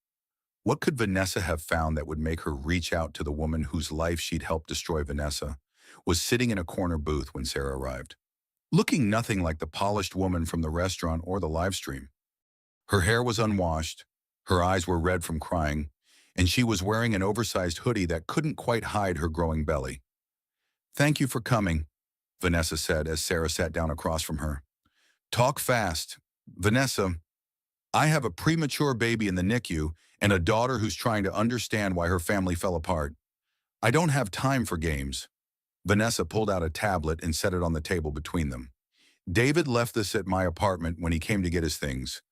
What could Vanessa have found that would make her reach out to the woman whose life she'd helped destroy? Vanessa was sitting in a corner booth when Sarah arrived, looking nothing like the polished woman from the restaurant or the live stream. Her hair was unwashed, her eyes were red from crying, and she was wearing an oversized hoodie that couldn't quite hide her growing belly. Thank you for coming, Vanessa said as Sarah sat down across from her. Talk fast. Vanessa, I have a premature baby in the NICU and a daughter who's trying to understand why her family fell apart. I don't have time for games. Vanessa pulled out a tablet and set it on the table between them. David left this at my apartment when he came to get his things.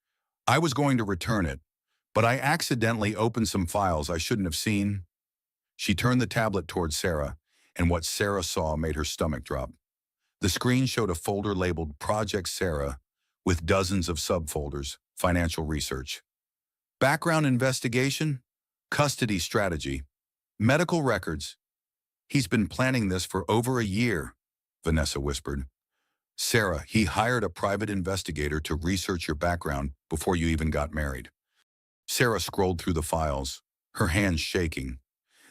I was going to return it, but I accidentally opened some files I shouldn't have seen. She turned the tablet towards Sarah, and what Sarah saw made her stomach drop. The screen showed a folder labeled Project Sarah with dozens of subfolders, financial research, background investigation, custody strategy, medical records. He's been planning this for over a year, Vanessa whispered. Sarah, he hired a private investigator to research your background before you even got married. Sarah scrolled through the files, her hands shaking.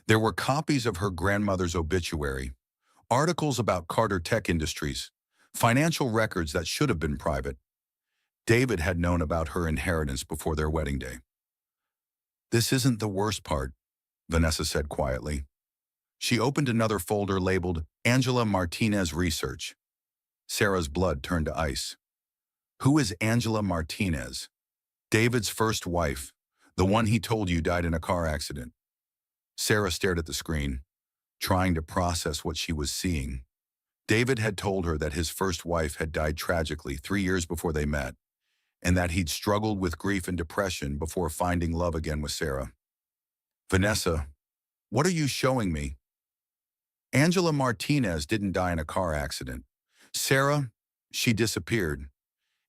There were copies of her grandmother's obituary, articles about Carter Tech Industries, financial records that should have been private. David had known about her inheritance before their wedding day. This isn't the worst part, Vanessa said quietly. She opened another folder labeled Angela Martinez Research. Sarah's blood turned to ice. Who is Angela Martinez? David's first wife, the one he told you died in a car accident. Sarah stared at the screen, trying to process what she was seeing. David had told her that his first wife had died tragically 3 years before they met, and that he'd struggled with grief and depression before finding love again with Sarah. Vanessa, what are you showing me? Angela Martinez didn't die in a car accident. Sarah, she disappeared.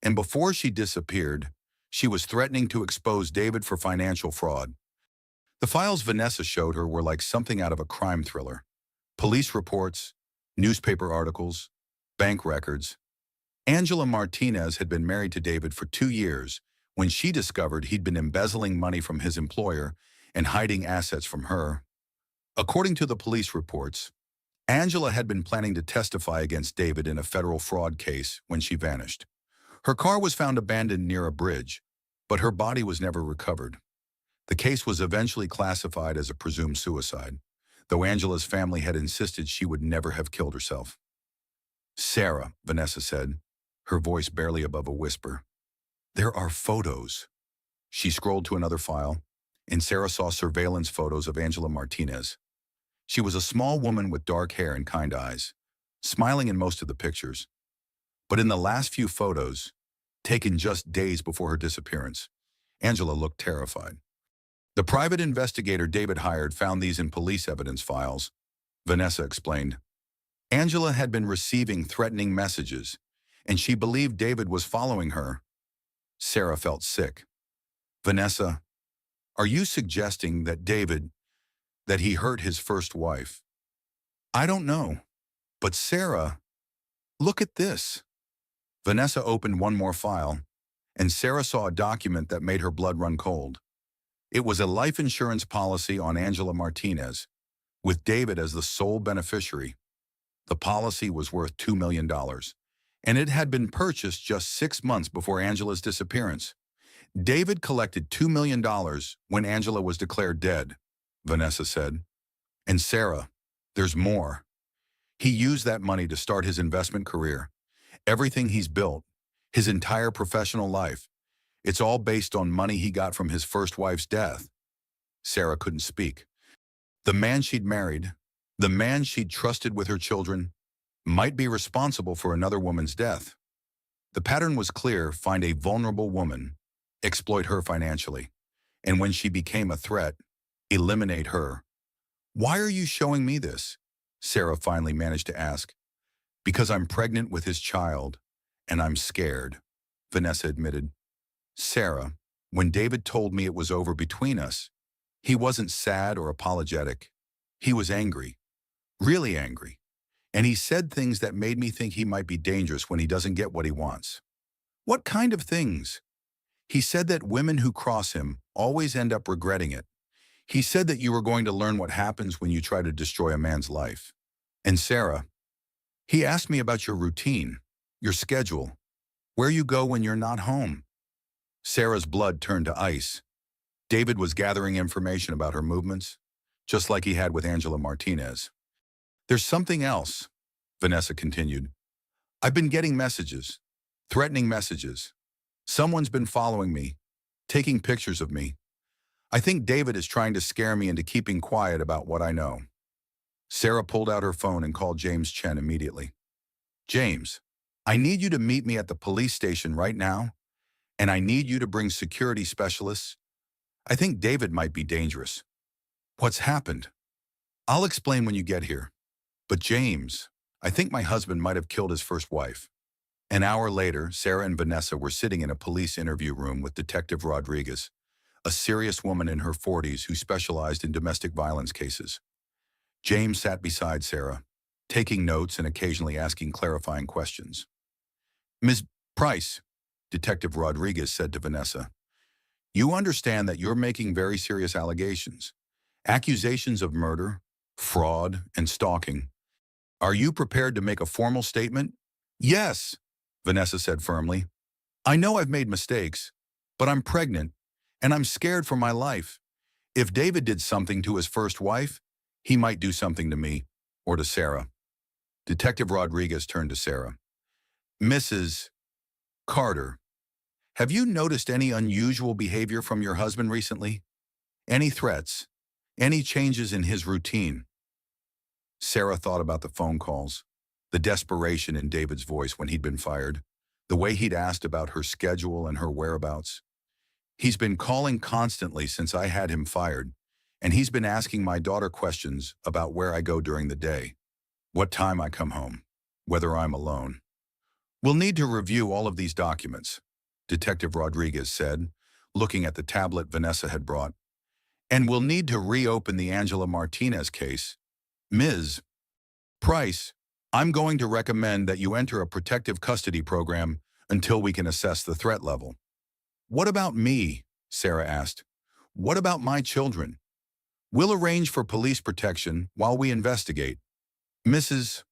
And before she disappeared, she was threatening to expose David for financial fraud. The files Vanessa showed her were like something out of a crime thriller. Police reports, newspaper articles, bank records. Angela Martinez had been married to David for 2 years when she discovered he'd been embezzling money from his employer and hiding assets from her. According to the police reports, Angela had been planning to testify against David in a federal fraud case when she vanished. Her car was found abandoned near a bridge, but her body was never recovered. The case was eventually classified as a presumed suicide, though Angela's family had insisted she would never have killed herself. Sarah, Vanessa said, her voice barely above a whisper. There are photos. She scrolled to another file, and Sarah saw surveillance photos of Angela Martinez. She was a small woman with dark hair and kind eyes, smiling in most of the pictures. But in the last few photos, taken just days before her disappearance, Angela looked terrified. The private investigator David hired found these in police evidence files, Vanessa explained. Angela had been receiving threatening messages, and she believed David was following her. Sarah felt sick. Vanessa, are you suggesting that that he hurt his first wife? I don't know, but Sarah, look at this. Vanessa opened one more file, and Sarah saw a document that made her blood run cold. It was a life insurance policy on Angela Martinez, with David as the sole beneficiary. The policy was worth $2 million, and it had been purchased just 6 months before Angela's disappearance. David collected $2 million when Angela was declared dead, Vanessa said. And Sarah, there's more. He used that money to start his investment career. Everything he's built, his entire professional life, it's all based on money he got from his first wife's death. Sarah couldn't speak. The man she'd married, the man she'd trusted with her children, might be responsible for another woman's death. The pattern was clear: find a vulnerable woman, exploit her financially, and when she became a threat, eliminate her. Why are you showing me this? Sarah finally managed to ask. Because I'm pregnant with his child, and I'm scared, Vanessa admitted. Sarah, when David told me it was over between us, he wasn't sad or apologetic. He was angry, really angry. And he said things that made me think he might be dangerous when he doesn't get what he wants. What kind of things? He said that women who cross him always end up regretting it. He said that you were going to learn what happens when you try to destroy a man's life. And Sarah, he asked me about your routine, your schedule, where you go when you're not home. Sarah's blood turned to ice. David was gathering information about her movements, just like he had with Angela Martinez. There's something else, Vanessa continued. I've been getting messages, threatening messages. Someone's been following me, taking pictures of me. I think David is trying to scare me into keeping quiet about what I know. Sarah pulled out her phone and called James Chen immediately. James, I need you to meet me at the police station right now, and I need you to bring security specialists. I think David might be dangerous. What's happened? I'll explain when you get here. But James, I think my husband might have killed his first wife. An hour later, Sarah and Vanessa were sitting in a police interview room with Detective Rodriguez, a serious woman in her 40s who specialized in domestic violence cases. James sat beside Sarah, taking notes and occasionally asking clarifying questions. Ms. Price, Detective Rodriguez said to Vanessa, you understand that you're making very serious allegations. Accusations of murder, fraud, and stalking. Are you prepared to make a formal statement? Yes, Vanessa said firmly. I know I've made mistakes, but I'm pregnant, and I'm scared for my life. If David did something to his first wife, he might do something to me, or to Sarah. Detective Rodriguez turned to Sarah. Mrs. Carter, have you noticed any unusual behavior from your husband recently? Any threats? Any changes in his routine? Sarah thought about the phone calls, the desperation in David's voice when he'd been fired, the way he'd asked about her schedule and her whereabouts. He's been calling constantly since I had him fired, and he's been asking my daughter questions about where I go during the day, what time I come home, whether I'm alone. We'll need to review all of these documents, Detective Rodriguez said, looking at the tablet Vanessa had brought. And we'll need to reopen the Angela Martinez case. Ms. Price, I'm going to recommend that you enter a protective custody program until we can assess the threat level. What about me? Sarah asked. What about my children? We'll arrange for police protection while we investigate. Mrs.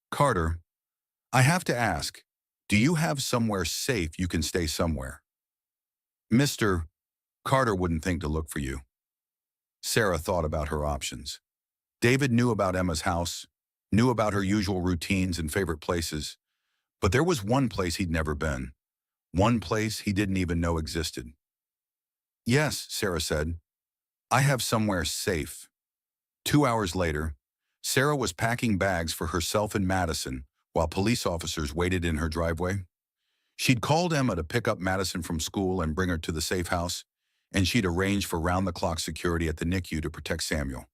Carter, I have to ask, do you have somewhere safe you can stay somewhere? Mr. Carter wouldn't think to look for you. Sarah thought about her options. David knew about Emma's house, knew about her usual routines and favorite places, but there was one place he'd never been, one place he didn't even know existed. Yes, Sarah said, I have somewhere safe. 2 hours later, Sarah was packing bags for herself and Madison while police officers waited in her driveway. She'd called Emma to pick up Madison from school and bring her to the safe house, and she'd arranged for round-the-clock security at the NICU to protect Samuel.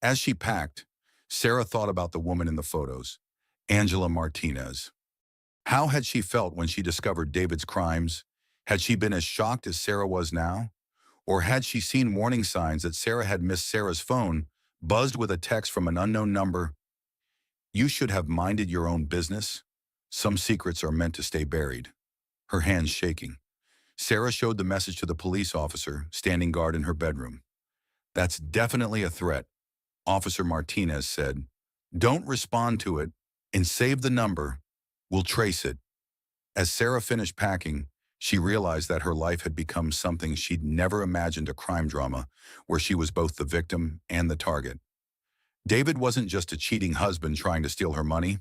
As she packed, Sarah thought about the woman in the photos, Angela Martinez. How had she felt when she discovered David's crimes? Had she been as shocked as Sarah was now? Or had she seen warning signs that Sarah had missed Sarah's phone, buzzed with a text from an unknown number? You should have minded your own business. Some secrets are meant to stay buried. Her hands shaking. Sarah showed the message to the police officer, standing guard in her bedroom. That's definitely a threat, Officer Martinez said. Don't respond to it and save the number. We'll trace it. As Sarah finished packing, she realized that her life had become something she'd never imagined, a crime drama where she was both the victim and the target. David wasn't just a cheating husband trying to steal her money.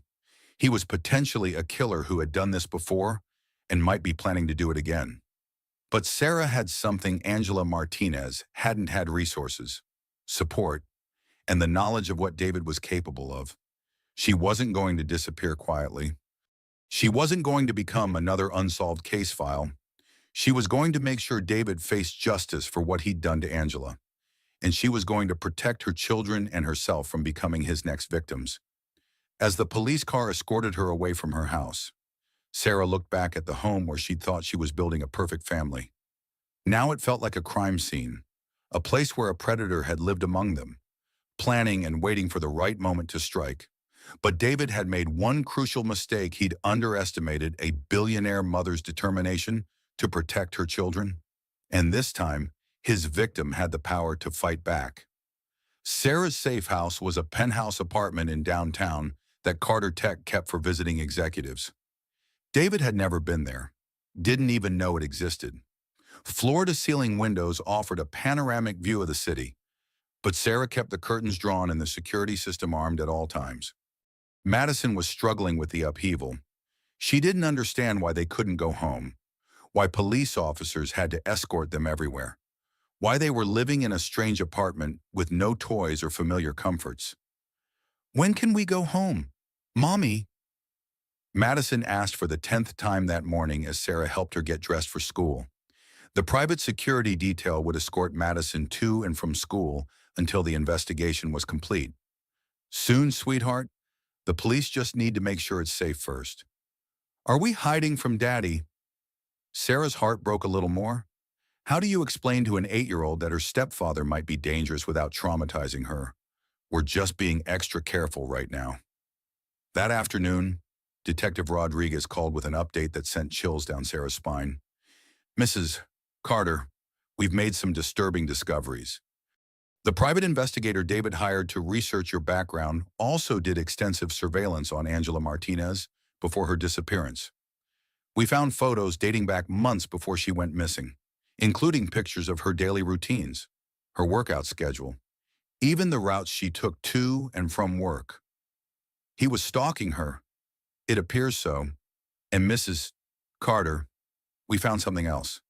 He was potentially a killer who had done this before and might be planning to do it again. But Sarah had something Angela Martinez hadn't had: resources, support, and the knowledge of what David was capable of. She wasn't going to disappear quietly. She wasn't going to become another unsolved case file. She was going to make sure David faced justice for what he'd done to Angela. And she was going to protect her children and herself from becoming his next victims. As the police car escorted her away from her house, Sarah looked back at the home where she'd thought she was building a perfect family. Now it felt like a crime scene, a place where a predator had lived among them, planning and waiting for the right moment to strike. But David had made one crucial mistake. He'd underestimated a billionaire mother's determination to protect her children. And this time, his victim had the power to fight back. Sarah's safe house was a penthouse apartment in downtown that Carter Tech kept for visiting executives. David had never been there, didn't even know it existed. Floor-to-ceiling windows offered a panoramic view of the city, but Sarah kept the curtains drawn and the security system armed at all times. Madison was struggling with the upheaval. She didn't understand why they couldn't go home, why police officers had to escort them everywhere, why they were living in a strange apartment with no toys or familiar comforts. When can we go home? Mommy? Madison asked for the 10th time that morning as Sarah helped her get dressed for school. The private security detail would escort Madison to and from school until the investigation was complete. Soon, sweetheart, The police just need to make sure it's safe first. Are we hiding from Daddy? Sarah's heart broke a little more. How do you explain to an 8-year-old that her stepfather might be dangerous without traumatizing her? We're just being extra careful right now. That afternoon, Detective Rodriguez called with an update that sent chills down Sarah's spine. Mrs. Carter, we've made some disturbing discoveries. The private investigator David hired to research your background also did extensive surveillance on Angela Martinez before her disappearance. We found photos dating back months before she went missing, including pictures of her daily routines, her workout schedule, even the routes she took to and from work. He was stalking her. It appears so. And Mrs. Carter, we found something else.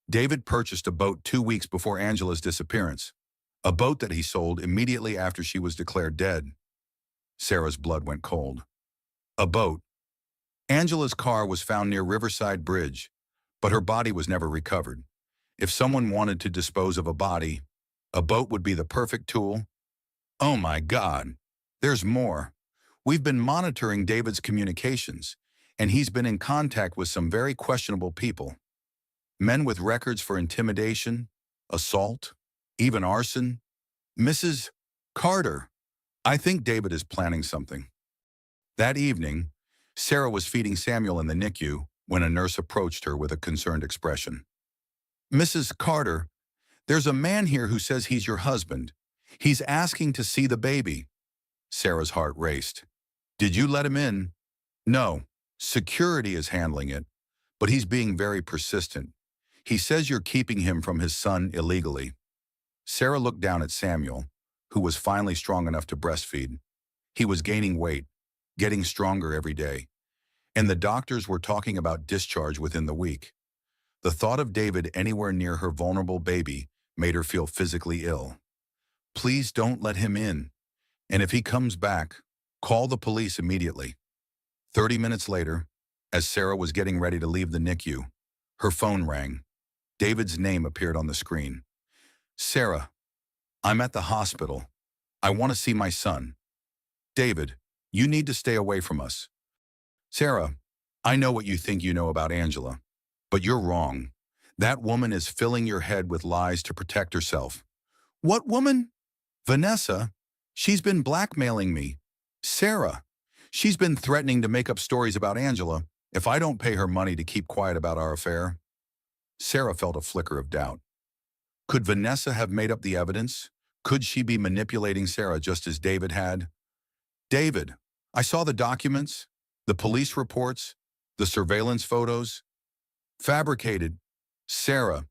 David purchased a boat 2 weeks before Angela's disappearance, a boat that he sold immediately after she was declared dead. Sarah's blood went cold. A boat. Angela's car was found near Riverside Bridge, but her body was never recovered. If someone wanted to dispose of a body, a boat would be the perfect tool. Oh my God, there's more. We've been monitoring David's communications, and he's been in contact with some very questionable people. Men with records for intimidation, assault, even arson. Mrs. Carter, I think David is planning something. That evening, Sarah was feeding Samuel in the NICU when a nurse approached her with a concerned expression. Mrs. Carter, there's a man here who says he's your husband. He's asking to see the baby. Sarah's heart raced. Did you let him in? No, security is handling it, but he's being very persistent. He says you're keeping him from his son illegally. Sarah looked down at Samuel, who was finally strong enough to breastfeed. He was gaining weight, getting stronger every day, and the doctors were talking about discharge within the week. The thought of David anywhere near her vulnerable baby made her feel physically ill. Please don't let him in, and if he comes back, call the police immediately. 30 minutes later, as Sarah was getting ready to leave the NICU, her phone rang. David's name appeared on the screen. Sarah, I'm at the hospital. I want to see my son. David, you need to stay away from us. Sarah, I know what you think you know about Angela, but you're wrong. That woman is filling your head with lies to protect herself. What woman? Vanessa. She's been blackmailing me. Sarah. She's been threatening to make up stories about Angela if I don't pay her money to keep quiet about our affair. Sarah felt a flicker of doubt. Could Vanessa have made up the evidence? Could she be manipulating Sarah just as David had? David, I saw the documents, the police reports, the surveillance photos. Fabricated. Sarah.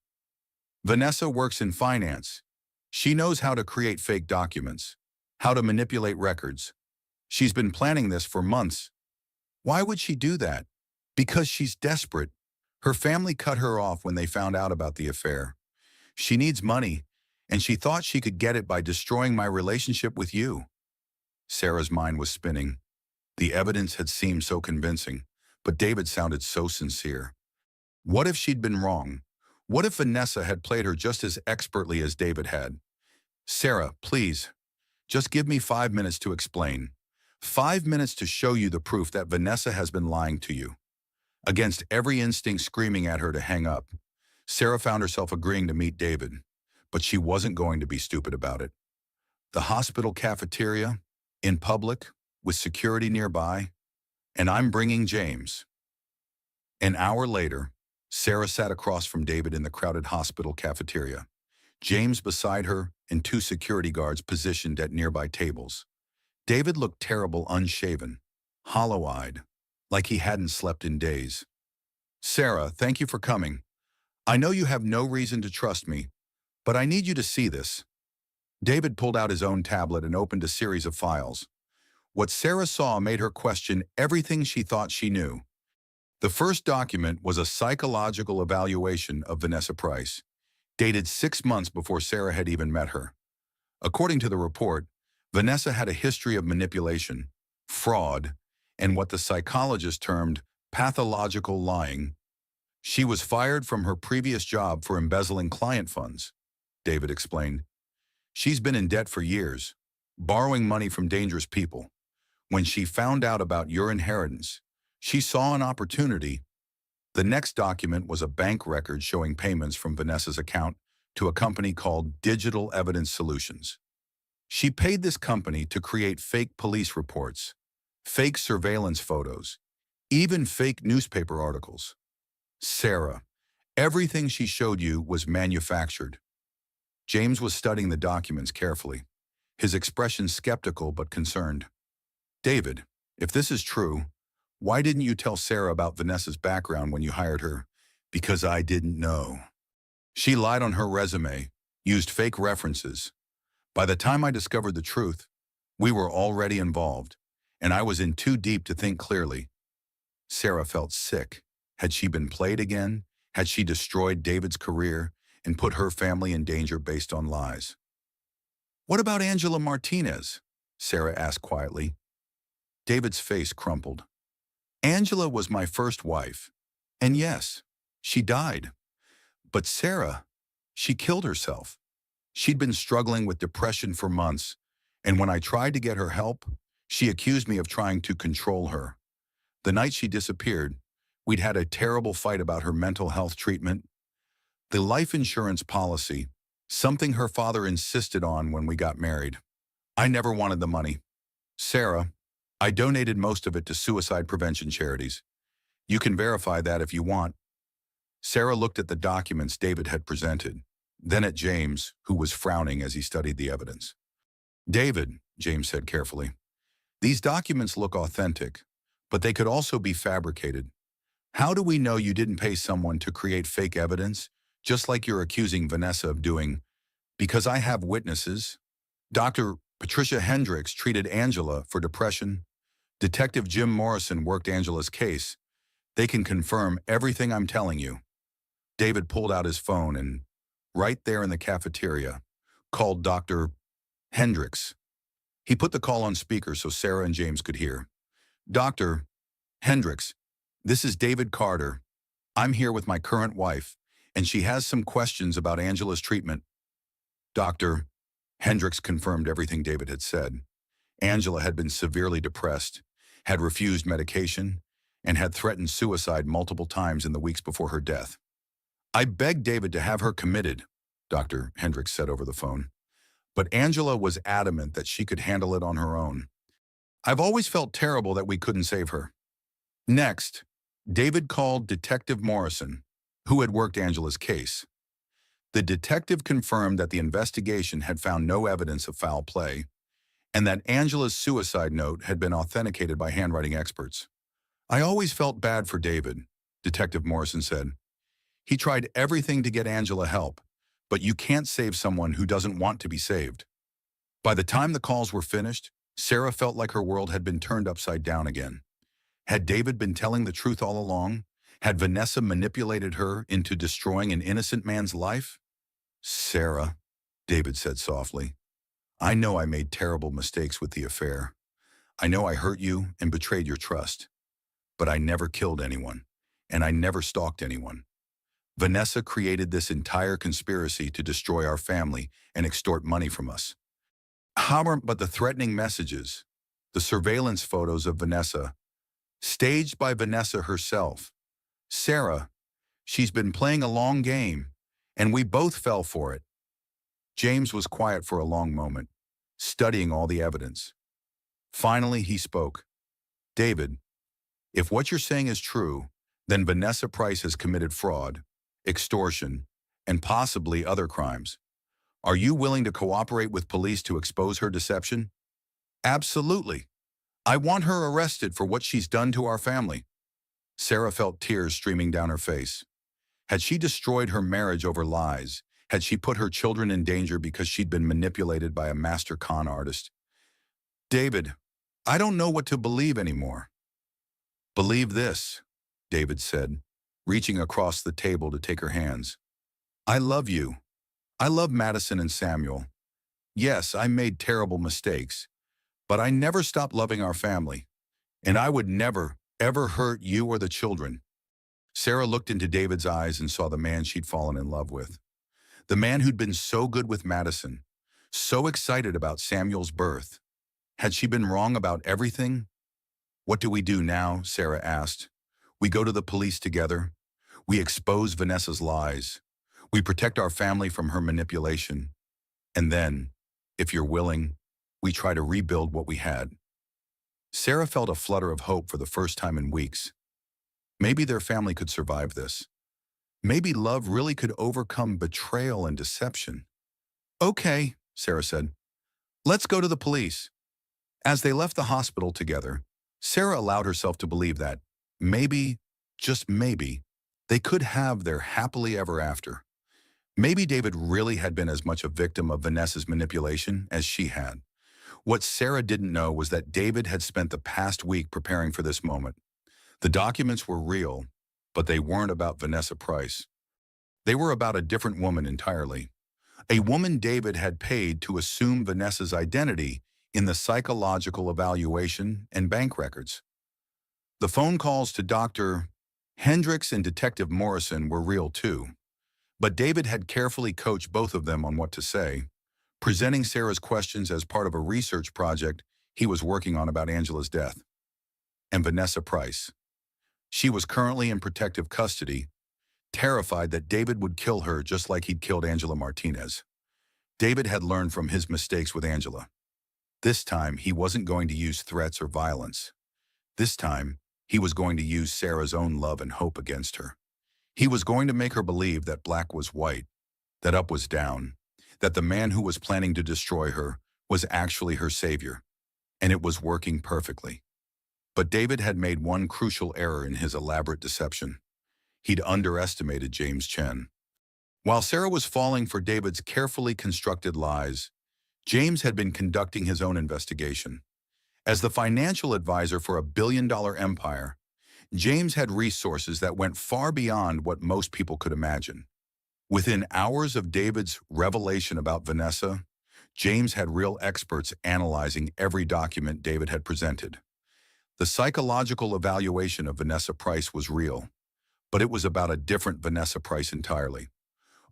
Vanessa works in finance. She knows how to create fake documents, how to manipulate records. She's been planning this for months. Why would she do that? Because she's desperate. Her family cut her off when they found out about the affair. She needs money, and she thought she could get it by destroying my relationship with you. Sarah's mind was spinning. The evidence had seemed so convincing, but David sounded so sincere. What if she'd been wrong? What if Vanessa had played her just as expertly as David had? Sarah, please, just give me 5 minutes to explain. 5 minutes to show you the proof that Vanessa has been lying to you. Against every instinct screaming at her to hang up, Sarah found herself agreeing to meet David, but she wasn't going to be stupid about it. The hospital cafeteria, in public, with security nearby, and I'm bringing James. An hour later, Sarah sat across from David in the crowded hospital cafeteria, James beside her and 2 security guards positioned at nearby tables. David looked terrible, unshaven, hollow-eyed, like he hadn't slept in days. Sarah, thank you for coming. I know you have no reason to trust me, but I need you to see this. David pulled out his own tablet and opened a series of files. What Sarah saw made her question everything she thought she knew. The first document was a psychological evaluation of Vanessa Price, dated 6 months before Sarah had even met her. According to the report, Vanessa had a history of manipulation, fraud, and what the psychologist termed pathological lying. She was fired from her previous job for embezzling client funds, David explained. She's been in debt for years, borrowing money from dangerous people. When she found out about your inheritance, she saw an opportunity. The next document was a bank record showing payments from Vanessa's account to a company called Digital Evidence Solutions. She paid this company to create fake police reports, fake surveillance photos, even fake newspaper articles. Sarah, everything she showed you was manufactured. James was studying the documents carefully, his expression skeptical but concerned. David, if this is true, why didn't you tell Sarah about Vanessa's background when you hired her? Because I didn't know. She lied on her resume, used fake references. By the time I discovered the truth, we were already involved, and I was in too deep to think clearly. Sarah felt sick. Had she been played again? Had she destroyed David's career and put her family in danger based on lies? What about Angela Martinez? Sarah asked quietly. David's face crumpled. Angela was my first wife, and yes, she died. But Sarah, she killed herself. She'd been struggling with depression for months, and when I tried to get her help, she accused me of trying to control her. The night she disappeared, we'd had a terrible fight about her mental health treatment. The life insurance policy, something her father insisted on when we got married. I never wanted the money. Sarah, I donated most of it to suicide prevention charities. You can verify that if you want. Sarah looked at the documents David had presented, then at James, who was frowning as he studied the evidence. David, James said carefully, these documents look authentic, but they could also be fabricated. How do we know you didn't pay someone to create fake evidence, just like you're accusing Vanessa of doing? Because I have witnesses. Dr. Patricia Hendricks treated Angela for depression. Detective Jim Morrison worked Angela's case. They can confirm everything I'm telling you. David pulled out his phone and, right there in the cafeteria, called Dr. Hendricks. He put the call on speaker so Sarah and James could hear. Dr. Hendricks, this is David Carter. I'm here with my current wife, and she has some questions about Angela's treatment. Dr. Hendricks confirmed everything David had said. Angela had been severely depressed, had refused medication, and had threatened suicide multiple times in the weeks before her death. I begged David to have her committed, Dr. Hendricks said over the phone. But Angela was adamant that she could handle it on her own. I've always felt terrible that we couldn't save her. Next, David called Detective Morrison, who had worked Angela's case. The detective confirmed that the investigation had found no evidence of foul play, and that Angela's suicide note had been authenticated by handwriting experts. I always felt bad for David, Detective Morrison said. He tried everything to get Angela help, but you can't save someone who doesn't want to be saved. By the time the calls were finished, Sarah felt like her world had been turned upside down again. Had David been telling the truth all along? Had Vanessa manipulated her into destroying an innocent man's life? Sarah, David said softly, I know I made terrible mistakes with the affair. I know I hurt you and betrayed your trust. But I never killed anyone, and I never stalked anyone. Vanessa created this entire conspiracy to destroy our family and extort money from us. But the threatening messages, the surveillance photos of Vanessa, staged by Vanessa herself. Sarah, she's been playing a long game, and we both fell for it. James was quiet for a long moment, studying all the evidence. Finally, he spoke. David, if what you're saying is true, then Vanessa Price has committed fraud, extortion, and possibly other crimes. Are you willing to cooperate with police to expose her deception? Absolutely. I want her arrested for what she's done to our family. Sarah felt tears streaming down her face. Had she destroyed her marriage over lies? Had she put her children in danger because she'd been manipulated by a master con artist? David, I don't know what to believe anymore. Believe this, David said, reaching across the table to take her hands. I love you. I love Madison and Samuel. Yes, I made terrible mistakes, but I never stopped loving our family, and I would never, ever hurt you or the children. Sarah looked into David's eyes and saw the man she'd fallen in love with. The man who'd been so good with Madison, so excited about Samuel's birth. Had she been wrong about everything? What do we do now? Sarah asked. We go to the police together. We expose Vanessa's lies. We protect our family from her manipulation. And then, if you're willing, we try to rebuild what we had. Sarah felt a flutter of hope for the first time in weeks. Maybe their family could survive this. Maybe love really could overcome betrayal and deception. Okay, Sarah said. Let's go to the police. As they left the hospital together, Sarah allowed herself to believe that maybe, just maybe, they could have their happily ever after. Maybe David really had been as much a victim of Vanessa's manipulation as she had. What Sarah didn't know was that David had spent the past week preparing for this moment. The documents were real, but they weren't about Vanessa Price. They were about a different woman entirely. A woman David had paid to assume Vanessa's identity in the psychological evaluation and bank records. The phone calls to Dr. Hendricks and Detective Morrison were real too, but David had carefully coached both of them on what to say, presenting Sarah's questions as part of a research project he was working on about Angela's death. And Vanessa Price. She was currently in protective custody, terrified that David would kill her just like he'd killed Angela Martinez. David had learned from his mistakes with Angela. This time, he wasn't going to use threats or violence. This time, he was going to use Sarah's own love and hope against her. He was going to make her believe that black was white, that up was down, that the man who was planning to destroy her was actually her savior, and it was working perfectly. But David had made one crucial error in his elaborate deception. He'd underestimated James Chen. While Sarah was falling for David's carefully constructed lies, James had been conducting his own investigation. As the financial advisor for a billion-dollar empire, James had resources that went far beyond what most people could imagine. Within hours of David's revelation about Vanessa, James had real experts analyzing every document David had presented. The psychological evaluation of Vanessa Price was real, but it was about a different Vanessa Price entirely.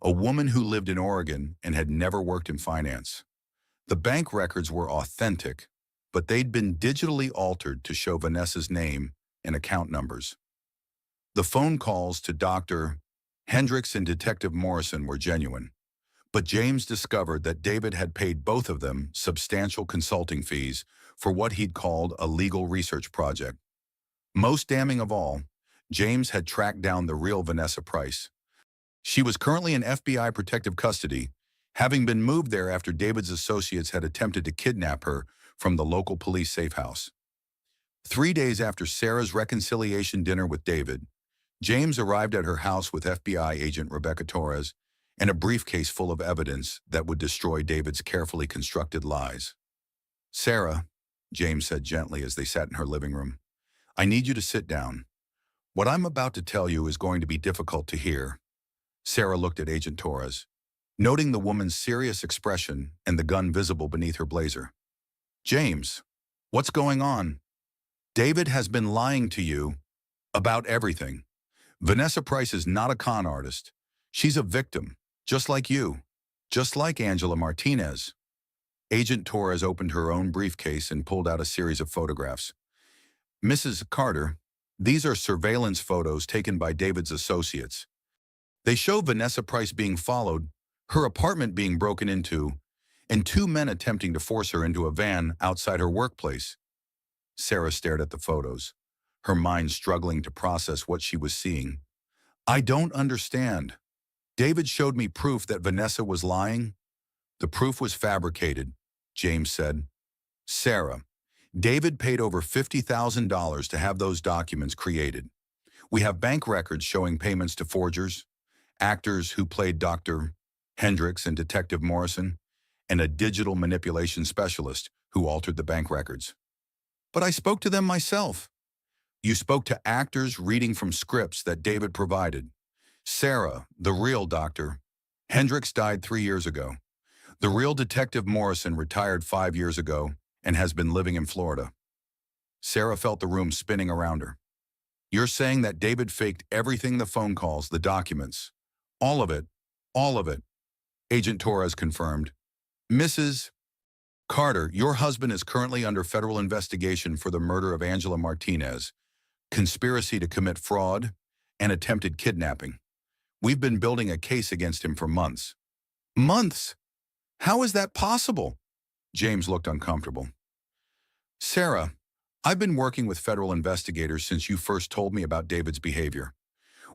A woman who lived in Oregon and had never worked in finance. The bank records were authentic, but they'd been digitally altered to show Vanessa's name and account numbers. The phone calls to Dr. Hendricks and Detective Morrison were genuine, but James discovered that David had paid both of them substantial consulting fees for what he'd called a legal research project. Most damning of all, James had tracked down the real Vanessa Price. She was currently in FBI protective custody, having been moved there after David's associates had attempted to kidnap her from the local police safe house. 3 days after Sarah's reconciliation dinner with David, James arrived at her house with FBI agent Rebecca Torres and a briefcase full of evidence that would destroy David's carefully constructed lies. "Sarah," James said gently as they sat in her living room, "I need you to sit down. What I'm about to tell you is going to be difficult to hear." Sarah looked at Agent Torres, noting the woman's serious expression and the gun visible beneath her blazer. "James, what's going on? David has been lying to you about everything. Vanessa Price is not a con artist. She's a victim, just like you, just like Angela Martinez." Agent Torres opened her own briefcase and pulled out a series of photographs. "Mrs. Carter, these are surveillance photos taken by David's associates. They show Vanessa Price being followed, her apartment being broken into, and 2 men attempting to force her into a van outside her workplace." Sarah stared at the photos, her mind struggling to process what she was seeing. "I don't understand. David showed me proof that Vanessa was lying." "The proof was fabricated," James said. "Sarah, David paid over $50,000 to have those documents created. We have bank records showing payments to forgers, actors who played Dr. Hendricks and Detective Morrison, and a digital manipulation specialist who altered the bank records." "But I spoke to them myself." "You spoke to actors reading from scripts that David provided. Sarah, the real Dr. Hendricks died 3 years ago. The real Detective Morrison retired 5 years ago and has been living in Florida." Sarah felt the room spinning around her. "You're saying that David faked everything, the phone calls, the documents. All of it. All of it." Agent Torres confirmed. "Mrs. Carter, your husband is currently under federal investigation for the murder of Angela Martinez, conspiracy to commit fraud, and attempted kidnapping. We've been building a case against him for months. Months? How is that possible? James looked uncomfortable. Sarah, I've been working with federal investigators since you first told me about David's behavior.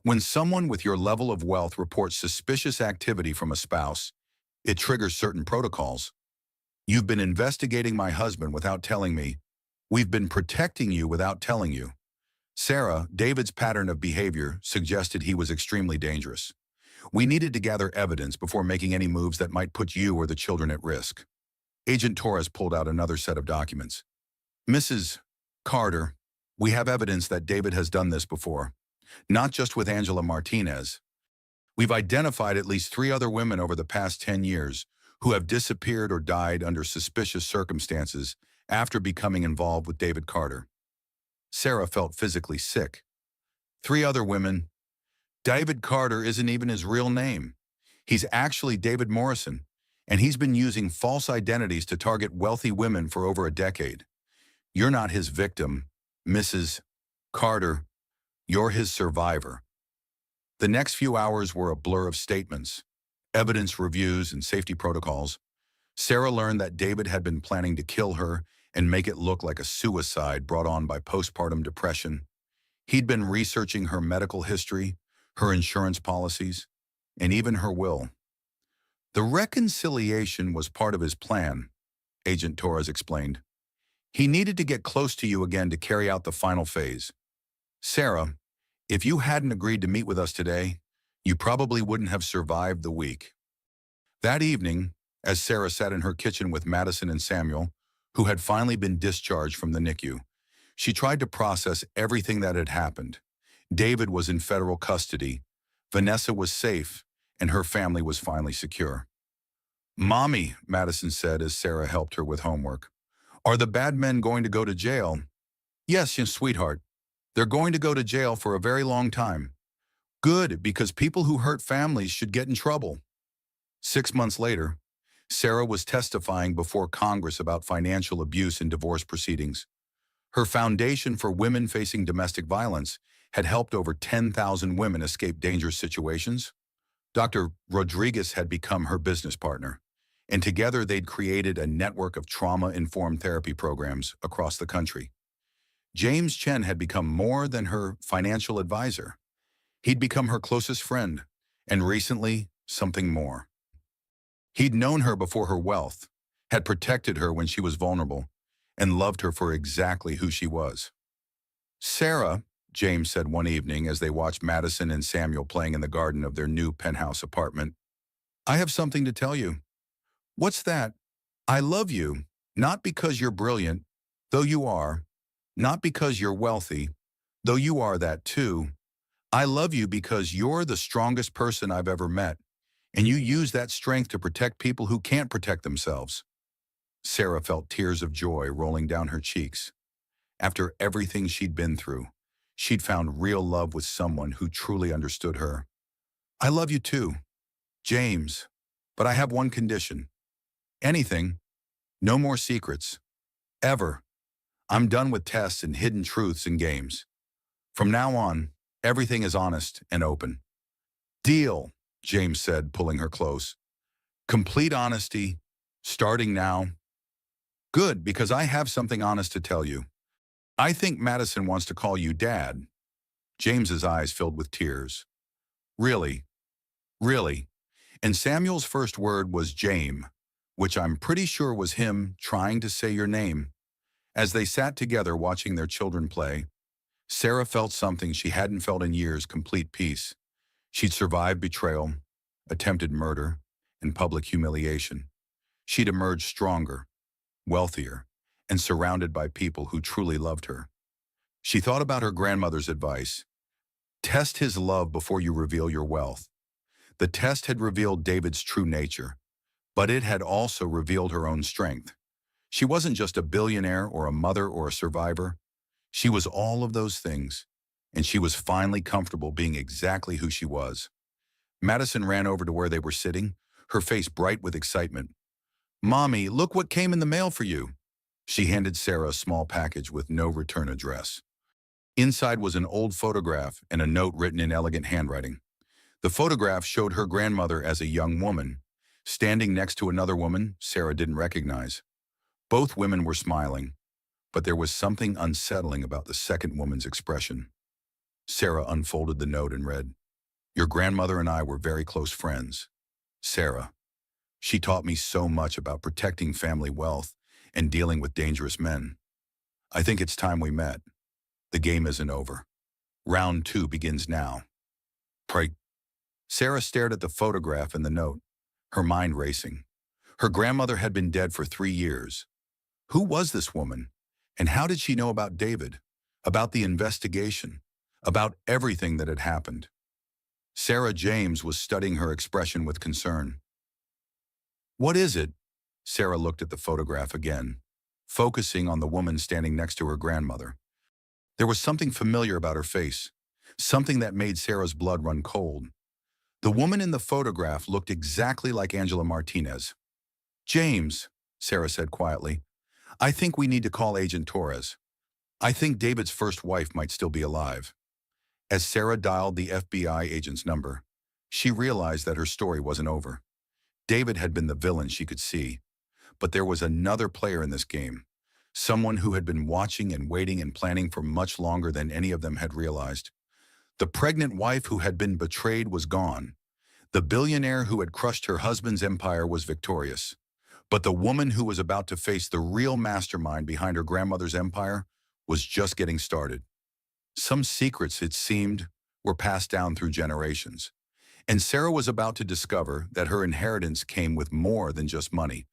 When someone with your level of wealth reports suspicious activity from a spouse, it triggers certain protocols. You've been investigating my husband without telling me. We've been protecting you without telling you. Sarah, David's pattern of behavior suggested he was extremely dangerous. We needed to gather evidence before making any moves that might put you or the children at risk. Agent Torres pulled out another set of documents. Mrs. Carter, we have evidence that David has done this before, not just with Angela Martinez. We've identified at least 3 other women over the past 10 years who have disappeared or died under suspicious circumstances after becoming involved with David Carter. Sarah felt physically sick. 3 other women. David Carter isn't even his real name. He's actually David Morrison, and he's been using false identities to target wealthy women for over a decade. You're not his victim, Mrs. Carter. You're his survivor. The next few hours were a blur of statements, evidence reviews, and safety protocols. Sarah learned that David had been planning to kill her and make it look like a suicide brought on by postpartum depression. He'd been researching her medical history, her insurance policies, and even her will. The reconciliation was part of his plan, Agent Torres explained. He needed to get close to you again to carry out the final phase. Sarah, if you hadn't agreed to meet with us today, you probably wouldn't have survived the week. That evening, as Sarah sat in her kitchen with Madison and Samuel, who had finally been discharged from the NICU, she tried to process everything that had happened. David was in federal custody, Vanessa was safe, and her family was finally secure. Mommy, Madison said as Sarah helped her with homework, are the bad men going to go to jail? Yes, sweetheart. They're going to go to jail for a very long time. Good, because people who hurt families should get in trouble. 6 months later, Sarah was testifying before Congress about financial abuse in divorce proceedings. Her foundation for women facing domestic violence had helped over 10,000 women escape dangerous situations. Dr. Rodriguez had become her business partner, and together they'd created a network of trauma-informed therapy programs across the country. James Chen had become more than her financial advisor. He'd become her closest friend, and recently, something more. He'd known her before her wealth, had protected her when she was vulnerable, and loved her for exactly who she was. Sarah, James said one evening as they watched Madison and Samuel playing in the garden of their new penthouse apartment, I have something to tell you. What's that? I love you, not because you're brilliant, though you are, not because you're wealthy, though you are that too. I love you because you're the strongest person I've ever met, and you use that strength to protect people who can't protect themselves. Sarah felt tears of joy rolling down her cheeks. After everything she'd been through, she'd found real love with someone who truly understood her. I love you too, James, but I have one condition. Anything, no more secrets, ever. I'm done with tests and hidden truths and games. From now on, everything is honest and open. Deal, James said, pulling her close. Complete honesty, starting now. Good, because I have something honest to tell you. I think Madison wants to call you Dad. James's eyes filled with tears. Really? Really? And Samuel's first word was Jame, which I'm pretty sure was him trying to say your name. As they sat together watching their children play, Sarah felt something she hadn't felt in years, complete peace. She'd survived betrayal, attempted murder, and public humiliation. She'd emerged stronger, wealthier, and surrounded by people who truly loved her. She thought about her grandmother's advice. Test his love before you reveal your wealth. The test had revealed David's true nature, but it had also revealed her own strength. She wasn't just a billionaire or a mother or a survivor. She was all of those things, and she was finally comfortable being exactly who she was. Madison ran over to where they were sitting, her face bright with excitement. "Mommy, look what came in the mail for you." She handed Sarah a small package with no return address. Inside was an old photograph and a note written in elegant handwriting. The photograph showed her grandmother as a young woman, standing next to another woman Sarah didn't recognize. Both women were smiling, but there was something unsettling about the second woman's expression. Sarah unfolded the note and read, "Your grandmother and I were very close friends. Sarah. She taught me so much about protecting family wealth and dealing with dangerous men. I think it's time we met. The game isn't over. Round 2 begins now." Pray. Sarah stared at the photograph and the note, her mind racing. Her grandmother had been dead for 3 years. Who was this woman? And how did she know about David? About the investigation? About everything that had happened? Sarah James was studying her expression with concern. "What is it?" Sarah looked at the photograph again, focusing on the woman standing next to her grandmother. There was something familiar about her face, something that made Sarah's blood run cold. The woman in the photograph looked exactly like Angela Martinez. "James," Sarah said quietly, "I think we need to call Agent Torres. I think David's first wife might still be alive." As Sarah dialed the FBI agent's number, she realized that her story wasn't over. David had been the villain she could see, but there was another player in this game, someone who had been watching and waiting and planning for much longer than any of them had realized. The pregnant wife who had been betrayed was gone. The billionaire who had crushed her husband's empire was victorious. But the woman who was about to face the real mastermind behind her grandmother's empire was just getting started. Some secrets, it seemed, were passed down through generations. And Sarah was about to discover that her inheritance came with more than just money.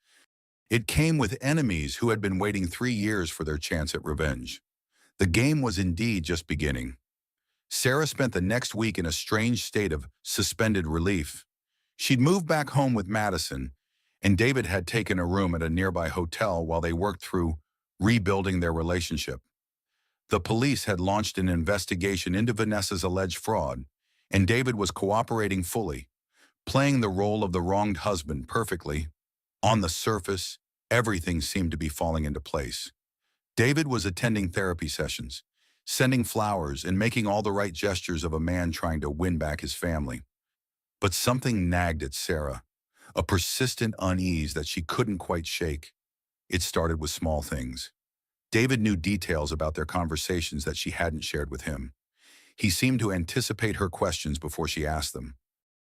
It came with enemies who had been waiting 3 years for their chance at revenge. The game was indeed just beginning. Sarah spent the next week in a strange state of suspended relief. She'd moved back home with Madison, and David had taken a room at a nearby hotel while they worked through rebuilding their relationship. The police had launched an investigation into Vanessa's alleged fraud, and David was cooperating fully, playing the role of the wronged husband perfectly. On the surface, everything seemed to be falling into place. David was attending therapy sessions, sending flowers and making all the right gestures of a man trying to win back his family. But something nagged at Sarah, a persistent unease that she couldn't quite shake. It started with small things. David knew details about their conversations that she hadn't shared with him. He seemed to anticipate her questions before she asked them.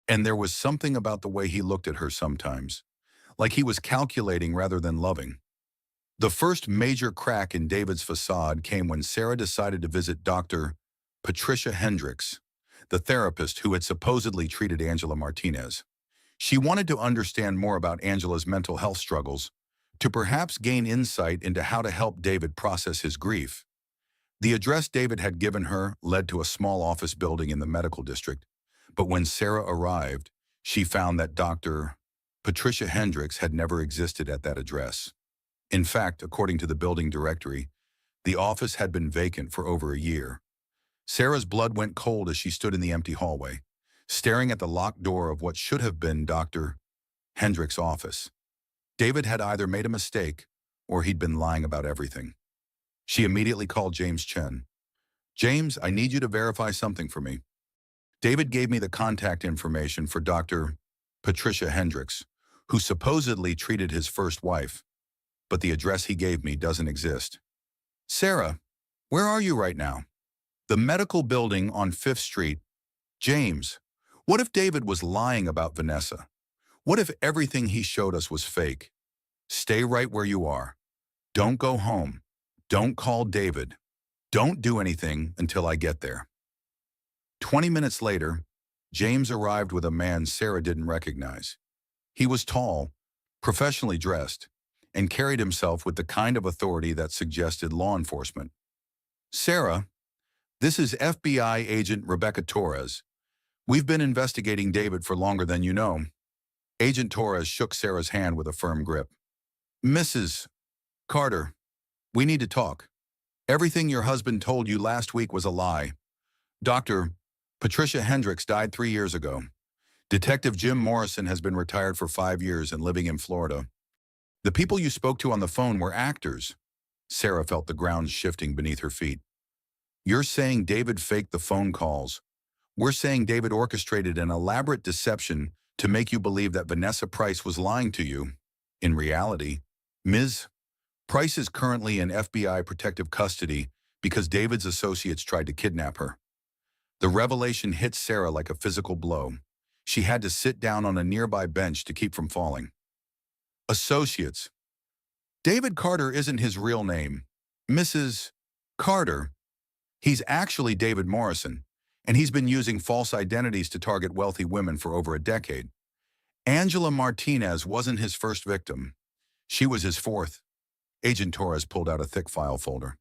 And there was something about the way he looked at her sometimes, like he was calculating rather than loving. The first major crack in David's facade came when Sarah decided to visit Dr. Patricia Hendricks, the therapist who had supposedly treated Angela Martinez. She wanted to understand more about Angela's mental health struggles, to perhaps gain insight into how to help David process his grief. The address David had given her led to a small office building in the medical district, but when Sarah arrived, she found that Dr. Patricia Hendricks had never existed at that address. In fact, according to the building directory, the office had been vacant for over a year. Sarah's blood went cold as she stood in the empty hallway, staring at the locked door of what should have been Dr. Hendricks' office. David had either made a mistake or he'd been lying about everything. She immediately called James Chen. "James, I need you to verify something for me." David gave me the contact information for Dr. Patricia Hendricks, who supposedly treated his first wife, but the address he gave me doesn't exist. "Sarah, where are you right now?" "The medical building on 5th Street. James, what if David was lying about Vanessa? What if everything he showed us was fake? Stay right where you are. Don't go home. Don't call David. Don't do anything until I get there." 20 minutes later, James arrived with a man Sarah didn't recognize. He was tall, professionally dressed, and carried himself with the kind of authority that suggested law enforcement. "Sarah, this is FBI agent Rebecca Torres. We've been investigating David for longer than you know." Agent Torres shook Sarah's hand with a firm grip. "Mrs. Carter, we need to talk. Everything your husband told you last week was a lie. Dr. Patricia Hendricks died 3 years ago. Detective Jim Morrison has been retired for 5 years and living in Florida. The people you spoke to on the phone were actors. Sarah felt the ground shifting beneath her feet. You're saying David faked the phone calls. We're saying David orchestrated an elaborate deception to make you believe that Vanessa Price was lying to you. In reality, Ms. Price is currently in FBI protective custody because David's associates tried to kidnap her. The revelation hit Sarah like a physical blow. She had to sit down on a nearby bench to keep from falling. Associates. David Carter isn't his real name. Mrs. Carter. He's actually David Morrison, and he's been using false identities to target wealthy women for over a decade. Angela Martinez wasn't his first victim. She was his fourth. Agent Torres pulled out a thick file folder.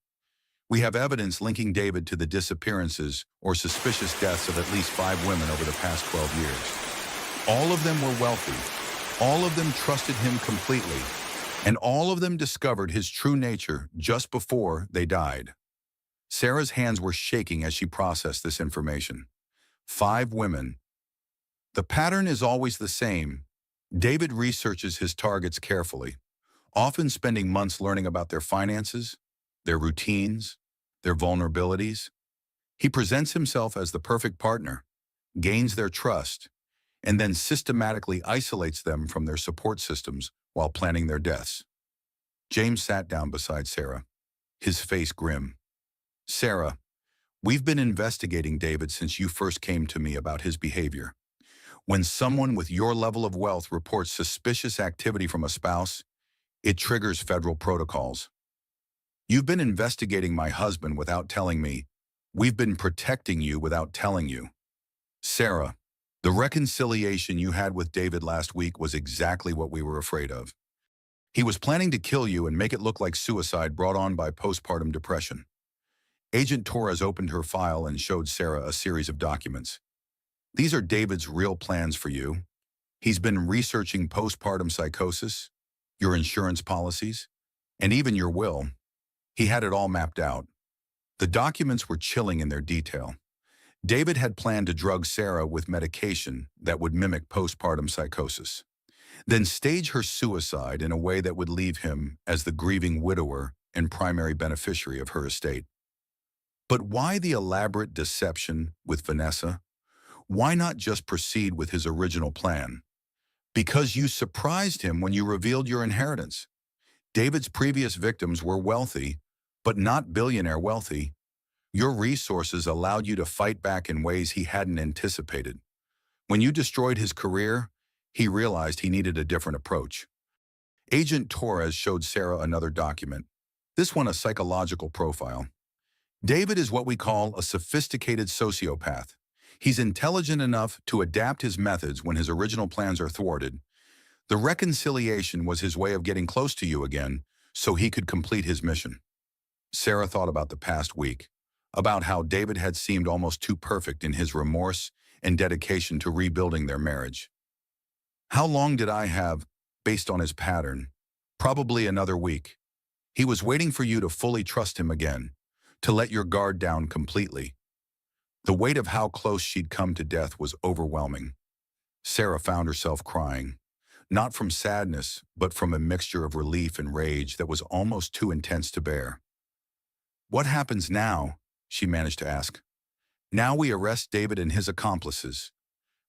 We have evidence linking David to the disappearances or suspicious deaths of at least 5 women over the past 12 years. All of them were wealthy. All of them trusted him completely. And all of them discovered his true nature just before they died. Sarah's hands were shaking as she processed this information. 5 women. The pattern is always the same. David researches his targets carefully, often spending months learning about their finances, their routines, their vulnerabilities. He presents himself as the perfect partner, gains their trust, and then systematically isolates them from their support systems while planning their deaths. James sat down beside Sarah, his face grim. Sarah, we've been investigating David since you first came to me about his behavior. When someone with your level of wealth reports suspicious activity from a spouse, it triggers federal protocols. You've been investigating my husband without telling me. We've been protecting you without telling you. Sarah, the reconciliation you had with David last week was exactly what we were afraid of. He was planning to kill you and make it look like suicide brought on by postpartum depression. Agent Torres opened her file and showed Sarah a series of documents. These are David's real plans for you. He's been researching postpartum psychosis, your insurance policies, and even your will. He had it all mapped out. The documents were chilling in their detail. David had planned to drug Sarah with medication that would mimic postpartum psychosis, then stage her suicide in a way that would leave him as the grieving widower and primary beneficiary of her estate. But why the elaborate deception with Vanessa? Why not just proceed with his original plan? Because you surprised him when you revealed your inheritance. David's previous victims were wealthy, but not billionaire wealthy. Your resources allowed you to fight back in ways he hadn't anticipated. When you destroyed his career, he realized he needed a different approach. Agent Torres showed Sarah another document, this one a psychological profile. David is what we call a sophisticated sociopath. He's intelligent enough to adapt his methods when his original plans are thwarted. The reconciliation was his way of getting close to you again so he could complete his mission. Sarah thought about the past week, about how David had seemed almost too perfect in his remorse and dedication to rebuilding their marriage. How long did I have, based on his pattern? Probably another week. He was waiting for you to fully trust him again, to let your guard down completely. The weight of how close she'd come to death was overwhelming. Sarah found herself crying, not from sadness, but from a mixture of relief and rage that was almost too intense to bear. What happens now? She managed to ask. Now we arrest David and his accomplices.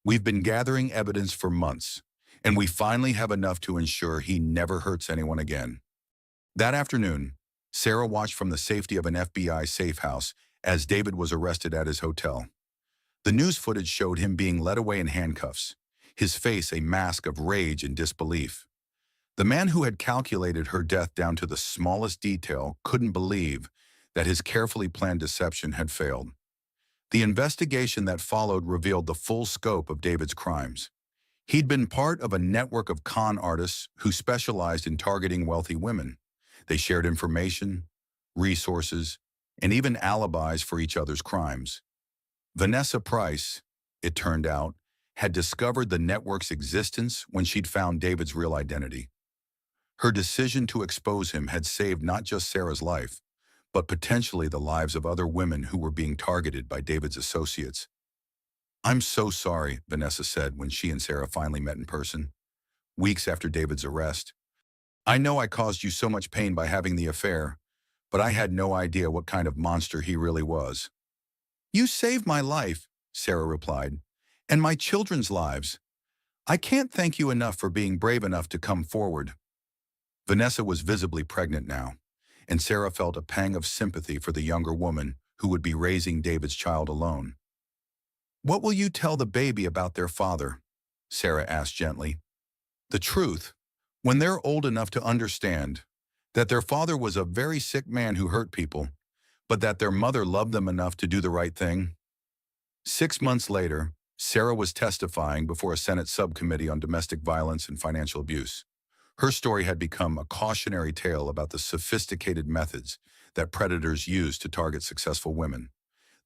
We've been gathering evidence for months, and we finally have enough to ensure he never hurts anyone again. That afternoon, Sarah watched from the safety of an FBI safe house as David was arrested at his hotel. The news footage showed him being led away in handcuffs, his face a mask of rage and disbelief. The man who had calculated her death down to the smallest detail couldn't believe that his carefully planned deception had failed. The investigation that followed revealed the full scope of David's crimes. He'd been part of a network of con artists who specialized in targeting wealthy women. They shared information, resources, and even alibis for each other's crimes. Vanessa Price, it turned out, had discovered the network's existence when she'd found David's real identity. Her decision to expose him had saved not just Sarah's life, but potentially the lives of other women who were being targeted by David's associates. I'm so sorry, Vanessa said when she and Sarah finally met in person, weeks after David's arrest. I know I caused you so much pain by having the affair, but I had no idea what kind of monster he really was. You saved my life, Sarah replied, and my children's lives. I can't thank you enough for being brave enough to come forward. Vanessa was visibly pregnant now, and Sarah felt a pang of sympathy for the younger woman who would be raising David's child alone. What will you tell the baby about their father? Sarah asked gently. The truth, when they're old enough to understand that their father was a very sick man who hurt people, but that their mother loved them enough to do the right thing. 6 months later, Sarah was testifying before a Senate subcommittee on domestic violence and financial abuse. Her story had become a cautionary tale about the sophisticated methods that predators use to target successful women.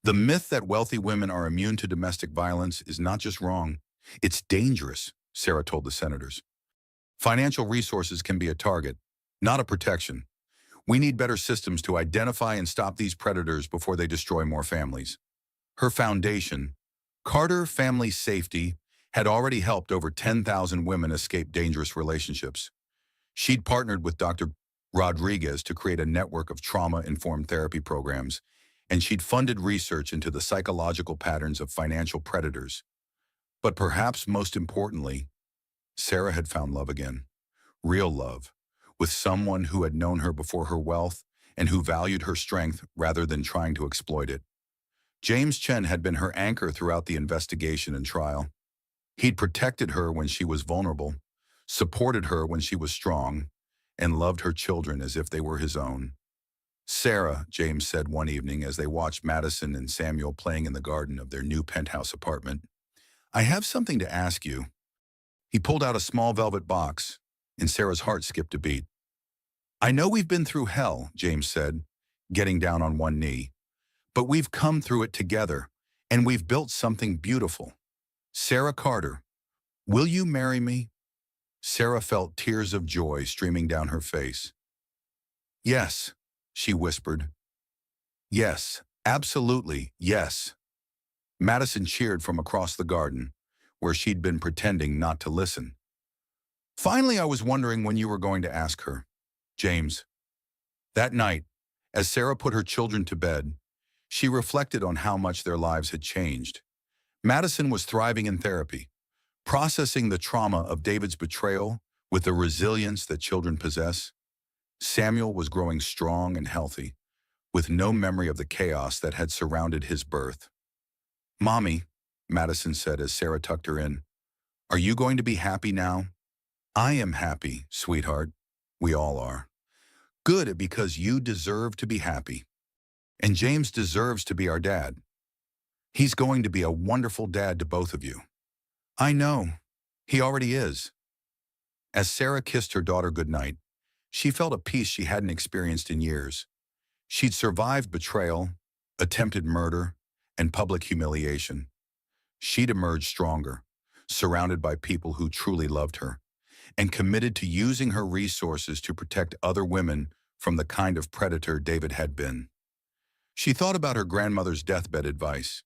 The myth that wealthy women are immune to domestic violence is not just wrong, it's dangerous, Sarah told the senators. Financial resources can be a target, not a protection. We need better systems to identify and stop these predators before they destroy more families. Her foundation, Carter Family Safety, had already helped over 10,000 women escape dangerous relationships. She'd partnered with Dr. Rodriguez to create a network of trauma-informed therapy programs, and she'd funded research into the psychological patterns of financial predators. But perhaps most importantly, Sarah had found love again, real love, with someone who had known her before her wealth and who valued her strength rather than trying to exploit it. James Chen had been her anchor throughout the investigation and trial. He'd protected her when she was vulnerable, supported her when she was strong, and loved her children as if they were his own. Sarah, James said one evening as they watched Madison and Samuel playing in the garden of their new penthouse apartment, I have something to ask you. He pulled out a small velvet box, and Sarah's heart skipped a beat. I know we've been through hell, James said, getting down on one knee, but we've come through it together, and we've built something beautiful. Sarah Carter, will you marry me? Sarah felt tears of joy streaming down her face. Yes, she whispered. Yes, absolutely, yes. Madison cheered from across the garden, where she'd been pretending not to listen. Finally, I was wondering when you were going to ask her. James. That night, as Sarah put her children to bed, she reflected on how much their lives had changed. Madison was thriving in therapy, processing the trauma of David's betrayal with the resilience that children possess. Samuel was growing strong and healthy, with no memory of the chaos that had surrounded his birth. Mommy, Madison said as Sarah tucked her in, are you going to be happy now? I am happy, sweetheart. We all are. Good, because you deserve to be happy. And James deserves to be our dad. He's going to be a wonderful dad to both of you. I know. He already is. As Sarah kissed her daughter goodnight, she felt a peace she hadn't experienced in years. She'd survived betrayal, attempted murder, and public humiliation. She'd emerged stronger, surrounded by people who truly loved her, and committed to using her resources to protect other women from the kind of predator David had been. She thought about her grandmother's deathbed advice.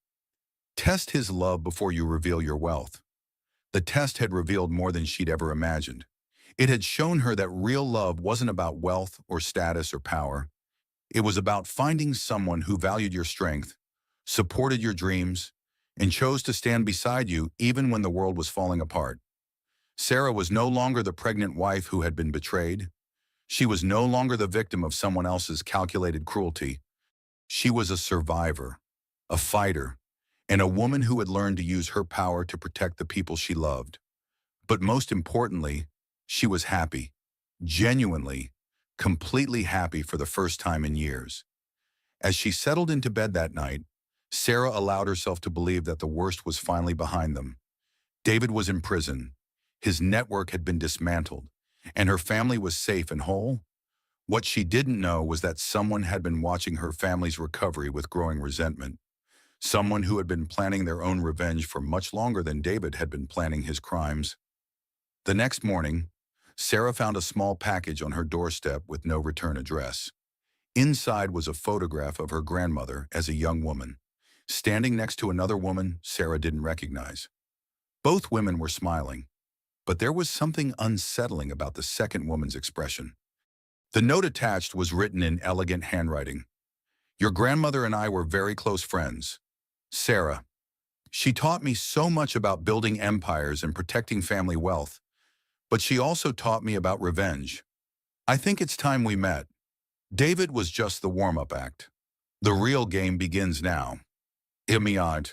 Test his love before you reveal your wealth. The test had revealed more than she'd ever imagined. It had shown her that real love wasn't about wealth or status or power. It was about finding someone who valued your strength, supported your dreams, and chose to stand beside you even when the world was falling apart. Sarah was no longer the pregnant wife who had been betrayed. She was no longer the victim of someone else's calculated cruelty. She was a survivor, a fighter, and a woman who had learned to use her power to protect the people she loved. But most importantly, she was happy, genuinely, completely happy for the first time in years. As she settled into bed that night, Sarah allowed herself to believe that the worst was finally behind them. David was in prison. His network had been dismantled, and her family was safe and whole. What she didn't know was that someone had been watching her family's recovery with growing resentment. Someone who had been planning their own revenge for much longer than David had been planning his crimes. The next morning, Sarah found a small package on her doorstep with no return address. Inside was a photograph of her grandmother as a young woman, standing next to another woman Sarah didn't recognize. Both women were smiling. But there was something unsettling about the second woman's expression. The note attached was written in elegant handwriting. Your grandmother and I were very close friends. Sarah. She taught me so much about building empires and protecting family wealth, but she also taught me about revenge. I think it's time we met. David was just the warm-up act. The real game begins now. Imiad.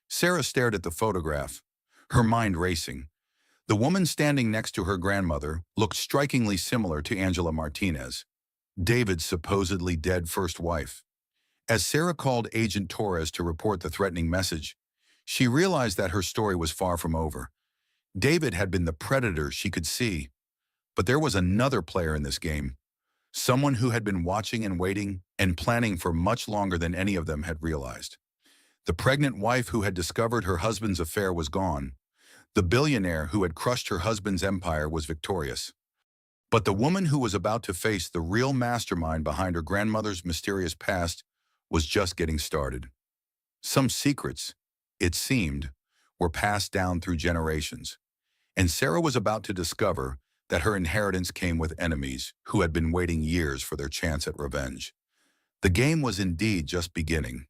Sarah stared at the photograph, her mind racing. The woman standing next to her grandmother looked strikingly similar to Angela Martinez, David's supposedly dead first wife. As Sarah called Agent Torres to report the threatening message, she realized that her story was far from over. David had been the predator she could see, but there was another player in this game, someone who had been watching and waiting and planning for much longer than any of them had realized. The pregnant wife who had discovered her husband's affair was gone. The billionaire who had crushed her husband's empire was victorious. But the woman who was about to face the real mastermind behind her grandmother's mysterious past was just getting started. Some secrets, it seemed, were passed down through generations, and Sarah was about to discover that her inheritance came with enemies who had been waiting years for their chance at revenge. The game was indeed just beginning.